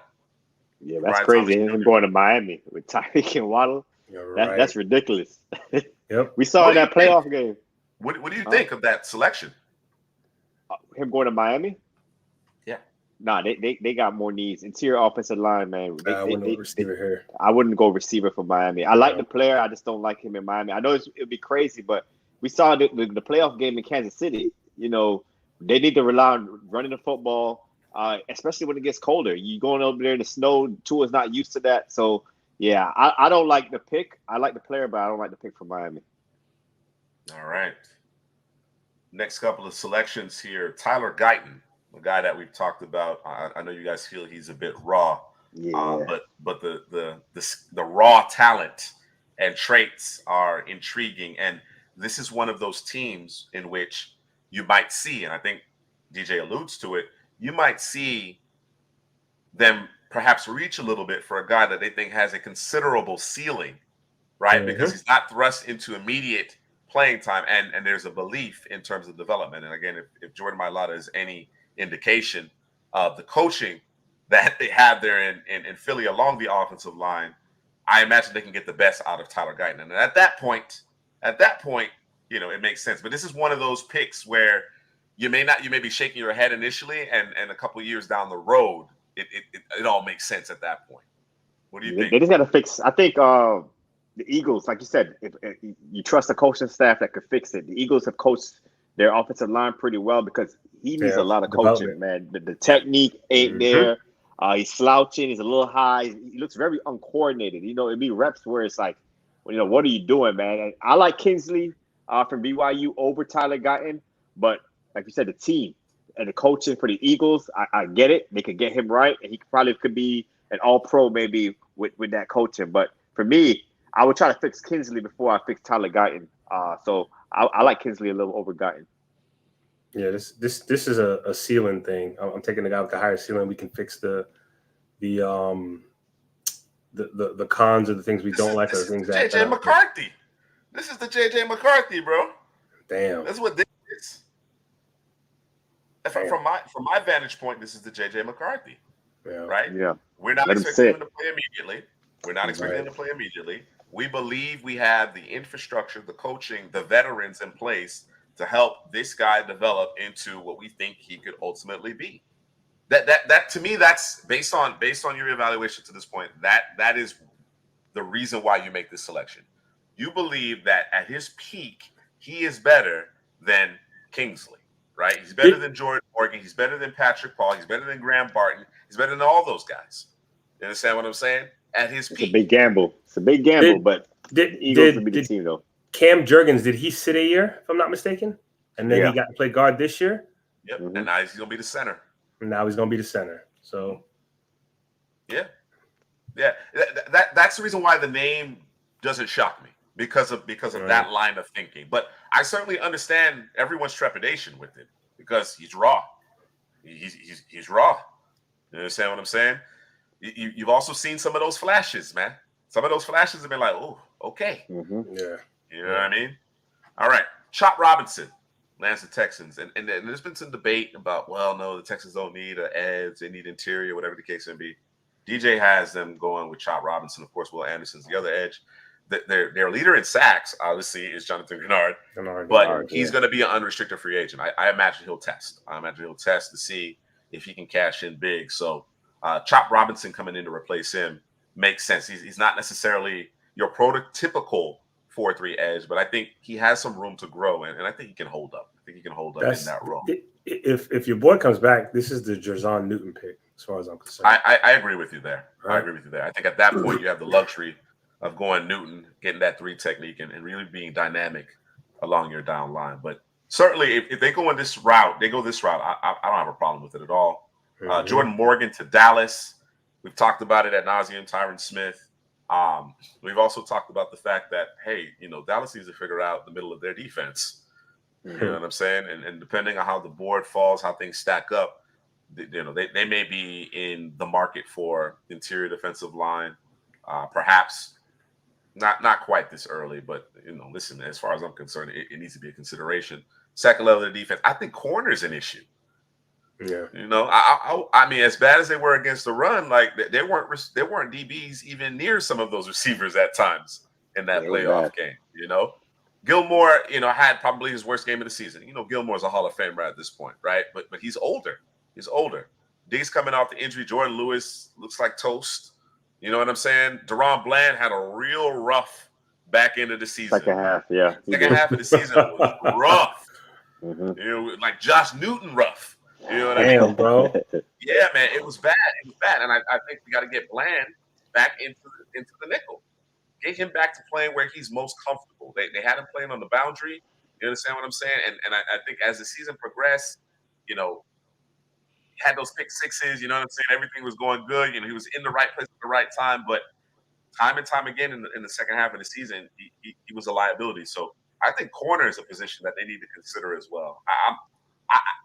Yeah, that's Brian crazy. Him going to Miami with Tyreek and Waddle. Right. That's ridiculous. Yep. We saw in that playoff game. What do you think of that selection? Him going to Miami? Yeah. Nah, they got more needs. Interior offensive line, man. I wouldn't go receiver here. I wouldn't go receiver for Miami. I like the player. I just don't like him in Miami. I know it'd be crazy, but we saw the playoff game in Kansas City. They need to rely on running the football, especially when it gets colder. You going over there in the snow, Tua's not used to that. So, yeah, I don't like the pick. I like the player, but I don't like the pick for Miami. All right. Next couple of selections here. Tyler Guyton, the guy that we've talked about. I know you guys feel he's a bit raw. Yeah. But the raw talent and traits are intriguing. And this is one of those teams in which you might see, and I think DJ alludes to it, you might see them perhaps reach a little bit for a guy that they think has a considerable ceiling, right? Because he's not thrust into immediate playing time, and there's a belief in terms of development. And again, if Jordan Mailata is any indication of the coaching that they have there in Philly along the offensive line, I imagine they can get the best out of Tyler Guyton. And at that point, it makes sense. But this is one of those picks where you may be shaking your head initially, and a couple of years down the road, it all makes sense at that point. What do you think? They just got to fix. I think the Eagles, like you said, if you trust the coaching staff that could fix it. The Eagles have coached their offensive line pretty well because he needs a lot of coaching, man. The technique ain't there. He's slouching. He's a little high. He looks very uncoordinated. It'd be reps where it's like, what are you doing, man? And I like Kingsley from BYU over Tyler Guyton, but like you said, the team and the coaching for the Eagles, I get it. They could get him right, and he probably could be an all-pro maybe with that coaching. But for me, I would try to fix Kingsley before I fix Tyler Guyton. So I like Kingsley a little over Guyton. Yeah, this is a ceiling thing. I'm taking the guy with the higher ceiling. We can fix the cons of the things we don't like, or the things that JJ McCarthy. This is the JJ McCarthy, bro. Damn. That's what this is. From my vantage point, this is the JJ McCarthy. Yeah. Right? Yeah. We're not expecting him to play immediately. We believe we have the infrastructure, the coaching, the veterans in place to help this guy develop into what we think he could ultimately be. That to me, that's based on your evaluation to this point, that is the reason why you make this selection. You believe that at his peak, he is better than Kingsley, right? He's better than Jordan Morgan. He's better than Patrick Paul. He's better than Graham Barton. He's better than all those guys. You understand what I'm saying? At his peak. It's a big gamble. But the Eagles would be the team, though. Cam Jurgens, did he sit a year, if I'm not mistaken? And then he got to play guard this year? Yep. Mm-hmm. And now he's going to be the center. So, yeah. That's the reason why the name doesn't shock me, because of that line of thinking. But I certainly understand everyone's trepidation with it because he's raw. He's raw. You understand what I'm saying? You've also seen some of those flashes, man. Some of those flashes have been like, oh, okay. Mm-hmm. Yeah. You know what I mean? All right. Chop Robinson lands the Texans. And there's been some debate about, well, no, the Texans don't need an edge. They need interior, whatever the case may be. DJ has them going with Chop Robinson. Of course, Will Anderson's the other edge. Their leader in sacks, obviously, is Jonathan Gennard. But he's going to be an unrestricted free agent. I imagine he'll test. To see if he can cash in big. So Chop Robinson coming in to replace him makes sense. He's not necessarily your prototypical 4-3 edge, but I think he has some room to grow, and I think he can hold up. In that role. If your boy comes back, this is the Jerzon Newton pick, as far as I'm concerned. I agree with you there. Right. I agree with you there. I think at that point you have the luxury of going Newton, getting that 3 technique, and really being dynamic along your down line. But certainly, if they go this route, I don't have a problem with it at all. Mm-hmm. Jordan Morgan to Dallas. We've talked about it ad nauseum. Tyron Smith. We've also talked about the fact that, hey, Dallas needs to figure out the middle of their defense. You know what I'm saying? And depending on how the board falls, how things stack up, they may be in the market for interior defensive line. Perhaps not quite this early, but listen, as far as I'm concerned, it needs to be a consideration. Second level of the defense, I think corner is an issue. Yeah, I mean, as bad as they were against the run, like there weren't DBs even near some of those receivers at times in that playoff game. Gilmore, had probably his worst game of the season. Gilmore's a Hall of Famer at this point, right? But he's older. Diggs coming off the injury. Jordan Lewis looks like toast. You know what I'm saying? Deron Bland had a real rough back end of the season. Second half of the season was rough. Mm-hmm. Like Josh Newton rough. You know what I mean, bro? Yeah, man, it was bad. And I think we got to get Bland back into the nickel. Get him back to playing where he's most comfortable. They had him playing on the boundary. You understand what I'm saying? And I think as the season progressed, had those pick sixes. You know what I'm saying? Everything was going good. He was in the right place at the right time. But time and time again in the second half of the season, he was a liability. So I think corner is a position that they need to consider as well.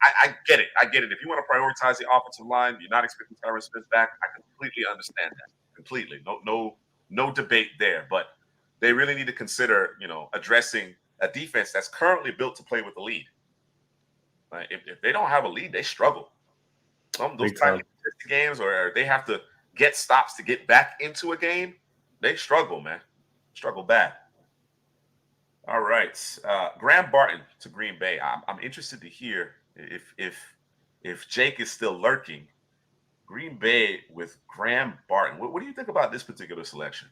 I get it. I get it. If you want to prioritize the offensive line, you're not expecting Tyron Smith back. I completely understand that. Completely. No debate there. But they really need to consider, addressing a defense that's currently built to play with the lead. If they don't have a lead, they struggle. Those tightly contested games, or they have to get stops to get back into a game, they struggle, man. Struggle bad. All right, Graham Barton to Green Bay. I'm interested to hear if Jake is still lurking. Green Bay with Graham Barton. What do you think about this particular selection?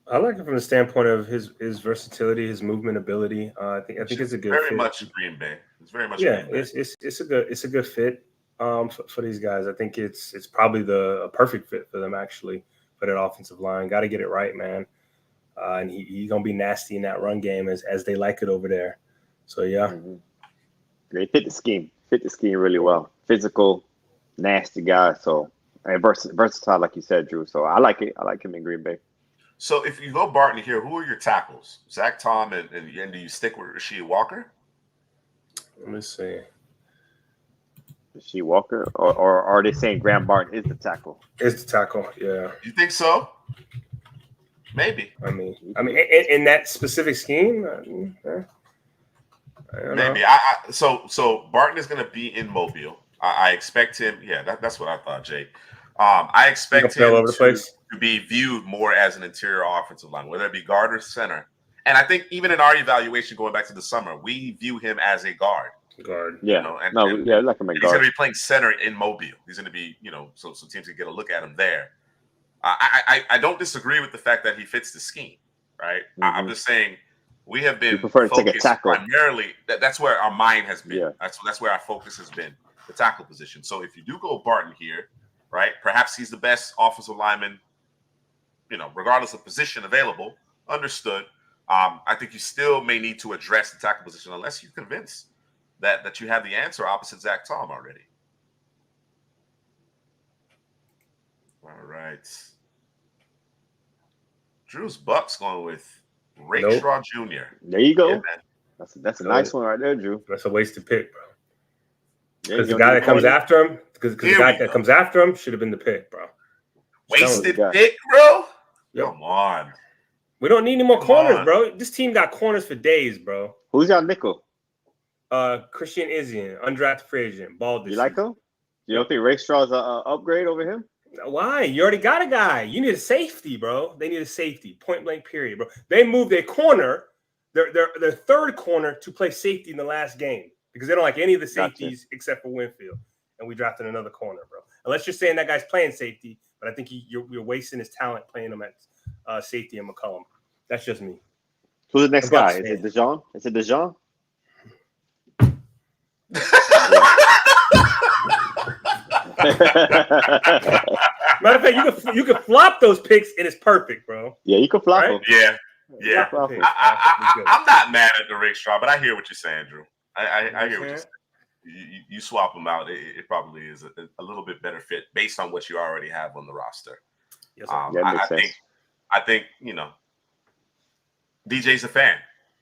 I like it from the standpoint of his versatility, his movement ability. I think it's a good very fit. much Green Bay. It's very much Green Bay. It's a good fit for these guys. I think it's probably a perfect fit for them actually for that offensive line. Got to get it right, man. And he's gonna be nasty in that run game as they like it over there. So yeah, they fit the scheme really well. Physical, nasty guy. So and versatile, like you said, Drew. So I like it. I like him in Green Bay. So if you go Barton here, who are your tackles? Zach Tom and do you stick with Rasheed Walker? Let me see. Rasheed Walker, or are they saying Graham Barton is the tackle? Is the tackle? Yeah. You think so? Maybe. I mean, in that specific scheme, maybe. So Barton is going to be in Mobile. I expect him. Yeah, that's what I thought, Jake. I expect him to be viewed more as an interior offensive line, whether it be guard or center. And I think even in our evaluation going back to the summer, we view him as a guard. Yeah. Like him a guard. He's going to be playing center in Mobile. He's going to be, so teams can get a look at him there. I don't disagree with the fact that he fits the scheme, right? I'm just saying we have been focused primarily. That's where our mind has been. Yeah. That's where our focus has been, the tackle position. So if you do go Barton here, right, perhaps he's the best offensive lineman, regardless of position available. Understood. I think you still may need to address the tackle position unless you're convinced that you have the answer opposite Zach Tom already. All right. Drew's Bucks going with Rakestraw Jr. There you go. Yeah, that's a nice one right there, Drew. That's a wasted pick, bro. Because the guy that comes after him, comes after him should have been the pick, bro. Wasted pick, bro? Yep. Come on. We don't need any more corners, bro. This team got corners for days, bro. Who's your nickel? Christian Izzian, undrafted free agent, bald. You like him? You don't think Rakestraw's an upgrade over him? Why? You already got a guy. You need a safety, bro. They need a safety. Point blank, period, bro. They moved their corner, their third corner, to play safety in the last game because they don't like any of the safeties except for Winfield. And we drafted another corner, bro. Unless you're saying that guy's playing safety, but I think you're wasting his talent playing him at safety in McCollum. That's just me. Who's the next guy? Is it Dejon? Matter of fact, you could flop those picks and it's perfect, bro. Yeah, you can flop them. Yeah. I'm not mad at the Rakestraw, but I hear what you're saying, Drew. I hear what you're saying. You swap them out, it probably is a little bit better fit based on what you already have on the roster. Yes, I think DJ's a fan,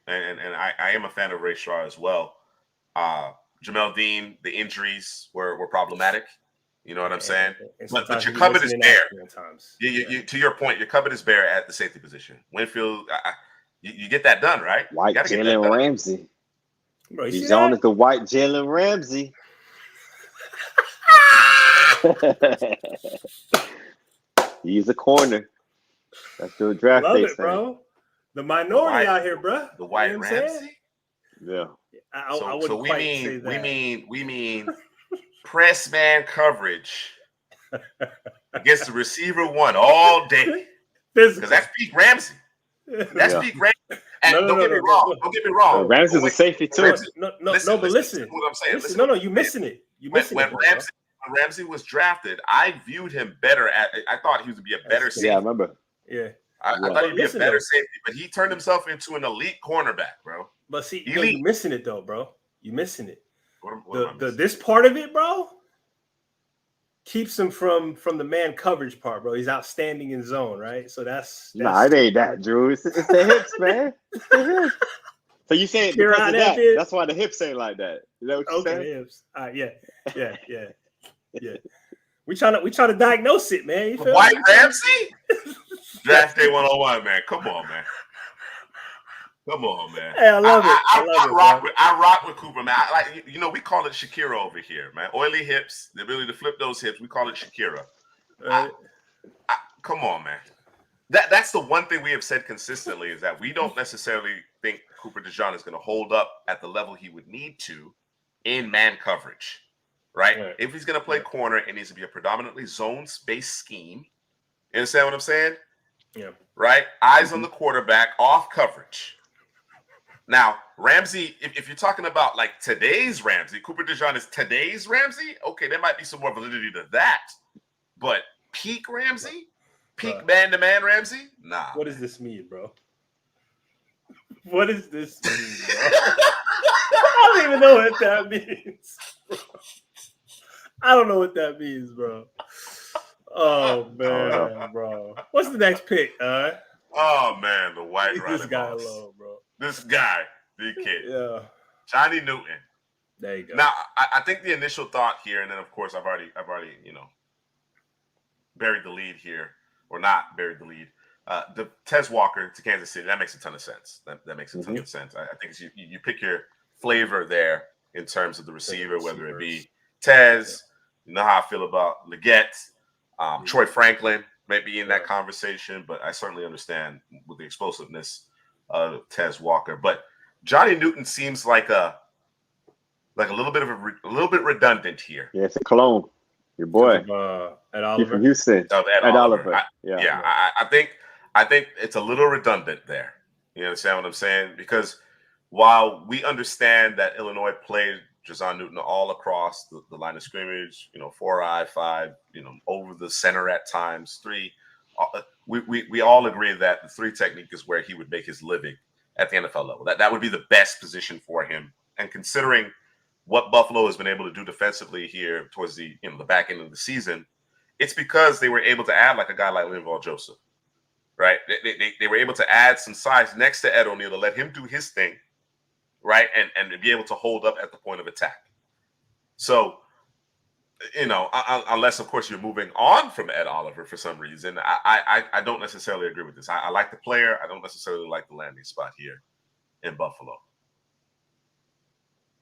and I am a fan of Rakestraw as well. Jamel Dean, the injuries were problematic. You know what I'm saying? But your cupboard is bare. You to your point, your cupboard is bare at the safety position. Winfield, you get that done, right? White Jalen Ramsey. Bro, he's on as the white Jalen Ramsey. He's a corner. Let's do a draft day, bro. The minority out here, bro. The white Ramsey. Yeah. So we mean press man coverage against the receiver one all day because that's peak Ramsey. That's peak Ramsey. And don't get me wrong. Ramsey's a safety too. But listen. What I'm saying. You missing it. When Ramsey was drafted, I viewed him better. I thought he was to be a better safety. Yeah, I remember. Yeah. I thought he'd be a better safety, but he turned himself into an elite cornerback, bro. But see, you're missing it though, bro. You're missing it. What this part of it, bro. keeps him from the man coverage part, bro. He's outstanding in zone, right? So that's Nah, it ain't that, Drew. It's the hips, man. It's the hips. So you say it because of that. That's why the hips ain't like that. Is that what you're saying? Hips. Yeah. We trying to diagnose it, man. You feel White me? Ramsey? Draft Day 101, man. Come on, man. Hey, I love it. I rock with Cooper, man. We call it Shakira over here, man. Oily hips, the ability to flip those hips. We call it Shakira. Right. Come on, man. That's the one thing we have said consistently is that we don't necessarily think Cooper DeJean is going to hold up at the level he would need to in man coverage, right? If he's going to play corner, it needs to be a predominantly zone-based scheme. You understand what I'm saying? Yeah. Right? Eyes on the quarterback, off coverage. Now, Ramsey, if you're talking about like today's Ramsey, Cooper DeJean is today's Ramsey. Okay, there might be some more validity to that. But peak Ramsey? Peak man-to-man Ramsey? Nah. What does this mean, bro? What does this mean, bro? I don't even know what that means. Bro. I don't know what that means, bro. Oh, man, bro. What's the next pick, Oh, man, the white leave this guy alone, bro. This guy, the kid. Yeah. Johnny Newton. There you go. Now, I think the initial thought here, and then, of course, I've already buried the lead here. Or not buried the lead. The Tez Walker to Kansas City, that makes a ton of sense. That makes a ton of sense. I think you pick your flavor there in terms of the receiver, whether it be Tez, you know how I feel about Leggett, Troy Franklin may be in that conversation, but I certainly understand with the explosiveness of Tez Walker. But Johnny Newton seems like a little bit redundant here. Yeah, it's a clone. Your boy, Ed Oliver from Houston. Ed Oliver. I think it's a little redundant there. You understand what I'm saying? Because while we understand that Illinois played Jazon Newton all across the line of scrimmage, 4-eye, 5, over the center at times, 3. We all agree that the 3 technique is where he would make his living at the NFL level. That would be the best position for him. And considering what Buffalo has been able to do defensively here towards the back end of the season, it's because they were able to add like a guy like Linval Joseph, right? They were able to add some size next to Ed O'Neill to let him do his thing, right? And be able to hold up at the point of attack. So, unless, of course, you're moving on from Ed Oliver for some reason, I don't necessarily agree with this. I like the player. I don't necessarily like the landing spot here in Buffalo.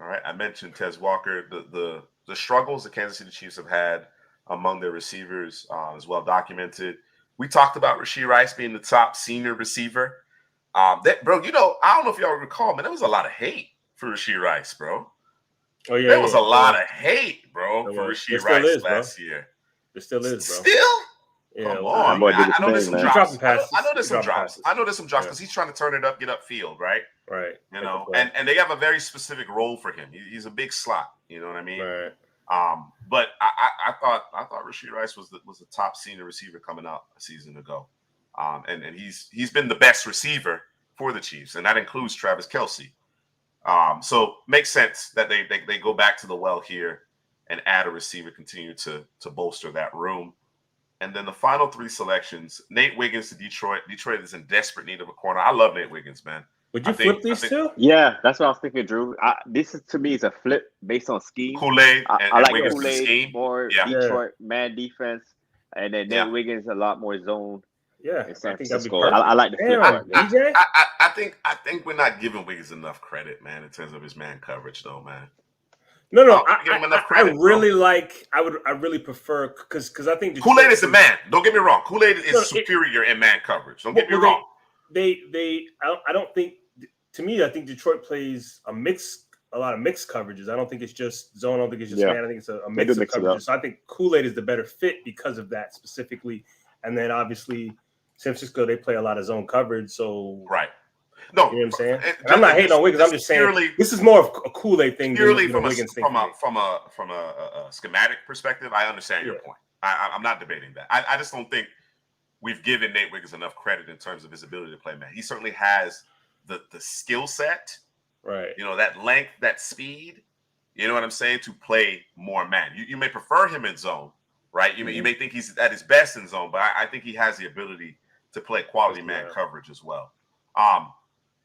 All right, I mentioned Tez Walker. The struggles the Kansas City Chiefs have had among their receivers is well documented. We talked about Rashee Rice being the top senior receiver. Bro, I don't know if y'all recall, man, there was a lot of hate for Rashee Rice, bro. Oh yeah, there was a lot of hate, bro, for Rashee Rice last year. There still is, bro. Still? Yeah, come on. I know there's some drops. I know there's some drops. I know there's some drops because he's trying to turn it up, get upfield, right? Right. And they have a very specific role for him. He's a big slot. You know what I mean? Right. But I thought Rashee Rice was the top senior receiver coming out a season ago. And he's been the best receiver for the Chiefs, and that includes Travis Kelce. So makes sense that they go back to the well here and add a receiver, continue to bolster that room. And then the final 3 selections, Nate Wiggins to Detroit. Detroit is in desperate need of a corner. I love Nate Wiggins, man. Would you flip these two? Yeah, that's what I was thinking, Drew. This is, to me, is a flip based on scheme. Kool-Aid I like Wiggins Kool-Aid, more Detroit man defense, and then Nate Wiggins a lot more zone. Yeah, in San Francisco. I like the DJ? flip. I think we're not giving Wiggins enough credit, man, in terms of his man coverage, though, man. No, I really prefer because I think Kool-Aid is the man. Don't get me wrong. Kool-Aid is superior in man coverage. Don't get me wrong. I don't think. To me, I think Detroit plays a lot of mixed coverages. I don't think it's just zone. I don't think it's just man. I think it's a mix of coverages. So I think Kool-Aid is the better fit because of that specifically. And then obviously San Francisco, they play a lot of zone coverage. So right. No, you know what I'm saying? And I'm not hating on Wiggins. I'm just saying this is more of a Kool-Aid thing purely than Wiggins thing. From a schematic perspective, I understand your point. I'm not debating that. I just don't think we've given Nate Wiggins enough credit in terms of his ability to play man. He certainly has the skill set, right? That length, that speed. You know what I'm saying? To play more man. You may prefer him in zone, right? You may think he's at his best in zone, but I think he has the ability to play quality man coverage as well.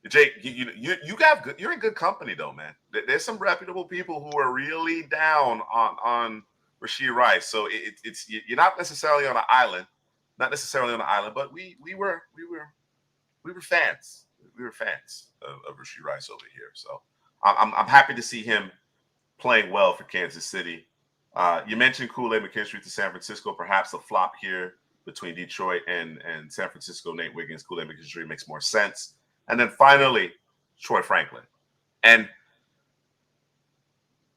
Jake, you're in good company though, man. There's some reputable people who are really down on Rashee Rice, so it's you're not necessarily on an island, but we were fans. We were fans of Rashee Rice over here, so I'm happy to see him playing well for Kansas City. You mentioned Kool-Aid McKinstry to San Francisco, perhaps a flop here between Detroit and San Francisco. Nate Wiggins, Kool-Aid McKinstry makes more sense. And then finally, Troy Franklin. And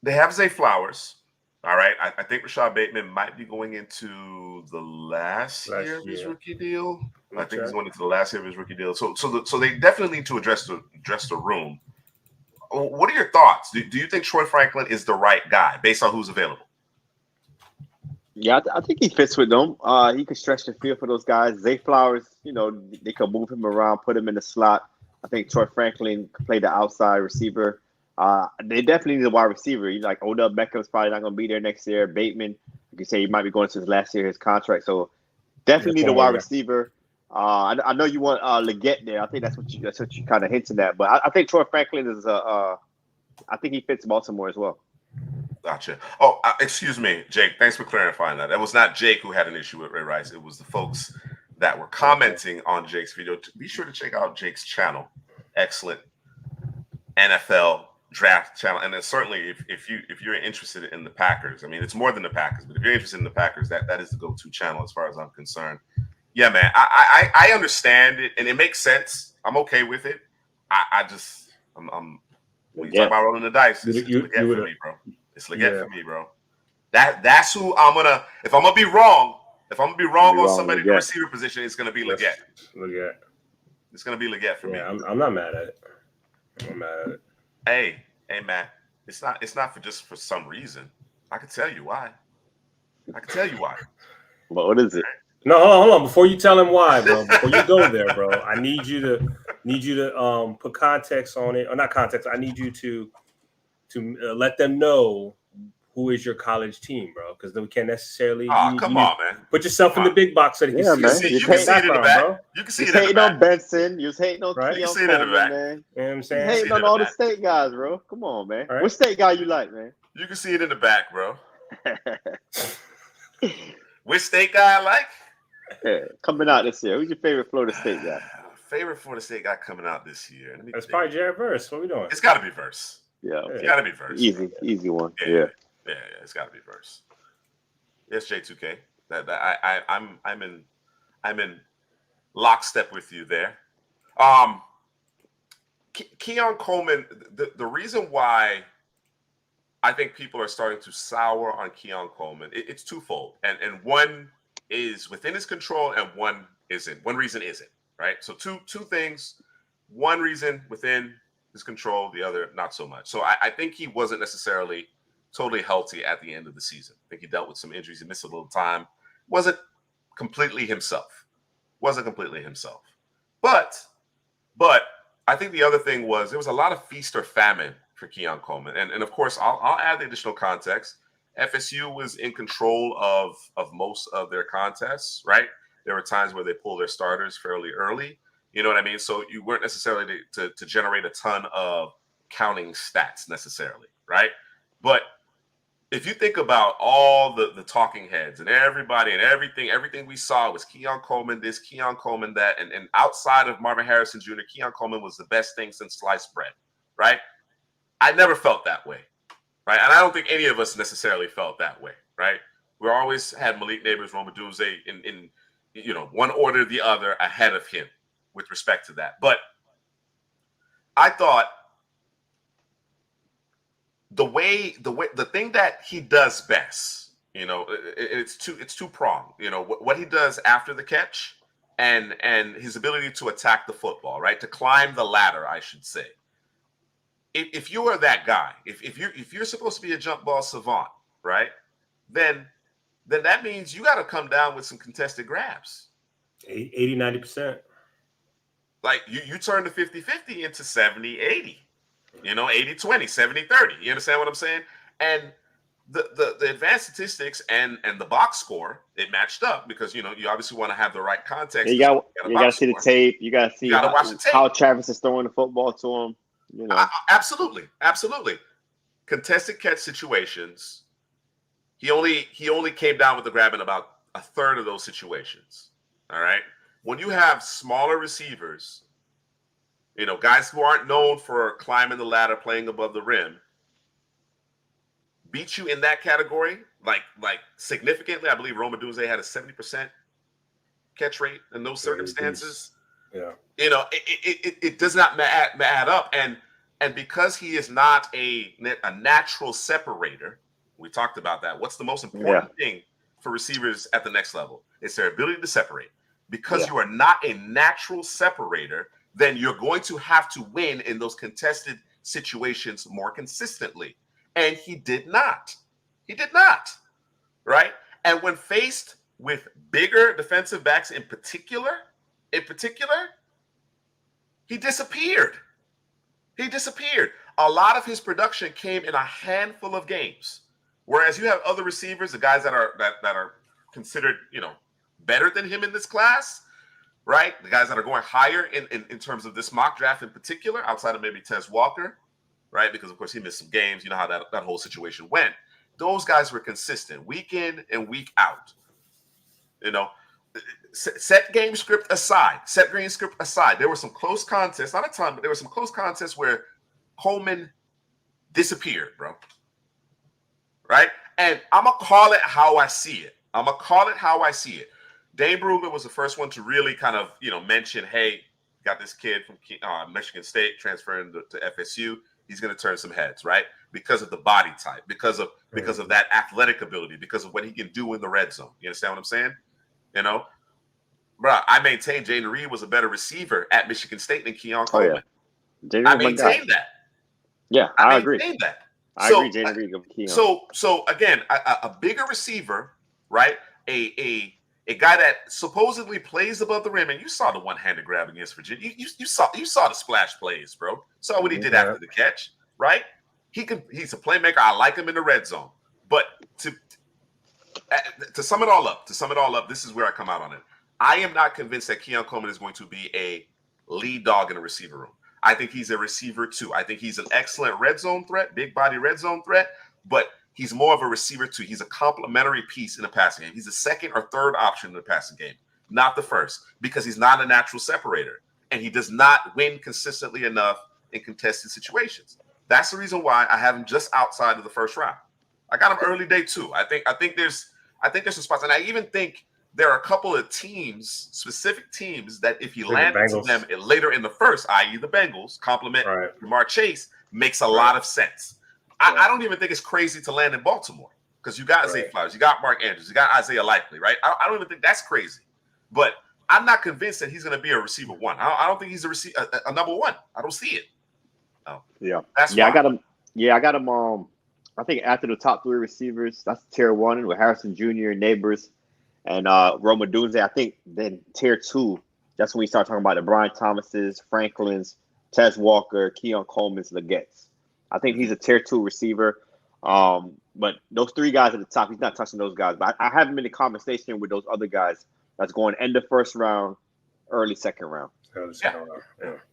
they have Zay Flowers. All right. I think Rashad Bateman might be going into the last year of his rookie deal. Okay. I think he's going into the last year of his rookie deal. So they definitely need to address the room. What are your thoughts? Do you think Troy Franklin is the right guy based on who's available? Yeah, I think he fits with them. He could stretch the field for those guys. Zay Flowers, they could move him around, put him in the slot. I think Troy Franklin could play the outside receiver. They definitely need a wide receiver. Like Odell Beckham's probably not going to be there next year. Bateman, you could say he might be going to his last year of his contract. So definitely need a wide receiver. I know you want Leggett there. I think that's what you kind of hinting at. But I think Troy Franklin is I think he fits Baltimore as well. Gotcha. Oh, excuse me, Jake. Thanks for clarifying that. It was not Jake who had an issue with Ray Rice. It was the folks that were commenting on Jake's video. Be sure to check out Jake's channel. Excellent NFL Draft channel. And then certainly if you're interested in the Packers, I mean, it's more than the Packers, but if you're interested in the Packers, that is the go-to channel as far as I'm concerned. Yeah, man. I understand it and it makes sense. I'm okay with it. I'm when you talk about rolling the dice, it's Leggett for me, bro. It's Leggett for me, bro. That's who I'm gonna. If I'm gonna be wrong on somebody in the receiver position, it's gonna be Leggett. It's gonna be Leggett for me. I'm not mad at it. Hey, man. It's not for some reason. I can tell you why. What is it? No, hold on. Before you tell him why, bro. Before you go there, bro. I need you to put context on it, or not context. I need you to let them know who is your college team, bro, because we can't necessarily. Come on, man. Put yourself in the big box so they can see. You can see it in the back. Bro. You can see it in the back. Hating on Benson. You was hating on Keon. You can see it in the back. Man. You know what I'm saying? Hating on all the state guys, bro. Come on, man. Right. Which state guy you like, man? You can see it in the back, bro. Which state guy I like? Yeah, coming out this year. Who's your favorite Florida State guy? Favorite Florida State guy coming out this year. That's probably Jared Verse. What are we doing? It's got to be Verse. Yeah, it's got to be Verse. Easy one. Yeah. It's got to be Verse. Yes, J2K. I'm in lockstep with you there. Keon Coleman. The reason why I think people are starting to sour on Keon Coleman, it's twofold, and one is within his control and one isn't. One reason isn't, right? So two things. One reason within his control, the other not so much. So I think he wasn't necessarily totally healthy at the end of the season. I think he dealt with some injuries. He missed a little time. Wasn't completely himself. But I think the other thing was there was a lot of feast or famine for Keon Coleman. And of course, I'll add the additional context. FSU was in control of most of their contests, right? There were times where they pulled their starters fairly early. You know what I mean? So you weren't necessarily to generate a ton of counting stats necessarily, right? But if you think about all the talking heads and everybody and everything we saw was Keon Coleman this, Keon Coleman that, and outside of Marvin Harrison Jr., Keon Coleman was the best thing since sliced bread, right? I never felt that way. Right, and I don't think any of us necessarily felt that way, right? We always had Malik Neighbors, Roma Dunze in one order or the other ahead of him with respect to that. But I thought the thing that he does best, it's two pronged. What he does after the catch and his ability to attack the football, right? To climb the ladder, I should say. If you are that guy, if you're supposed to be a jump ball savant, right, then that means you got to come down with some contested grabs. 80, 90%. Like you turn the 50-50 into 70-80, 80-20, 70-30. You understand what I'm saying? And the advanced statistics and the box score, it matched up because you obviously want to have the right context. You got to see the tape. You got to see how Travis is throwing the football to him. Absolutely. Contested catch situations. He only came down with the grab in about a third of those situations. All right. When you have smaller receivers, guys who aren't known for climbing the ladder, playing above the rim, beat you in that category, like significantly. I believe Roma Dunze had a 70% catch rate in those circumstances. Yeah. It does not add up. And because he is not a natural separator, we talked about that. What's the most important thing for receivers at the next level? It's their ability to separate. Because you are not a natural separator, then you're going to have to win in those contested situations more consistently. And he did not. Right? And when faced with bigger defensive backs in particular, he disappeared. A lot of his production came in a handful of games. Whereas you have other receivers, the guys that are considered, better than him in this class, right? The guys that are going higher in terms of this mock draft in particular, outside of maybe Tez Walker, right? Because of course he missed some games. You know how that whole situation went. Those guys were consistent week in and week out. Set game script aside, there were some close contests, not a ton, but there were some close contests where Coleman disappeared, bro. Right? And I'm going to call it how I see it. Dane Brugler was the first one to really kind of, mention, hey, got this kid from Michigan State transferring to FSU. He's going to turn some heads, right? Because of the body type, because of that athletic ability, because of what he can do in the red zone. You understand what I'm saying? Bro, I maintain Jaden Reed was a better receiver at Michigan State than Keon Coleman. I maintain that. Yeah, I agree. I agree, Jaden Reed over Keon. So again, a bigger receiver, right? A guy that supposedly plays above the rim, and you saw the one-handed grab against Virginia. You saw the splash plays, bro. Saw what he did after the catch, right? He's a playmaker. I like him in the red zone. But to sum it all up, this is where I come out on it. I am not convinced that Keon Coleman is going to be a lead dog in the receiver room. I think he's a receiver too. I think he's an excellent red zone threat, big body red zone threat, but he's more of a receiver too. He's a complementary piece in the passing game. He's a second or third option in the passing game, not the first, because he's not a natural separator and he does not win consistently enough in contested situations. That's the reason why I have him just outside of the first round. I got him early day too. I think there's some spots, and I even think there are a couple of teams, specific teams, that if he landed to them later in the first, i.e. the Bengals, compliment Jamar Chase, makes a lot of sense. I don't even think it's crazy to land in Baltimore because you got Zay Flowers, you got Mark Andrews, you got Isaiah Likely, right? I don't even think that's crazy. But I'm not convinced that he's going to be a receiver one. I don't think he's a number one. I don't see it. That's why. I got him. Yeah, I got him. I think after the top three receivers, that's tier one with Harrison Jr., Neighbors, and Roma Dunze. I think then tier two, that's when we start talking about the Brian Thomases, Franklins, Tez Walker, Keon Coleman's, Legettes. I think he's a tier two receiver. But those three guys at the top, he's not touching those guys. But I have him in the conversation with those other guys that's going end of first round, early second round.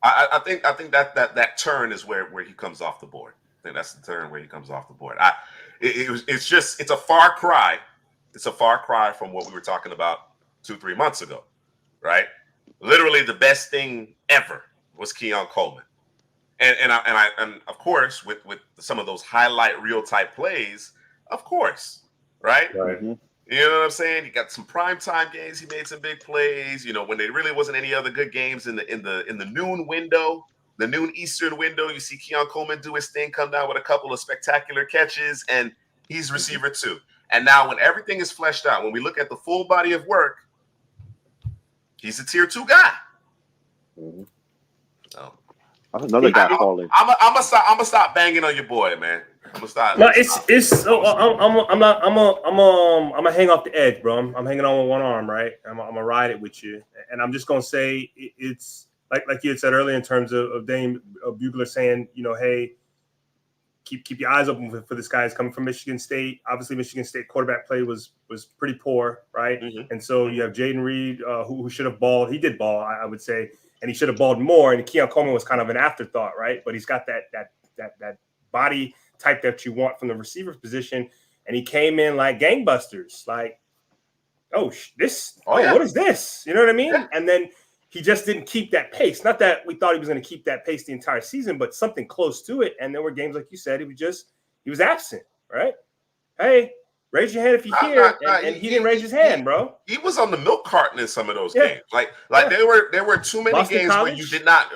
I think that turn is where he comes off the board. I think that's the turn where he comes off the board. It's a far cry. It's a far cry from what we were talking about 2-3 months ago, right? Literally the best thing ever was Keon Coleman. And of course with some of those highlight reel type plays, of course, right? Mm-hmm. You know what I'm saying? He got some primetime games. He made some big plays. When there really wasn't any other good games in the noon window, the noon Eastern window. You see Keon Coleman do his thing, come down with a couple of spectacular catches, and he's receiver too. And now when everything is fleshed out, when we look at the full body of work, he's a tier 2 guy. Mm-hmm. So, that's another guy falling. I'm gonna stop banging on your boy, man. I'm gonna stop. No, it's so I'm gonna hang off the edge, bro. I'm hanging on with one arm, right? I'm gonna ride it with you, and I'm just gonna say it's like you had said earlier in terms of Dane Bugler saying, hey, keep your eyes open for this guy. He's coming from Michigan State. Obviously, Michigan State quarterback play was pretty poor, right? Mm-hmm. And so you have Jaden Reed, who should have balled. He did ball, I would say, and he should have balled more. And Keon Coleman was kind of an afterthought, right? But he's got that body type that you want from the receiver position, and he came in like gangbusters, like, what is this? You know what I mean? Yeah. And then he just didn't keep that pace. Not that we thought he was going to keep that pace the entire season, but something close to it. And there were games, like you said, he was absent, right? Hey, raise your hand if you're here. And he didn't raise his hand, bro. He was on the milk carton in some of those games. Like there were too many Boston games College? where you did not,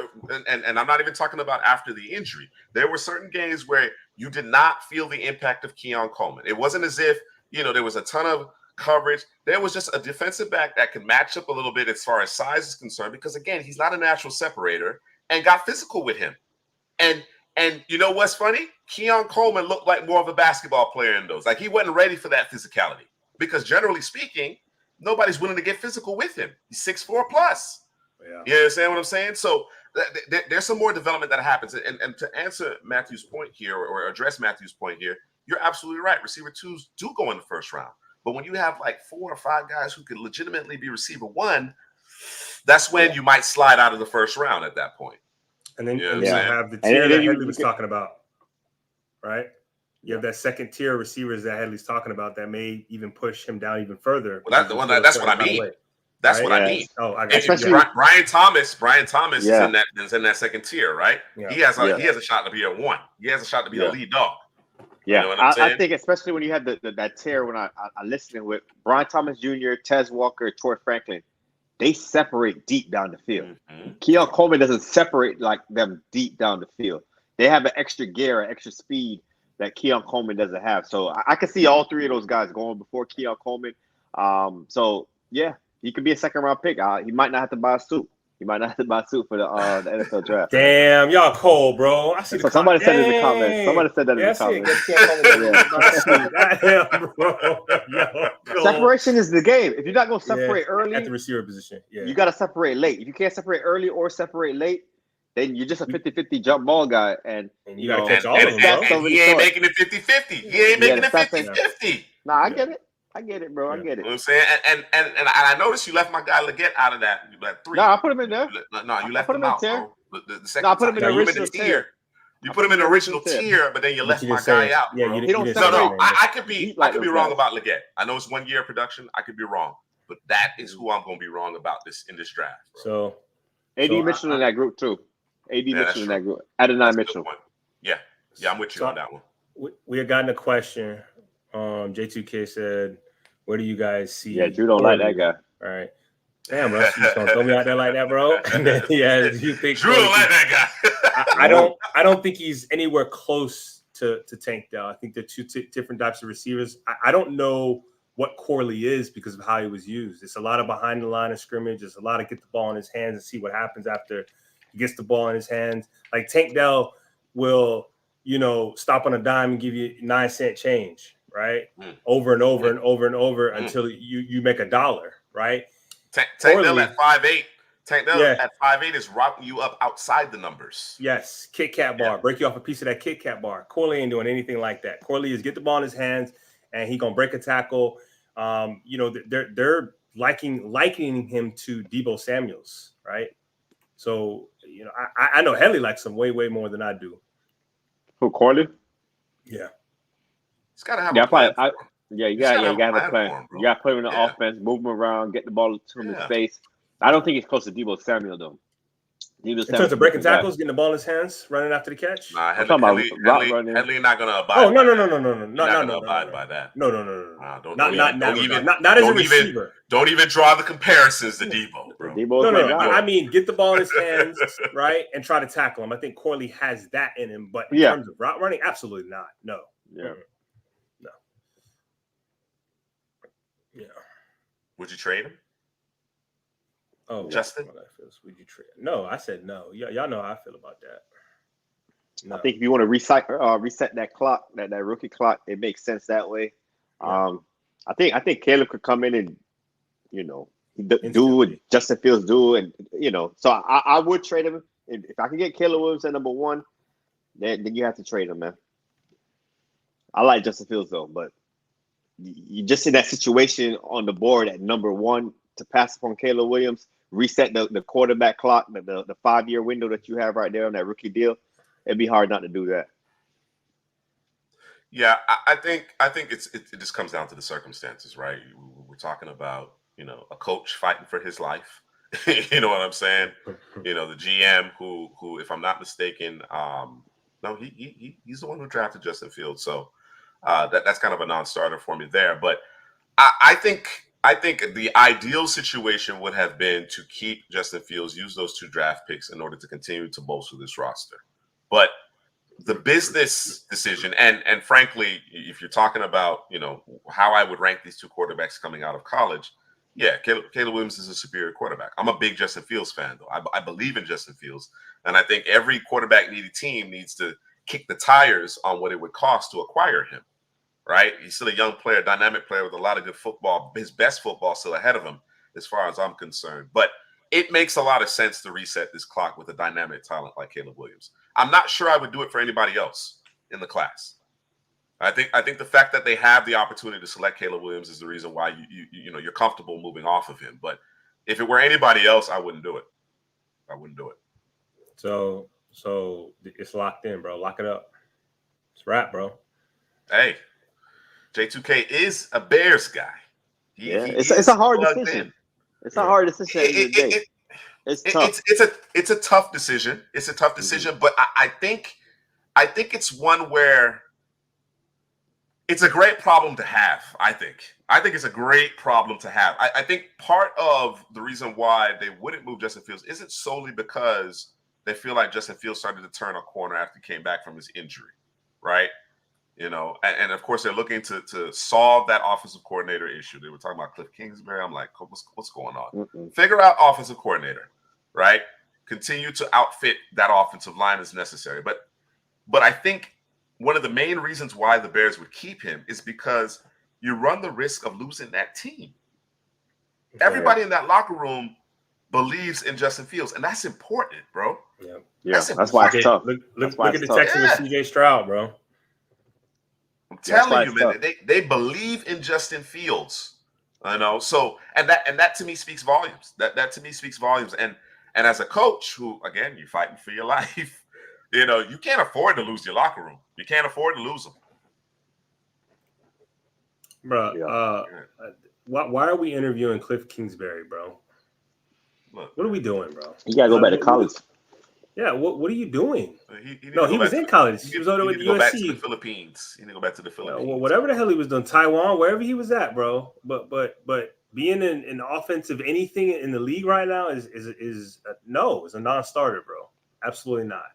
and I'm not even talking about after the injury. There were certain games where you did not feel the impact of Keon Coleman. It wasn't as if, there was a ton of coverage. There was just a defensive back that could match up a little bit as far as size is concerned, because again, he's not a natural separator, and got physical with him. And you know what's funny? Keon Coleman looked like more of a basketball player in those. Like, he wasn't ready for that physicality, because generally speaking, nobody's willing to get physical with him. He's 6'4" plus. Yeah. You understand what I'm saying? So there's some more development that happens. And to answer Matthew's point here, or address Matthew's point here, you're absolutely right. Receiver twos do go in the first round. But when you have like 4 or 5 guys who could legitimately be receiver one, that's when you might slide out of the first round at that point. And then, You know you what I'm saying? have the tier that you Headley was talking about, right? You have that second tier receivers that Headley's talking about that may even push him down even further. Well, that's what I mean. That's what I mean. Oh, I got Especially- you. Brian Thomas is in that second tier, right? Yeah. He has a shot to be a 1. He has a shot to be the lead dog. Yeah, You know what I'm saying? I think especially when you had that tier, when I listened with Brian Thomas Jr., Tez Walker, Troy Franklin, they separate deep down the field. Mm-hmm. Keon Coleman doesn't separate like them deep down the field. They have an extra gear, an extra speed that Keon Coleman doesn't have. So I can see all 3 of those guys going before Keon Coleman. So yeah, he could be a second round pick. He might not have to buy a suit. He might not have to buy a suit for the NFL draft. Damn, y'all cold, bro. I see. So somebody said it in the comments. Somebody said that in the comments. Damn, bro. Yo, Separation is the game. If you're not going to separate early, at the receiver position, you got to separate late. If you can't separate early or separate late, then you're just a 50-50 jump ball guy. And you got to catch all of them, bro. And he ain't making it 50-50. He ain't making it 50-50. Nah, I get it. I get it, bro. I get it. You know what I'm saying? And I noticed you left my guy Leggett out of that. Like 3. No, I put him in there. No, you left put him him in out, tier. bro. The second No, I put him in time. the original tier. You put him in the original tier, but then you left my guy out. Yeah, bro. you He don't didn't separate. say I could be wrong guys. about Leggett. I know it's 1 year of production. I could be wrong, but that is who I'm going to be wrong about in this draft. Bro. So AD Mitchell in that group too. AD Mitchell in that group. Adonai Mitchell. Yeah, I'm with you on that one. we had gotten a question. J2K said, "Where do you guys see?" Yeah, Drew don't like that guy. All right. Damn, bro. You just gonna throw me out there like that, bro? You think Drew don't like that guy. I don't think he's anywhere close to Tank Dell. I think they're two different types of receivers. I don't know what Corley is because of how he was used. It's a lot of behind the line of scrimmage. It's a lot of get the ball in his hands and see what happens after he gets the ball in his hands. Like Tank Dell will, stop on a dime and give you 9-cent change, right? Over and over and over and over until you make $1, right? Tank Dell at 5'8". Tank Dell at 5'8" is rocking you up outside the numbers. Yes, Kit Kat bar. Break you off a piece of that Kit Kat bar. Corley ain't doing anything like that. Corley is get the ball in his hands and he gonna break a tackle. They're likening him to Deebo Samuels, right? So I know Headley likes him way more than I do. Who, Corley? Yeah, he's got to have a plan. You got to have a plan. You got to put him in the offense, move him around, get the ball to him in space. I don't think he's close to Deebo Samuel though. In terms of breaking tackles, getting the ball in his hands, running after the catch. Nah, Headley not gonna abide. Oh no! Not gonna abide by that. No. Not as a receiver. Don't even draw the comparisons to Deebo, bro. No. I mean, get the ball in his hands, right, and try to tackle him. I think Corley has that in him, but in terms of route running, absolutely not. No. Yeah. No. Yeah. Would you trade him? Oh, Justin? Would you trade? No, I said no. Y'all know how I feel about that. No. I think if you want to reset that clock, that rookie clock, it makes sense that way. I think Caleb could come in and do what Justin Fields do, and so I would trade him if I could get Caleb Williams at number 1. Then you have to trade him, man. I like Justin Fields though, but you just in that situation on the board at number 1 to pass upon Caleb Williams, reset the quarterback clock, the 5-year window that you have right there on that rookie deal. It'd be hard not to do that. Yeah, I think it just comes down to the circumstances, right? We're talking about, a coach fighting for his life. You know what I'm saying? The GM who if I'm not mistaken, no, he's the one who drafted Justin Fields. So that's kind of a non-starter for me there. But I think the ideal situation would have been to keep Justin Fields, use those 2 draft picks in order to continue to bolster this roster. But the business decision, and frankly, if you're talking about, how I would rank these 2 quarterbacks coming out of college, yeah, Caleb Williams is a superior quarterback. I'm a big Justin Fields fan, though. I believe in Justin Fields, and I think every quarterback-needy team needs to kick the tires on what it would cost to acquire him, right? He's still a young player, dynamic player with a lot of good football. His best football still ahead of him, as far as I'm concerned. But it makes a lot of sense to reset this clock with a dynamic talent like Caleb Williams. I'm not sure I would do it for anybody else in the class. I think the fact that they have the opportunity to select Caleb Williams is the reason why you're comfortable moving off of him. But if it were anybody else, I wouldn't do it. So it's locked in, bro. Lock it up. It's a wrap, bro. Hey, J2K is a Bears guy. It's a hard decision. It's a hard decision. It's tough. It's a tough decision. It's a tough decision, but I think it's one where it's a great problem to have. I think it's a great problem to have. I think part of the reason why they wouldn't move Justin Fields isn't solely because they feel like Justin Fields started to turn a corner after he came back from his injury, right? And of course they're looking to solve that offensive coordinator issue. They were talking about Cliff Kingsbury. I'm like, what's going on? Figure out offensive coordinator, right? Continue to outfit that offensive line as necessary. But I think one of the main reasons why the Bears would keep him is because you run the risk of losing that team. Everybody in that locker room believes in Justin Fields, and that's important, bro. Yeah, that's why it's tough. Look at the Texans with CJ Stroud, bro. I'm telling you, man, they believe in Justin Fields. So and that to me speaks volumes. That to me speaks volumes. And as a coach who, again, you're fighting for your life, you can't afford to lose your locker room. You can't afford to lose them. Bro, why are we interviewing Cliff Kingsbury, bro? Look, what are we doing, bro? You gotta go back to college. Yeah, what are you doing? He was in college. He was over with USC. Go back to the Philippines. He need to go back to the Philippines. Well, whatever the hell he was doing, Taiwan, wherever he was at, bro. But being in offensive anything in the league right now is no, it's a non-starter, bro. Absolutely not.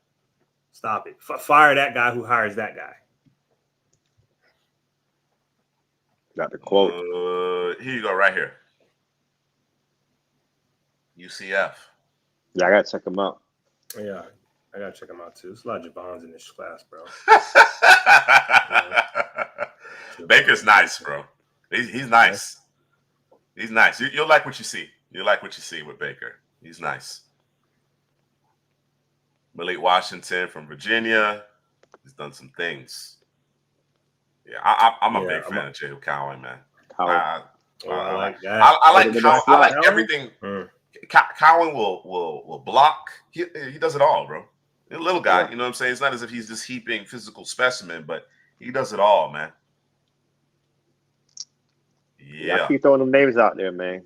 Stop it. Fire that guy who hires that guy. Got the quote. Here you go, right here. UCF. Yeah, I gotta check him out. Yeah, I gotta check him out too. There's a lot of Javons in this class, bro. Baker's nice, bro. He's nice. He's nice. You'll like what you see. You like what you see with Baker. He's nice. Malik Washington from Virginia. He's done some things. Yeah, I'm a big fan of Jay Cowan, man. I like that. I like Cowan. I like everything. Cowan will block. He does it all, bro. He's a little guy, you know what I'm saying? It's not as if he's this heaping physical specimen, but he does it all, man. Yeah. I keep throwing them names out there, man.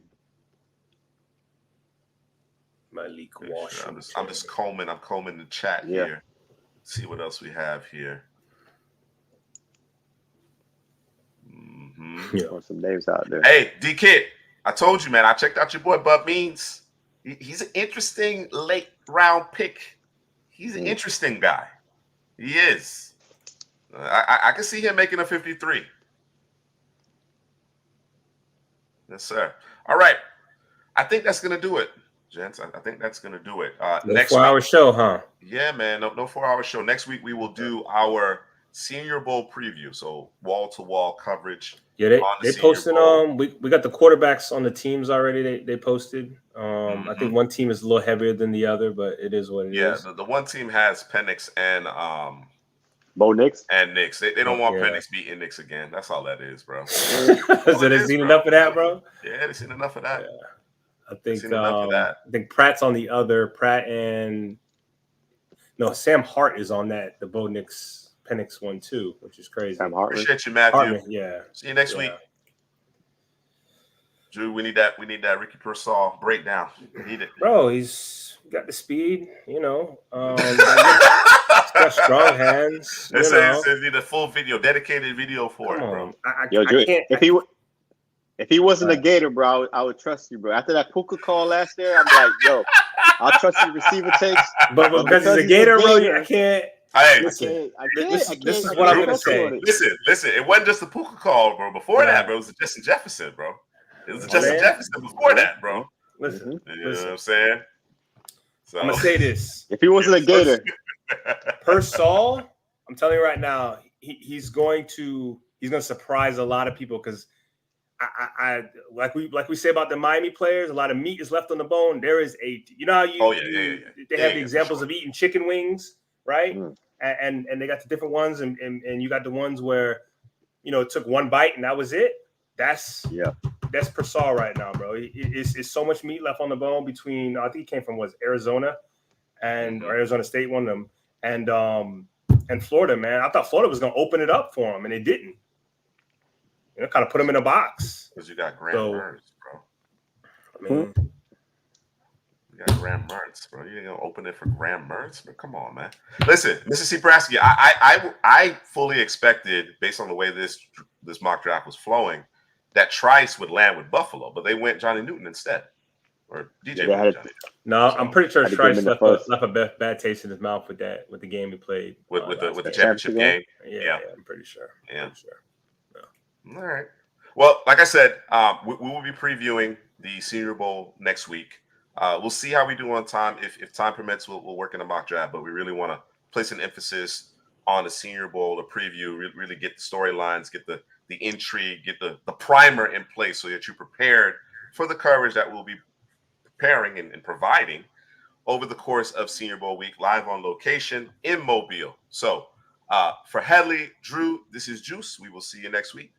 Malik Washington. I'm just combing. I'm combing the chat here. See what else we have here. Throwing some names out there. Hey, D Kid, I told you, man. I checked out your boy Bud Means. He's an interesting late round pick. He's an interesting guy. He is. I can see him making a 53. Yes, sir. All right. I think that's going to do it, gents. I think that's going to do it. Next 4-hour show, huh? Yeah, man. No 4-hour show. Next week, we will do our Senior Bowl preview. So wall-to-wall coverage. Yeah, they posted we got the quarterbacks on the teams already. They posted. I think one team is a little heavier than the other, but it is what it is. Yeah, the one team has Penix and Bo Nix and Knicks. They don't want yeah. Penix beating Knicks again. That's all that is, bro. So they've seen enough of that, bro. Yeah, they've seen enough of that. Yeah. I think seen enough of that. I think Pratt's on the other. Pratt and Sam Hart is on that. The Bo Nix Penix one too, which is crazy. Sam Hartman. Appreciate you, Matthew. Hartman, yeah. See you next week. Drew, we need that Ricky Pearsall breakdown. We need it. Bro, he's got the speed, you know. He's got strong hands. It says need a full video, dedicated video for it, bro. Yo, Drew, if he wasn't a Gator, bro, I would trust you, bro. After that Puka call last year, I'm like, yo, I'll trust you receiver takes. But because he's a Gator, bro, I can't. Hey, listen, this is what I'm gonna say. Listen, it wasn't just the Puka call, bro. Before that, bro, it was the Justin Jefferson, bro. It was the Justin Jefferson before that, bro. Listen, you know what I'm saying? So I'm gonna say this: if he wasn't a Gator, Pearsall, I'm telling you right now, he's going to surprise a lot of people because I like we say about the Miami players, a lot of meat is left on the bone. There is you know how they have the examples of eating chicken wings, right? And they got the different ones, and you got the ones where it took one bite and that was it. That's Pearsall right now, bro. It's so much meat left on the bone between. I think he came from Arizona or Arizona State, one of them, and Florida, man. I thought Florida was gonna open it up for him, and it didn't. Kind of put him in a box. Because you got Graham Mertz, bro. I mean, you got Graham Mertz, bro. You ain't gonna open it for Graham Mertz, but come on, man. Listen, Mr. C. Prasky, I fully expected, based on the way this mock draft was flowing, that Trice would land with Buffalo, but they went Johnny Newton instead, or DJ. No, I'm pretty sure Trice left a bad taste in his mouth with the game he played with the championship game. Yeah, I'm pretty sure. Yeah. All right. Well, like I said, we will be previewing the Senior Bowl next week. We'll see how we do on time. If time permits, we'll work in a mock draft, but we really want to place an emphasis on the Senior Bowl, the preview, really get the storylines, get the intrigue, get the primer in place so that you're prepared for the coverage that we'll be preparing and providing over the course of Senior Bowl week, live on location in Mobile. So for Headley, Drew, this is Juice. We will see you next week.